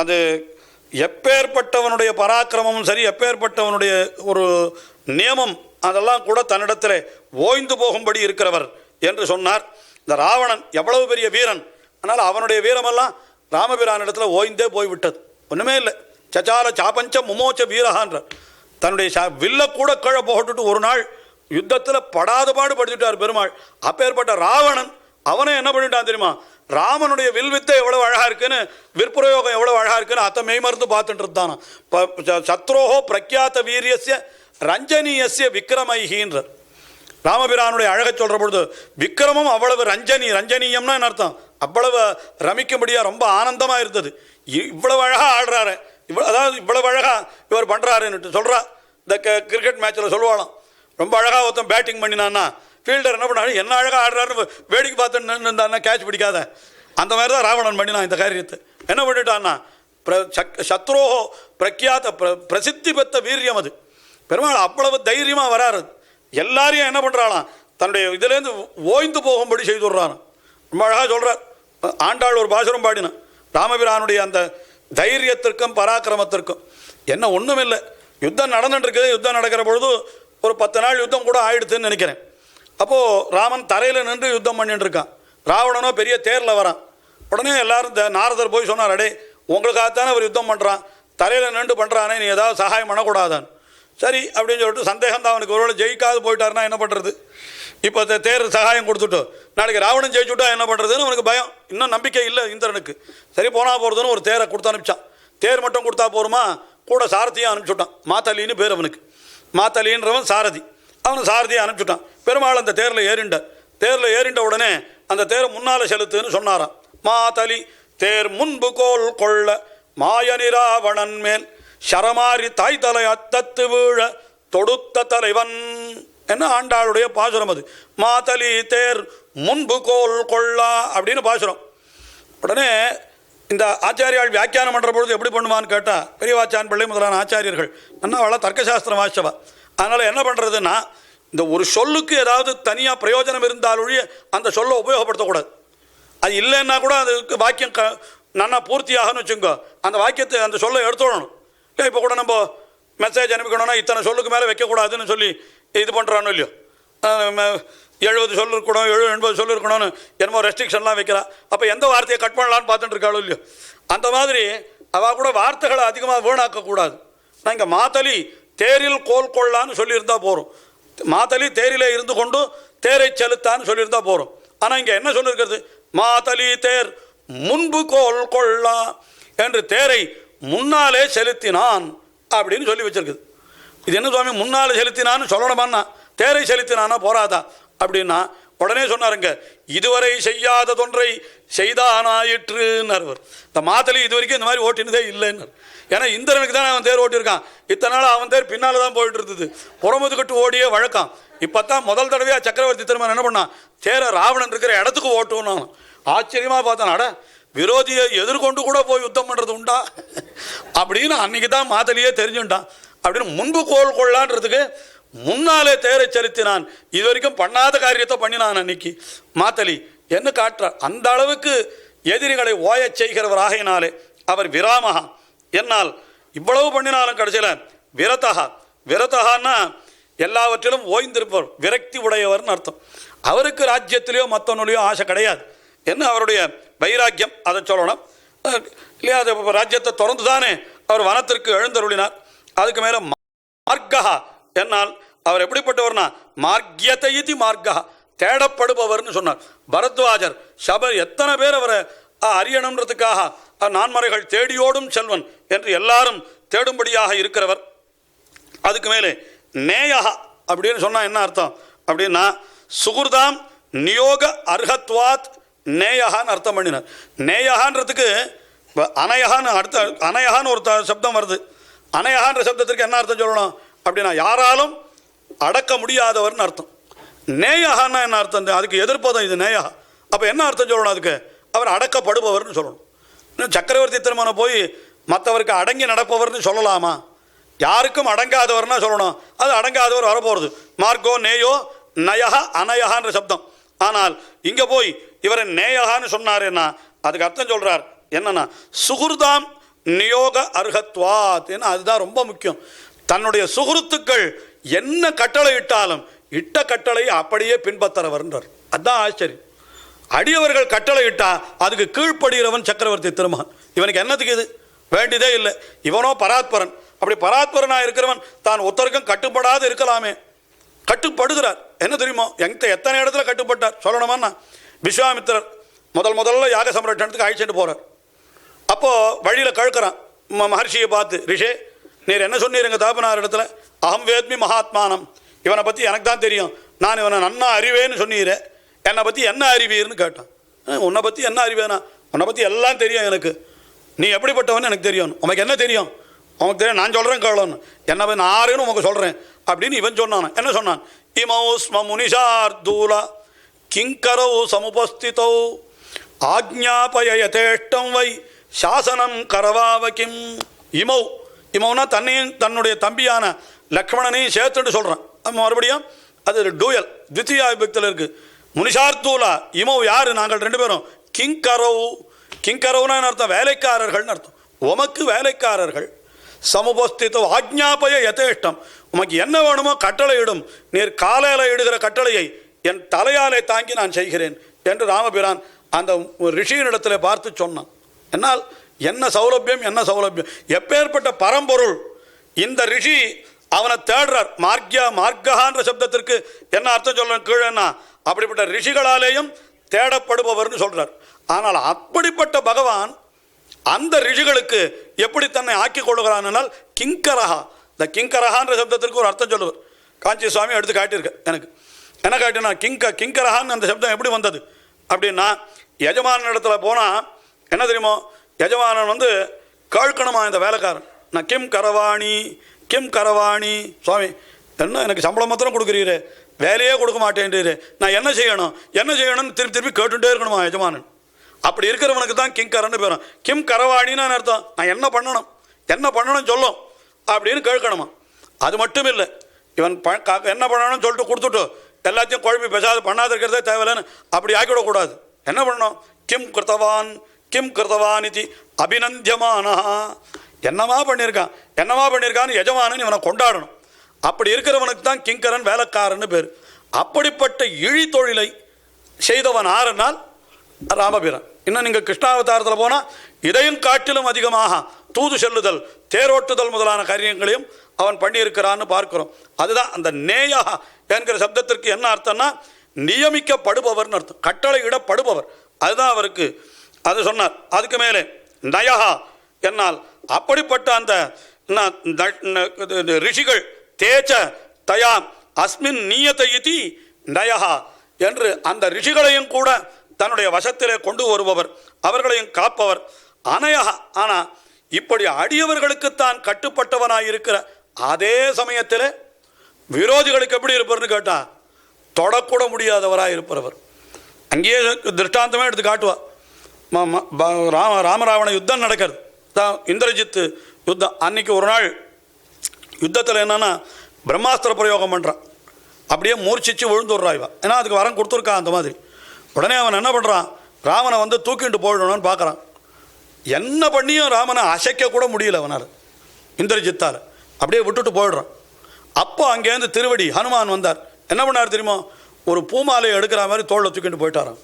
அது எப்பேற்பட்டவனுடைய பராக்கிரமமும் சரி, எப்பேற்பட்டவனுடைய ஒரு நியமம் அதெல்லாம் கூட தன்னிடத்தில் ஓய்ந்து போகும்படி இருக்கிறவர் என்று சொன்னார். இந்த ராவணன் எவ்வளவு பெரிய வீரன், ஆனால் அவனுடைய வீரமெல்லாம் ராமபிரானிடத்தில் ஓய்ந்தே போய்விட்டது. ஒன்றுமே இல்லை. சச்சால சாபஞ்ச முமோச்ச வீரஹான்ற தன்னுடைய வில்ல கூட கீழே போட்டுட்டு ஒரு நாள் யுத்தத்தில் படாத பாடு படுத்திட்டார் பெருமாள். அப்பேற்பட்ட ராவணன் அவனை என்ன பண்ணிட்டான் தெரியுமா, ராமனுடைய வில்வித்தை எவ்வளவு அழகா இருக்குன்னு, விற்பிரயோகம் எவ்வளவு அழகா இருக்குன்னு அத்தை மெய்மறந்து பார்த்துட்டு இருந்தானா. சத்ரோஹோ பிரக்யாத்த வீரியஸ்ய ரஞ்சனீயஸ்ய விக்ரமைகின்றார். ராமபிரானுடைய அழகை சொல்கிற பொழுது விக்ரமம் அவ்வளவு ரஞ்சனீயம்னா என்ன அர்த்தம், அவ்வளவு ரமிக்கும்படியாக ரொம்ப ஆனந்தமாக இருந்தது. இவ்வளவு அழகாக ஆடுறாரு, அதாவது இவ்வளவு அழகாக இவர் பண்ணுறாருன்னுட்டு சொல்கிறா. இந்த கிரிக்கெட் மேட்ச்சில் சொல்லுவாளாம், ரொம்ப அழகாக ஒருத்தன் பேட்டிங் பண்ணினான்னா ஃபீல்டர் என்ன பண்ணாரு, என்ன அழகாக ஆடுறாருன்னு வேடிக்கை பார்த்துன்னு இருந்தான்னா கேட்ச் பிடிக்காத. அந்த மாதிரி தான் ராவணன் பண்ணினான் இந்த காரியத்தை. என்ன பண்ணிட்டான்னா, சத்ரோஹோ பிரக்யாத்த பிரசித்தி பெற்ற வீரியம் அது. பெருமாள் அவ்வளவு தைரியமாக வராரு. எல்லாரையும் என்ன பண்ணுறாளாம், தன்னுடைய இதுலேருந்து ஓய்ந்து போகும்படி செய்து விடுறான். ரொம்ப அழகாக சொல்கிறார். ஆண்டாள் ஒரு பாசுரம் பாடினான் ராமபிரானுடைய அந்த தைரியத்திற்கும் பராக்கிரமத்திற்கும். என்ன ஒன்றுமில்லை, யுத்தம் நடந்துட்டுருக்குது. யுத்தம் நடக்கிற பொழுது ஒரு 10 நாள் யுத்தம் கூட ஆயிடுதுன்னு நினைக்கிறேன். அப்போது ராமன் தரையில் நின்று யுத்தம் பண்ணிட்டு இருக்கான். ராவணனோ பெரிய தேரில் வரான். உடனே எல்லாரும் நாரதர் போய் சொன்னார், அடே உங்களுக்காகத்தானே அவர் யுத்தம் பண்ணுறான், தரையில் நின்று பண்ணுறானே, நீ ஏதாவது சகாயம் பண்ணக்கூடாதான். சரி அப்படின்னு சொல்லிட்டு சந்தேகம் தான் அவனுக்கு, ஒருவேளை ஜெயிக்காது போயிட்டாருன்னா என்ன பண்ணுறது, இப்போ தேர் சகாயம் கொடுத்துட்டு நாளைக்கு ராவணன் ஜெயிச்சுட்டா என்ன பண்ணுறதுன்னு அவனுக்கு பயம். இன்னும் நம்பிக்கை இல்லை இந்திரனுக்கு. சரி போனால் போகிறதுன்னு ஒரு தேரை கொடுத்து அனுப்பிச்சான். தேர் மட்டும் கொடுத்தா போருமா, கூட சாரதியை அனுப்பிச்சுட்டான். மாத்தலின்னு பேர் அவனுக்கு. மாத்தலின்றவன் சாரதி. அவனை சாரதியை அனுப்பிச்சுட்டான். பெருமாள் அந்த தேரில் ஏறிண்ட உடனே அந்த தேரை முன்னால் செலுத்துன்னு சொன்னாராம். மாதலி தேர் முன்பு கோல் கொள்ள மாயனிராவணன் மேல் சரமாரி தாய் தலை அத்தத்து வீழ தொடுத்த தலைவன் என்ன ஆண்டாளுடைய பாசுரம் அது. மாதலி தேர் முன்பு கோல் கொள்ளா அப்படின்னு பாசுரம். உடனே இந்த ஆச்சாரியால் வியாக்கியானம் பண்ணுற பொழுது எப்படி பண்ணுவான்னு கேட்டால், பெரியவாச்சான் பிள்ளை முதலான ஆச்சாரியர்கள் அண்ணாவாள தர்க்கசாஸ்திரம் வாசிச்சவா. அதனால் என்ன பண்ணுறதுன்னா, இந்த ஒரு சொல்லுக்கு ஏதாவது தனியாக பிரயோஜனம் இருந்தாலொழிய அந்த சொல்லை உபயோகப்படுத்தக்கூடாது. அது இல்லைன்னா கூட அதுக்கு வாக்கியம் நன்னா பூர்த்தியாகன்னு வச்சுக்கோ, அந்த வாக்கியத்தை அந்த சொல்லை எடுத்துடணும். இப்போ கூட நம்ம மெசேஜ் அனுப்பிக்கணும்னா இத்தனை சொல்லுக்கு மேலே வைக்கக்கூடாதுன்னு சொல்லி இது பண்ணுறானோ இல்லையோ, 70 சொல் இருக்கணும், 80 சொல் இருக்கணும்னு என்னமோ ரெஸ்ட்ரிக்ஷன்லாம் வைக்கிறா. அப்போ எந்த வார்த்தையை கட் பண்ணலான்னு பார்த்துட்டு இருக்காளோ இல்லையோ, அந்த மாதிரி அவள் கூட வார்த்தைகளை அதிகமாக வீணாக்கக்கூடாது. நான் இங்கே மாத்தலி தேரில் கோல் கொள்ளான்னு சொல்லியிருந்தா போகிறோம், மாத்தலி தேரிலே இருந்து கொண்டு தேரை செலுத்தான்னு சொல்லியிருந்தா போகிறோம். ஆனால் இங்கே என்ன சொல்லியிருக்கிறது, மாத்தலி தேர் முன்பு கோல் கொள்ளா என்று தேரை முன்னாலே செலுத்தினான் அப்படின்னு சொல்லி வச்சிருக்குது. இது என்ன சுவாமி முன்னாலே செலுத்தினான்னு சொல்லணுமான்னா, தேரை செலுத்தினானா போராதா அப்படின்னா உடனே சொன்னாருங்க, இதுவரை செய்யாததொன்றை செய்தானாயிற்றுன்னு. இந்த மாத்தலி இது வரைக்கும் இந்த மாதிரி ஓட்டினதே இல்லைன்னு. ஏன்னா இந்திரனுக்கு தானே அவன் தேர் ஓட்டியிருக்கான், இத்தனை நாள் அவன் தேர் பின்னால் தான் போயிட்டு இருந்தது, புறமுது கட்டு ஓடியே வழக்கம். இப்போ தான் முதல் தடவையாக சக்கரவர்த்தி திருமணம் என்ன பண்ணான், தேரை ராவணன் இருக்கிற இடத்துக்கு ஓட்டுன்னு. ஆச்சரியமாக பார்த்தான், அட விரோதியை எதிர்கொண்டு கூட போய் யுத்தம் பண்ணுறது உண்டா அப்படின்னு அன்றைக்கி தான் மாத்தலியே தெரிஞ்சுட்டான். அப்படின்னு முன்பு கோல் கொள்ளான்றதுக்கு முன்னாலே தேரை செலுத்தினான், இது வரைக்கும் பண்ணாத காரியத்தை பண்ணினான் அன்னைக்கு மாத்தலி என்ன காட்டுறார். அந்த அளவுக்கு எதிரிகளை ஓயச் செய்கிறவராகினாலே அவர் விராமகா. என்னால் இவ்வளவு பண்ணினாலும் கடைசியில் விரதகா. விரதகான்னா எல்லாவற்றிலும் ஓய்ந்திருப்பவர், விரக்தி உடையவர்னு அர்த்தம். அவருக்கு ராஜ்யத்திலேயோ மற்றொன்னுலையோ ஆசை கிடையாது என்ன அவருடைய வைராக்கியம், அதை சொல்லணும் இல்லையா. அது ராஜ்யத்தை திறந்து தானே அவர் வனத்திற்கு எழுந்தருளினார். அதுக்கு மேலே மார்க்கா என்னால் அவர் எப்படிப்பட்டவர்னா மார்க்கியத்தை இதி மார்க்கா, தேடப்படுபவர்னு சொன்னார். பரத்வாஜர் சபர் எத்தனை பேர் அவரை அறியணுன்றதுக்காக நான்மறைகள் தேடியோடும் செல்வன் என்று எல்லாரும் தேடும்படியாக இருக்கிறவர். அதுக்கு மேலே நேயகா அப்படின்னு சொன்னால் என்ன அர்த்தம் அப்படின்னா, சுகுர்தாம் நியோக அர்ஹத்வாத் நேயகான்னு அர்த்தம் பண்ணினார். நேயகான்றதுக்கு அனயகான்னு அனயகான்னு ஒரு சப்தம் வருது. அனயகான்ற சப்தத்திற்கு என்ன அர்த்தம் சொல்லணும் அப்படின்னா, யாராலும் அடக்க முடியாதவர்னு அர்த்தம். நேயகான்னா என்ன அர்த்தம், அதுக்கு எதிர்ப்பதம் இது நேயகா. அப்போ என்ன அர்த்தம் சொல்லணும், அதுக்கு அவர் அடக்கப்படுபவர்னு சொல்லணும். சக்கரவர்த்தி திருமணம் போய் மற்றவருக்கு அடங்கி நடப்பவர்னு சொல்லலாமா, யாருக்கும் அடங்காதவர்னா சொல்லணும். அது அடங்காதவர் வரப்போகிறது. மார்க்கோ நேயோ நயகா அனயகான்ற சப்தம். ஆனால் இங்கே போய் இவரை நேயகான்னு சொன்னாருன்னா அதுக்கு அர்த்தம் சொல்கிறார் என்னன்னா, சுகுர்தாம் நியோக அர்ஹத்வாத். ஏன்னா அதுதான் ரொம்ப முக்கியம். தன்னுடைய சுகுருத்துக்கள் என்ன கட்டளை இட்டாலும் இட்ட கட்டளை அப்படியே பின்பற்றுறவர்ன்றார். அதுதான் ஆச்சரியம். அடியவர்கள் கட்டளை இட்டா அதுக்கு கீழ்ப்படுகிறவன் சக்கரவர்த்தி திருமகன். இவனுக்கு என்னத்துக்கு இது வேண்டியதே இல்லை. இவனோ பராத்பரன். அப்படி பராத்பரனாக இருக்கிறவன் தான் ஒருத்தருக்கும் கட்டுப்படாது இருக்கலாமே, கட்டுப்படுகிறார். என்ன தெரியுமோ, எத்தனை இடத்துல கட்டுப்பட்டார் சொல்லணுமான்னா, விஸ்வாமித்திரர் முதல்ல யாக சம்ரட்சணத்துக்கு அழைச்சிட்டு போகிறார். அப்போது வழியில் கழுக்கிறான் மகர்ஷியை பார்த்து, ரிஷே நீர் என்ன சொன்னீர் எங்கள் தாபனார் இடத்துல, அகம் வேத்மி மகாத்மானம், இவனை பற்றி எனக்கு தான் தெரியும், நான் இவனை நன்னா அறிவேன்னு சொன்னீரே, என்னை பற்றி என்ன அறிவீர்னு கேட்டான். உன்னை பற்றி என்ன அறிவேனா, உன்னை பற்றி எல்லாம் தெரியும் எனக்கு, நீ எப்படிப்பட்டவன்னு எனக்கு தெரியும், உனக்கு என்ன தெரியும், உனக்கு தெரியும், நான் சொல்கிறேன் கேளன்னு, என்ன நான் ஆறுன்னு உனக்கு சொல்கிறேன் அப்படின்னு இவன் சொன்னான். என்ன சொன்னான், இமௌ ஸ்ம முனிஷார்தூலா கிங்கரௌ சமுபஸ்திதௌ ஆக்ஞாபயதேஷ்டம் வை சாசனம் கரவாவகிம். இமௌனா தன்னையும் தன்னுடைய தம்பியான லக்ஷ்மணனையும் சேர்த்துட்டு சொல்கிறான். மறுபடியும் அது டூயல் தித்தியா விபக்தியில் இருக்குது. முனிஷார்தூலா இமௌ யார், நாங்கள் 2 பேரும். கிங்கரவுனா அர்த்தம் வேலைக்காரர்கள்னு அர்த்தம். உமக்கு வேலைக்காரர்கள். சமுபஸ்திதோ ஆக்ஞாபய யதேஷ்டம், உமக்கு என்ன வேணுமோ கட்டளை இடும், நீர் காலையில் இடுகிற கட்டளையை என் தலையாலே தாங்கி நான் செய்கிறேன் என்று ராமபிரான் அந்த ரிஷியினிடத்தில் பார்த்து சொன்னான். என்னால் என்ன சௌலபியம், என்ன சௌலபியம், எப்பேற்பட்ட பரம்பொருள். இந்த ரிஷி அவனை தேடுறார். மார்க்ககான்ற சப்தத்திற்கு என்ன அர்த்தம் சொல்ற கீழேன்னா, அப்படிப்பட்ட ரிஷிகளாலேயும் தேடப்படுபவர்னு சொல்றார். ஆனால் அப்படிப்பட்ட பகவான் அந்த ரிஷிகளுக்கு எப்படி தன்னை ஆக்கி கொள்ளுகிறான். கிங்கரஹா, இந்த கிங்கரஹான்ற சப்தத்திற்கு ஒரு அர்த்தம் சொல்லுவார். காஞ்சி சுவாமி எடுத்து காட்டியிருக்க எனக்கு என்ன காட்டினா, கிங்கரஹான்னு அந்த சப்தம் எப்படி வந்தது அப்படின்னா, எஜமான இடத்துல போனால் என்ன தெரியுமோ, எஜமானன் கேட்கணுமா இந்த வேலைக்காரன், நான் கிம் கரவாணி சுவாமி, என்ன எனக்கு சம்பளம் மாத்திரம் கொடுக்குறீரே, வேலையே கொடுக்க மாட்டேன்றீரே, நான் என்ன செய்யணும்னு திருப்பி கேட்டுகிட்டே இருக்கணுமா எஜமானன். அப்படி இருக்கிறவனுக்கு தான் கிங்கரன்னு பேரும். கிம் கரவாணின்னு அர்த்தம், நான் என்ன பண்ணணும் சொல்லும் அப்படின்னு கேட்கணுமா. அது மட்டும் இல்லை, இவன் என்ன பண்ணணும்னு சொல்லிட்டு கொடுத்துட்டு எல்லாத்தையும் குழப்பி பேசாது பண்ணாத இருக்கிறதே தேவையில்லைன்னு அப்படி ஆக்கிவிடக்கூடாது. என்ன பண்ணணும், கிம் கிருத்தவான் கிம் கிருதவானிதி அபிநந்தியமானா. என்னமா பண்ணியிருக்கான்னு எஜமானன் இவனை கொண்டாடணும். அப்படி இருக்கிறவனுக்கு தான் கிங்கரன், வேலைக்காரன்னு பேர். அப்படிப்பட்ட இழி தொழிலை செய்தவன் ஆறுனால் ராமபிரான். இன்னும் நீங்கள் கிருஷ்ணாவதாரத்தில் போனால் இதையும் காட்டிலும் அதிகமாக தூது செல்லுதல், தேரோட்டுதல் முதலான காரியங்களையும் அவன் பண்ணியிருக்கிறான்னு பார்க்கிறோம். அதுதான் அந்த நேயா என்கிற சப்தத்திற்கு என்ன அர்த்தம்னா நியமிக்கப்படுபவர்னு அர்த்தம், கட்டளை இடப்படுபவர். அதுதான் அவருக்கு அது சொன்னார். அதுக்கு மேலே நயஹா என்னால் அப்படிப்பட்ட அந்த ரிஷிகள் தேச்ச தயா அஸ்மின் நீயத்தை இதி நயஹா என்று அந்த ரிஷிகளையும் கூட தன்னுடைய வசத்திலே கொண்டு வருபவர், அவர்களையும் காப்பவர். அனயஹா, ஆனால் இப்படி அடியவர்களுக்குத்தான் கட்டுப்பட்டவனாயிருக்கிற அதே சமயத்தில் விரோதிகளுக்கு எப்படி இருப்பார்னு கேட்டால் தொடக்கூட முடியாதவராக இருப்பவர். அங்கேயே திருஷ்டாந்தமே எடுத்து காட்டுவா. ராமராவண யுத்தம் நடக்கிறது தான், இந்திரஜித்து யுத்தம். அன்னைக்கு ஒரு நாள் யுத்தத்தில் என்னன்னா பிரம்மாஸ்திர பிரயோகம் பண்ணுறான். அப்படியே மூர்ச்சிச்சு விழுந்து விட்றாய்வா. ஏன்னா அதுக்கு வரம் கொடுத்துருக்கான் அந்த மாதிரி. உடனே அவன் என்ன பண்ணுறான், ராமனை வந்து தூக்கிட்டு போயிடணும்னு பார்க்குறான். என்ன பண்ணியும் ராமனை அசைக்க கூட முடியல அவனால், இந்திரஜித்தால். அப்படியே விட்டுட்டு போயிடுறான். அப்போ அங்கேருந்து திருவடி ஹனுமான் வந்தார். என்ன பண்ணார் தெரியுமா, ஒரு பூமாலையை எடுக்கிற மாதிரி தோளில் தூக்கிட்டு போயிட்டாரான்.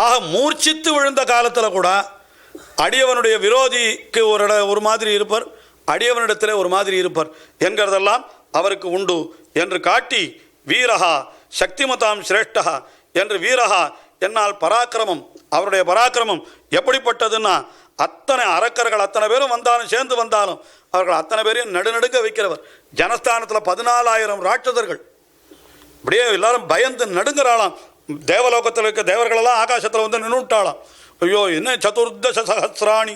ஆக மூர்ச்சித்து விழுந்த காலத்தில் கூட அடியவனுடைய விரோதிக்கு ஒரு மாதிரி இருப்பார், அடியவனிடத்தில் ஒரு மாதிரி இருப்பார் என்கிறதெல்லாம் அவருக்கு உண்டு என்று காட்டி வீரஹா சக்திமதாம் சிரேஷ்டா என்று வீரஹா என்னால் பராக்கிரமம், அவருடைய பராக்கிரமம் எப்படிப்பட்டதுன்னா அத்தனை அரக்கர்கள் அத்தனை பேரும் வந்தாலும் சேர்ந்து வந்தாலும் அவர்கள் அத்தனை பேரையும் நடுநடுங்க வைக்கிறவர். ஜனஸ்தானத்தில் 14,000 ராட்சதர்கள் அப்படியே எல்லாரும் பயந்து நடுங்கிறாளாம். தேவலோகத்தில் இருக்க தேவர்களெல்லாம் ஆகாசத்தில் வந்து நின்றுட்டாளாம். ஐயோ என்ன சதுர்தச சஹசிராணி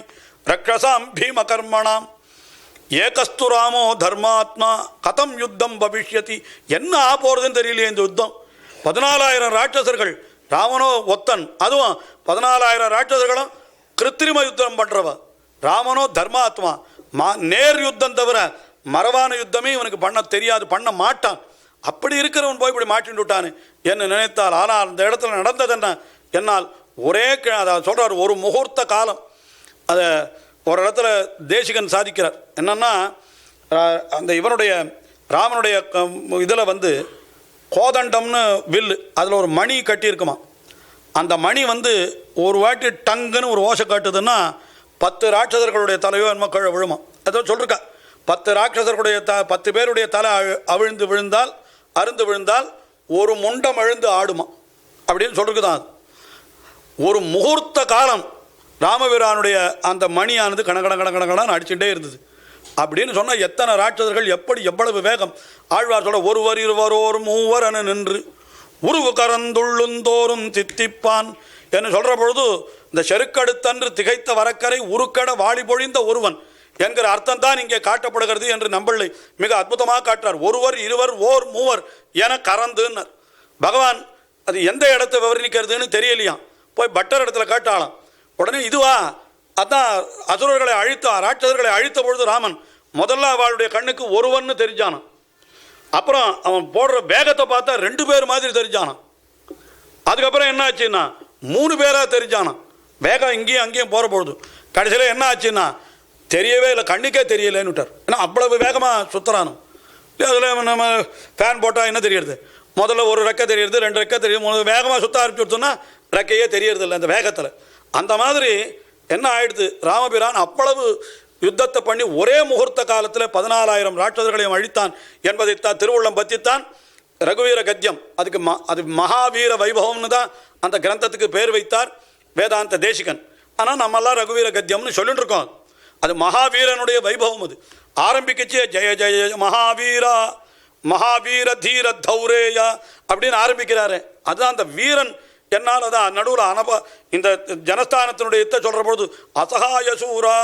ரக்ஷசாம் பீம கர்மணாம் ஏகஸ்து ராமோ தர்மாத்மா கதம் யுத்தம் பவிஷ்யதி. என்ன ஆ போகிறதுன்னு தெரியலையே இந்த யுத்தம். 14,000 ராட்சசர்கள், ராமனோ ஒத்தன், அதுவும் 14,000 ராட்சசர்களும் கிருத்திரிம யுத்தம் பண்ணுறவ. ராமனோ தர்மாத்மா, நேர் யுத்தம் தவிர மரபான யுத்தமே இவனுக்கு பண்ண தெரியாது, பண்ண மாட்டான். அப்படி இருக்கிறவன் போய் இப்படி மாட்டின்னு விட்டானு என்ன நினைத்தால். ஆனால் அந்த இடத்துல நடந்தது என்ன, என்னால் ஒரே அதை சொல்கிறார், ஒரு முகூர்த்த காலம். அதை ஒரு இடத்துல தேசிகன் சாதிக்கிறார். என்னன்னா அந்த இவனுடைய ராமனுடைய இதில் வந்து கோதண்டம்னு வில்லு, அதில் ஒரு மணி கட்டியிருக்குமா. அந்த மணி வந்து ஒரு வாட்டி டங்குன்னு ஒரு ஓசை காட்டுதுன்னா 10 ராட்சசர்களுடைய தலையோ என்னமோ கீழே விழுமா. ஏதோ சொல்லிருக்கா, 10 ராட்சசர்களுடைய 10 பேருடைய தலை அவிழ்ந்து விழுந்தால், அருந்து விழுந்தால் ஒரு முண்டம் அழுந்து ஆடுமா அப்படின்னு சொல்லிருக்குதான். அது ஒரு முகூர்த்த காலம் ராமபிரானுடைய அந்த மணியானது கணக்கணன்னு அடிச்சுட்டே இருந்தது. அப்படின்னு சொன்னால் எத்தனை ராட்சதர்கள் எவ்வளவு வேகம். ஆழ்வார் சொல்ல ஒருவர் இருவரோர் மூவர் என நின்று உருவு கரந்துள்ளுந்தோறும் தித்திப்பான் என்று சொல்கிற பொழுது இந்த செருக்கடுத்தன்று திகைத்த வரக்கரை உருக்கட வாளி பொழிந்த ஒருவன் என்கிற அர்த்தம் தான் இங்கே காட்டப்படுகிறது என்று நம்பளை மிக அற்புதமாக காட்டுறார். ஒருவர் இருவர் ஓர் மூவர் என கறந்துன்னார் பகவான். அது எந்த இடத்தை விவரிக்கிறதுன்னு தெரியலையாம். போய் பட்டர் இடத்துல காட்டாளாம். உடனே இதுவா, அதான் அசுரர்களை ராட்சசர்களை அழித்த பொழுது ராமன் முதல்ல அவளுடைய கண்ணுக்கு ஒருவன்னு தெரிஞ்சானான். அப்புறம் அவன் போடுற வேகத்தை பார்த்தா 2 பேர் மாதிரி தெரிஞ்சானான். அதுக்கப்புறம் என்ன ஆச்சுன்னா 3 பேராக தெரிஞ்சானான். வேகம் இங்கேயும் அங்கேயும் போகிற பொழுது கடைசியில் என்ன ஆச்சுன்னா தெரியவே இல்லை, கண்ணுக்கே தெரியலேன்னு விட்டார். ஏன்னா அவ்வளவு வேகமாக சுற்றுறானோ. அதில் நம்ம ஃபேன் போட்டால் என்ன தெரியறது, முதல்ல ஒரு ரெக்கை தெரியறது, 2 ரெக்கை தெரியும், வேகமாக சுற்ற ஆரம்பிச்சுட்டோன்னா ரெக்கையே தெரியறது இல்லை அந்த வேகத்தில். அந்த மாதிரி என்ன ஆயிடுது, ராமபிரான் அவ்வளவு யுத்தத்தை பண்ணி ஒரே முகூர்த்த காலத்தில் 14,000 ராட்சதர்களையும் அழித்தான் என்பதைத்தான் திருவுள்ளம் பற்றித்தான் ரகுவீர கத்தியம். அது மகாவீர வைபவம்னு தான் அந்த கிரந்தத்துக்கு பேர் வைத்தார் வேதாந்த தேசிகன். ஆனால் நம்மெல்லாம் ரகுவீர கத்தியம்னு சொல்லிட்டு இருக்கோம். அது மகாவீரனுடைய வைபவம். அது ஆரம்பிக்கச்சே ஜெய ஜெய மகாவீரா மகாவீர தீர தௌரேயா அப்படின்னு ஆரம்பிக்கிறாரு. அதுதான் அந்த வீரன். என்னால் அதான் நடுவில் இந்த ஜனஸ்தானத்தினுடைய யுத்த சொல்கிற பொழுது அசகாய சூரா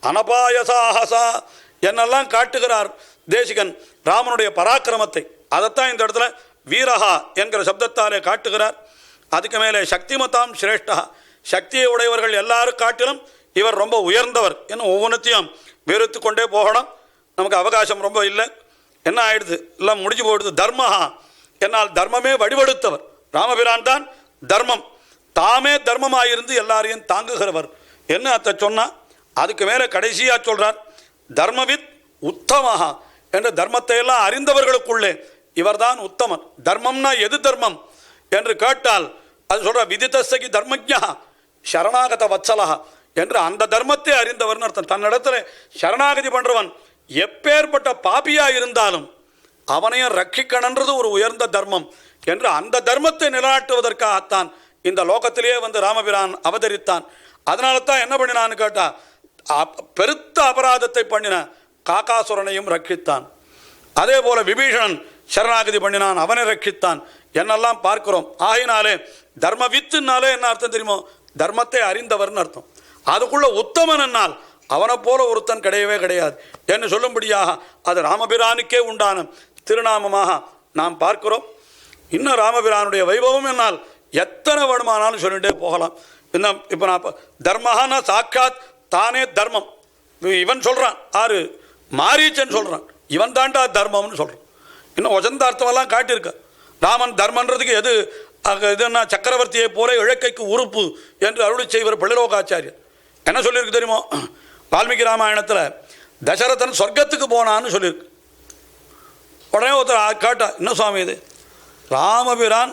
அனபாயசாஹசா என்னெல்லாம் காட்டுகிறார் தேசிகன் ராமனுடைய பராக்கிரமத்தை. அதைத்தான் இந்த இடத்துல வீரஹா என்கிற சப்தத்தாலே காட்டுகிறார். அதுக்கு மேலே சக்திமதாம் சிரேஷ்டா, சக்தியை உடையவர்கள் எல்லாரும் காட்டிலும் இவர் ரொம்ப உயர்ந்தவர். இன்னும் ஒவ்வொன்றத்தையும் விவரித்து கொண்டே போகணும், நமக்கு அவகாசம் ரொம்ப இல்லை. என்ன ஆயிடுது, எல்லாம் முடிஞ்சு போயிடுது. தர்மஹா என்னால் தர்மமே வடிவெடுத்தவர் ராமபிரான் தான். தர்மம் தாமே தர்மமாயிருந்து எல்லாரையும் தாங்குகிறவர் என்ன அத்தை சொன்னா. அதுக்கு மேலே கடைசியாக சொல்றார், தர்மவித் உத்தமஹா என்ற தர்மத்தை எல்லாம் அறிந்தவர்களுக்குள்ளே இவர்தான் உத்தமன். தர்மம்னா எது தர்மம் என்று கேட்டால் அது சொல்ற, விதிதஸ்ஸகி தர்மஜ்ஞா சரணாகத வத்சலஹா என்று அந்த தர்மத்தை அறிந்தவர்னு அர்த்தம். தன்னிடத்துல சரணாகதி பண்றவன் எப்பேற்பட்ட பாபியா இருந்தாலும் அவனையும் ரட்சிக்கணுன்றது ஒரு உயர்ந்த தர்மம் என்று அந்த தர்மத்தை நிலைநாட்டுவதற்காகத்தான் இந்த லோகத்திலேயே வந்து ராமபிரான் அவதரித்தான். அதனால தான் என்ன பண்ணினான்னு கேட்டா, பெருத்த அபராதத்தை பண்ணின காகாசுரனையும் ரட்சித்தான். அதே போல விபீஷணன் சரணாகதி பண்ணினான், அவனை ரட்சித்தான் என்னெல்லாம் பார்க்கிறோம். ஆகினாலே தர்மவித்துனாலே என்ன அர்த்தம் தெரியுமோ, தர்மத்தை அறிந்தவர்னு அர்த்தம். அதுக்குள்ள உத்தமன் என்னால் அவனை போல ஒருத்தன் கிடையவே கிடையாது என்று சொல்லும்படியாக அது ராமபிரானுக்கே உண்டான திருநாமமாக நாம் பார்க்கிறோம். இன்னும் ராமபிரானுடைய வைபவம் என்னால் எத்தனை வேணுமானாலும் சொல்லிட்டே போகலாம். இன்னும் இப்போ நான் தர்மஹானா சாட்சாத் தானே தர்மம். இவன் சொல்கிறான், ஆறு மாரீச்சன் சொல்கிறான், இவன் தாண்டா தர்மம்னு சொல்கிறான். இன்னும் வசந்தார்த்தமெல்லாம் காட்டியிருக்க. ராமன் தர்மன்றதுக்கு எது இதுன்னா சக்கரவர்த்தியை போல இழக்கைக்கு உறுப்பு என்று அருளி செய்வர் பிள்ளலோகாச்சாரியர். என்ன சொல்லியிருக்கு தெரியுமோ, வால்மீகி ராமாயணத்தில் தசரதன் சொர்க்கத்துக்கு போனான்னு சொல்லியிருக்கு. உடனே ஒருத்தர் கேட்டா, என்ன சுவாமி இது, ராமபிரான்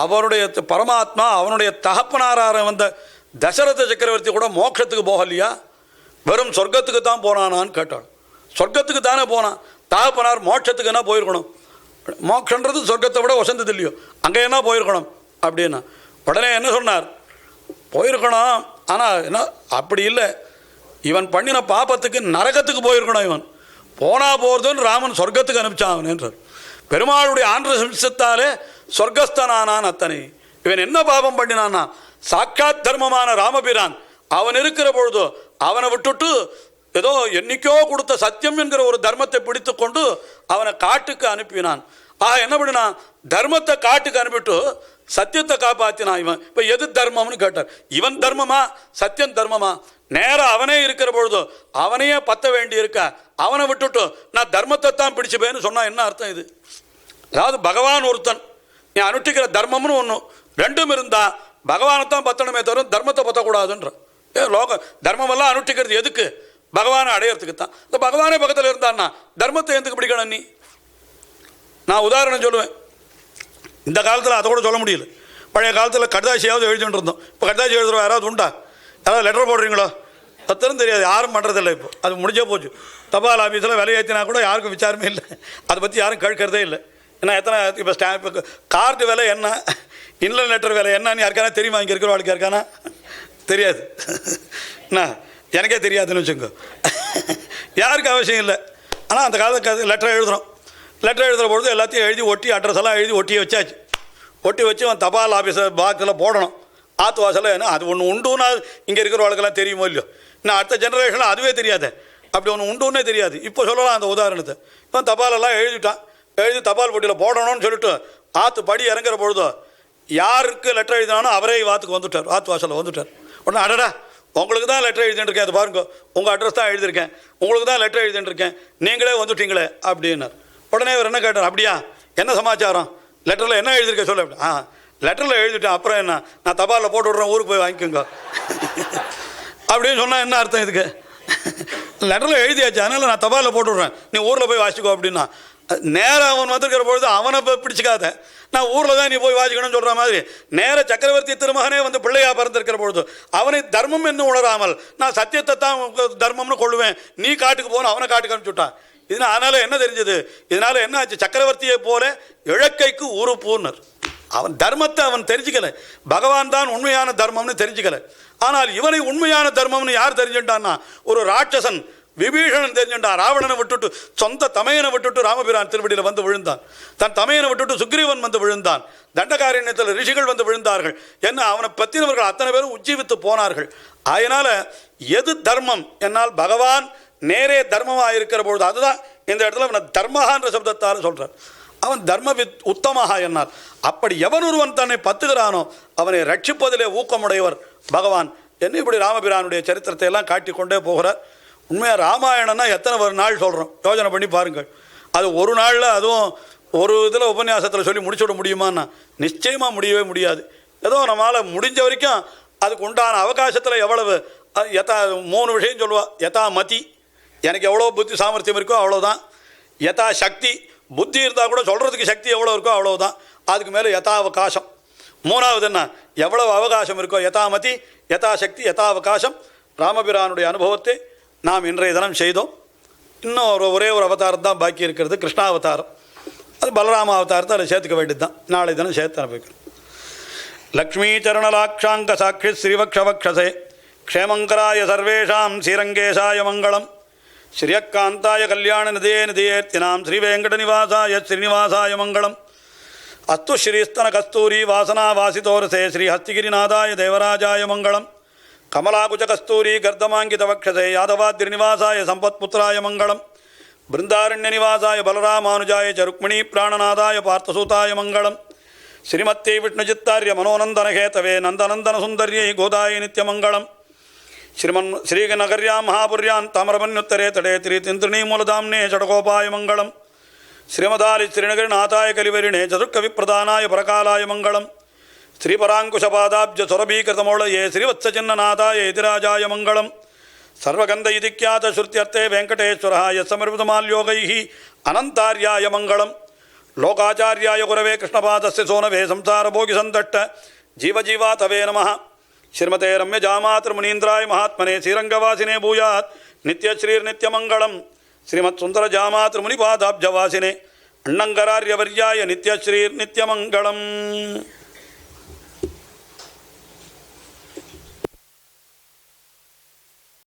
அவருடைய பரமாத்மா அவனுடைய தகப்பனாராக வந்த தசரத சக்கரவர்த்தி கூட மோட்சத்துக்கு போகலையா, வெறும் சொர்க்கத்துக்கு தான் போனானான்னு கேட்டாள். சொர்க்கத்துக்கு தானே போனான், தகப்பனார் மோட்சத்துக்கு என்ன போயிருக்கணும், மோட்சன்றது சொர்க்கத்தை விட வசந்தது இல்லையோ, அங்கே என்ன போயிருக்கணும் அப்படின்னா. உடனே என்ன சொன்னார், போயிருக்கணும், ஆனால் என்ன அப்படி இல்லை, இவன் பண்ணின பாப்பத்துக்கு நரகத்துக்கு போயிருக்கணும். இவன் போனா போகிறதுன்னு ராமன் சொர்க்கத்துக்கு அனுப்பிச்சான் அவன் என்றார். பெருமாளுடைய ஆந்திர சம்சத்தாலே சொர்க்கஸ்தனானான் அத்தனை. இவன் என்ன பாபம் பண்ணினான்னா, சாட்சாத் தர்மமான ராமபிரான் அவன் இருக்கிற பொழுதோ அவனை விட்டுட்டு ஏதோ என்னைக்கோ கொடுத்த சத்தியம் என்கிற ஒரு தர்மத்தை பிடித்து கொண்டு அவனை காட்டுக்கு அனுப்பினான். ஆக என்ன பண்ணினான், தர்மத்தை காட்டுக்கு அனுப்பிட்டு சத்தியத்தை காப்பாற்றினான். இவன் இப்போ எது தர்மம்னு கேட்டார். இவன் தர்மமா சத்தியம் தர்மமா? நேரம் அவனே இருக்கிற பொழுதோ அவனையே பத்த வேண்டி இருக்க, அவனை விட்டுட்டு நான் தர்மத்தை தான் பிடிச்சுப்பேன்னு சொன்னா என்ன அர்த்தம் இது? அதாவது பகவான் ஒருத்தன், நீ அனுஷ்டிக்கிற தர்மம்னு ஒன்று ரெண்டும் இருந்தா பகவானைத்தான் பத்தணுமே தவிர தர்மத்தை பற்றக்கூடாதுன்ற. லோக தர்மமெல்லாம் அனுஷ்டிக்கிறது எதுக்கு? பகவானை அடையிறதுக்கு தான். இந்த பகவானே பக்கத்தில் இருந்தான்னா தர்மத்தை எதுக்கு பிடிக்கணும் நீ? நான் உதாரணம் சொல்லுவேன். இந்த காலத்தில் அதை கூட சொல்ல முடியல. பழைய காலத்தில் கடிதாசியாவது எழுதிட்டு இருந்தோம். இப்போ கடிதாசி எழுதுறோம் யாராவது உண்டா? யாராவது லெட்டர் போடுறீங்களோ? அத்தனும் தெரியாது, யாரும் பண்ணுறதில்லை. இப்போ அது முடிஞ்சே போச்சு. தபால் ஆஃபீஸில் விலை ஏற்றினா கூட யாருக்கும் விசாரமே இல்லை, அதை பற்றி யாரும் கேட்கறதே இல்லை. ஏன்னா எத்தனை இப்போ ஸ்டாம்ப் கார்டு விலை என்ன, இன்லைன் லெட்டர் விலை என்னன்னு யாருக்கானா தெரியுமா? இங்கே இருக்கிற வாழ்க்கை யாருக்கானா தெரியாது. என்ன எனக்கே தெரியாதுன்னு வச்சுக்கோ, யாருக்கு அவசியம் இல்லை. ஆனால் அந்த காலத்துக்கு லெட்டர் எழுதுகிறோம். லெட்டர் எழுதுகிற பொழுது எல்லாத்தையும் எழுதி ஒட்டி அட்ரஸ் எல்லாம் எழுதி ஒட்டி வச்சாச்சு. ஒட்டி வச்சு அவன் தபால் ஆஃபீஸர் பாக்ஸில் போடணும். ஆற்று வாசலில் ஏன்னா அது ஒன்று உண்டுன்னா இங்கே இருக்கிற வாழ்க்கெல்லாம் தெரியுமோ இல்லையோ. இன்னும் அடுத்த ஜெனரேஷனில் அதுவே தெரியாது, அப்படி ஒன்று உண்டுன்னே தெரியாது. இப்போ சொல்லலாம் அந்த உதாரணத்தை. இப்போ தபாலெல்லாம் எழுதிட்டான், எழுதி தபால் போட்டியில் போடணும்னு சொல்லிட்டு ஆற்று படி இறங்குற பொழுதோ யாருக்கு லெட்டர் எழுதினானோ அவரே வாத்துக்கு வந்துட்டார், ஆற்று வாசலில் வந்துட்டார். உடனே அடடா உங்களுக்கு தான் லெட்டர் எழுதிட்டுருக்கேன், அது பாருங்க உங்கள் அட்ரஸ் தான் எழுதியிருக்கேன், உங்களுக்கு தான் லெட்டர் எழுதிட்டுருக்கேன், நீங்களே வந்துட்டீங்களே அப்படின்னார். உடனே அவர் என்ன கேட்டார், அப்படியா என்ன சமாச்சாரம், லெட்டரில் என்ன எழுதியிருக்கேன் சொல்லு. லெட்டரில் எழுதிட்டேன், அப்புறம் என்ன, நான் தபாலில் போட்டு விட்றேன், ஊருக்கு போய் வாங்கிக்கோங்க அப்படின்னு சொன்னால் என்ன அர்த்தம் இதுக்கு? லெட்டரில் எழுதியாச்சு, அதனால் நான் தபாலில் போட்டு விட்றேன், நீ ஊரில் போய் வாசிக்கோ அப்படின்னா. நேராக அவன் வந்திருக்கிற பொழுது அவனை பிடிச்சிக்காத, நான் ஊரில் தான் நீ போய் வாசிக்கணும்னு சொல்கிற மாதிரி நேர சக்கரவர்த்தி திருமகனே வந்து பிள்ளையாக பிறந்திருக்கிற பொழுது அவனை தர்மம் என்று உணராமல் நான் சத்தியத்தை தான் தர்மம்னு கொள்ளுவேன், நீ காட்டுக்கு போகணும், அவனை காட்டுக்கு அனுப்பிச்சுட்டான். இதனால் என்ன தெரிஞ்சது? இதனால் என்ன ஆச்சு? சக்கரவர்த்தியை போல இழக்கைக்கு உறுப்புன்னர். அவன் தர்மத்தை அவன் தெரிஞ்சுக்கல, பகவான் தான் உண்மையான தர்மம்னு தெரிஞ்சுக்கல. ஆனால் இவனை உண்மையான தர்மம்னு யார் தெரிஞ்சுட்டான்னா, ஒரு ராட்சசன் விபீஷணன் தெரிஞ்சுட்டான். ராவணனை விட்டுட்டு சொந்த தமையனை விட்டுட்டு ராமபிரான் திருவடியில் வந்து விழுந்தான். தன் தமையனை விட்டுட்டு சுக்ரீவன் வந்து விழுந்தான். தண்டகாரண்யத்தில் ரிஷிகள் வந்து விழுந்தார்கள். என்ன அவனை பற்றினவர்கள் அத்தனை பேரும் உஜ்ஜீவித்து போனார்கள். அதனால எது தர்மம் என்னால் பகவான் நேரே தர்மமாக இருக்கிற பொழுது அதுதான் இந்த இடத்துல அவனை தர்மஹான்ற சப்தத்தால் சொல்கிறார். அவன் தர்மவித் உத்தமஹா என்னால். அப்படி எவன் ஒருவன் தன்னை பத்துகிறானோ அவனை ரட்சிப்பதிலே ஊக்கமுடையவர் பகவான் என்ன. இப்படி ராமபிரானுடைய சரித்திரத்தை எல்லாம் காட்டிக்கொண்டே போகிறார். உண்மையாக ராமாயணம்னா எத்தனை ஒரு நாள் சொல்கிறோம், யோசனை பண்ணி பாருங்கள். அது ஒரு நாளில் அதுவும் ஒரு இதில் உபன்யாசத்தில் சொல்லி முடிச்சுட முடியுமான்னா நிச்சயமாக முடியவே முடியாது. ஏதோ நம்மளால் முடிஞ்ச வரைக்கும் அதுக்கு உண்டான அவகாசத்தில் எவ்வளவு யதா 3 விஷயம் சொல்லுவா. யதா மதி, எனக்கு எவ்வளோ புத்தி சாமர்த்தியம் இருக்கோ அவ்வளோதான். யதா சக்தி, புத்தி இருந்தால் கூட சொல்கிறதுக்கு சக்தி எவ்வளோ இருக்கோ அவ்வளோதான். அதுக்கு மேலே யதா அவகாசம். 3வது என்ன, எவ்வளவு அவகாசம் இருக்கோ. யதா மதி, யதா சக்தி, யதா அவகாசம். ராமபிரானுடைய அனுபவத்தை நாம் இன்றைய தினம் செய்தோம். இன்னும் ஒரே ஒரு அவதாரம் தான் பாக்கி இருக்கிறது, கிருஷ்ணாவதாரம். அது பலராம அவதாரத்தை அதில் சேர்த்துக்க வேண்டியது தான். நாளை தினம் சேர்த்து அனுப்பிக்கிறோம். லக்ஷ்மீ சரணலாட்சாங்க சாட்சி ஸ்ரீவக்ஷவக்ஷசே க்ஷேமங்கராய சர்வேஷாம் ஸ்ரீரங்கேசாய மங்களம். ஸ்ரீயக்காந்தாய கல்யாண நிதே நிதியேர்த்தினாம் ஸ்ரீவேங்கடநிவாசாய ஸ்ரீனிவாசாய மங்களம். அஸ்து ஸ்ரீஸ்தன கஸ்தூரி வாசனா வாசிதோரசே ஸ்ரீஹஸ்திகிரிநாதாய தேவராஜாய மங்களம். கமலாகுஜ கஸ்தூரி கர்தமாங்கித வக்ஷசே யாதவாத்ரிநிவாசாய சம்பத்புத்திராய மங்களம். பிருந்தாரண்ய நிவாசாய பலராமானுஜாய ச ருக்மிணீ பிராணநாதாய பார்த்தசூதாய மங்களம். ஸ்ரீமத்தே விஷ்ணுச்சித்தாரிய மனோநந்தனஹேதவே நந்தநந்தன சுந்தர்யை கோதாய நித்யமங்களம். ஸ்ரீநகர்யாம் மகாபுர்யான் தாமிரபன்யுத்தரே தடே திரிந்திரணீமூலதாம்னே ஷடகோபாய மங்களம். ஸ்ரீமதாலி ஸ்ரீநகரிநாதாய கலிவரிணே சதுர்கவிப்பிரதானாய பரகாலாய மங்களம். ஸ்ரீபராங்குஷபாதாப்ஜ சுரபீகிருதமோளயே ஸ்ரீவத்சச்சின்னநாதாய எதிராஜாய மங்களம். சர்வகந்த இதிக்யாத ஸ்ருத்யர்த்தே வெங்கடேஸ்வரः யஸ்ஸமிருதமால்யோகைः அனந்தார்யாய மங்களம். லோகாச்சார்யாய குரவே கிருஷ்ணபாதஸ்ய சோனவே சம்சாரபோகி சந்தட்ட ஜீவஜீவாதவே நமः. ஸ்ரீமதே ரம்யஜாமாத்ருமுனீந்திராய மகாத்மனே ஸ்ரீரங்கவாசினே பூயாத் நித்யஸ்ரீர்நித்யமங்களம். ஸ்ரீமத் சுந்தரஜாமாத்ருமுனிபாதாப்ஜவாசினே அண்ணங்கரார்யவர்யாய நித்யஸ்ரீர்நித்யமங்களம்.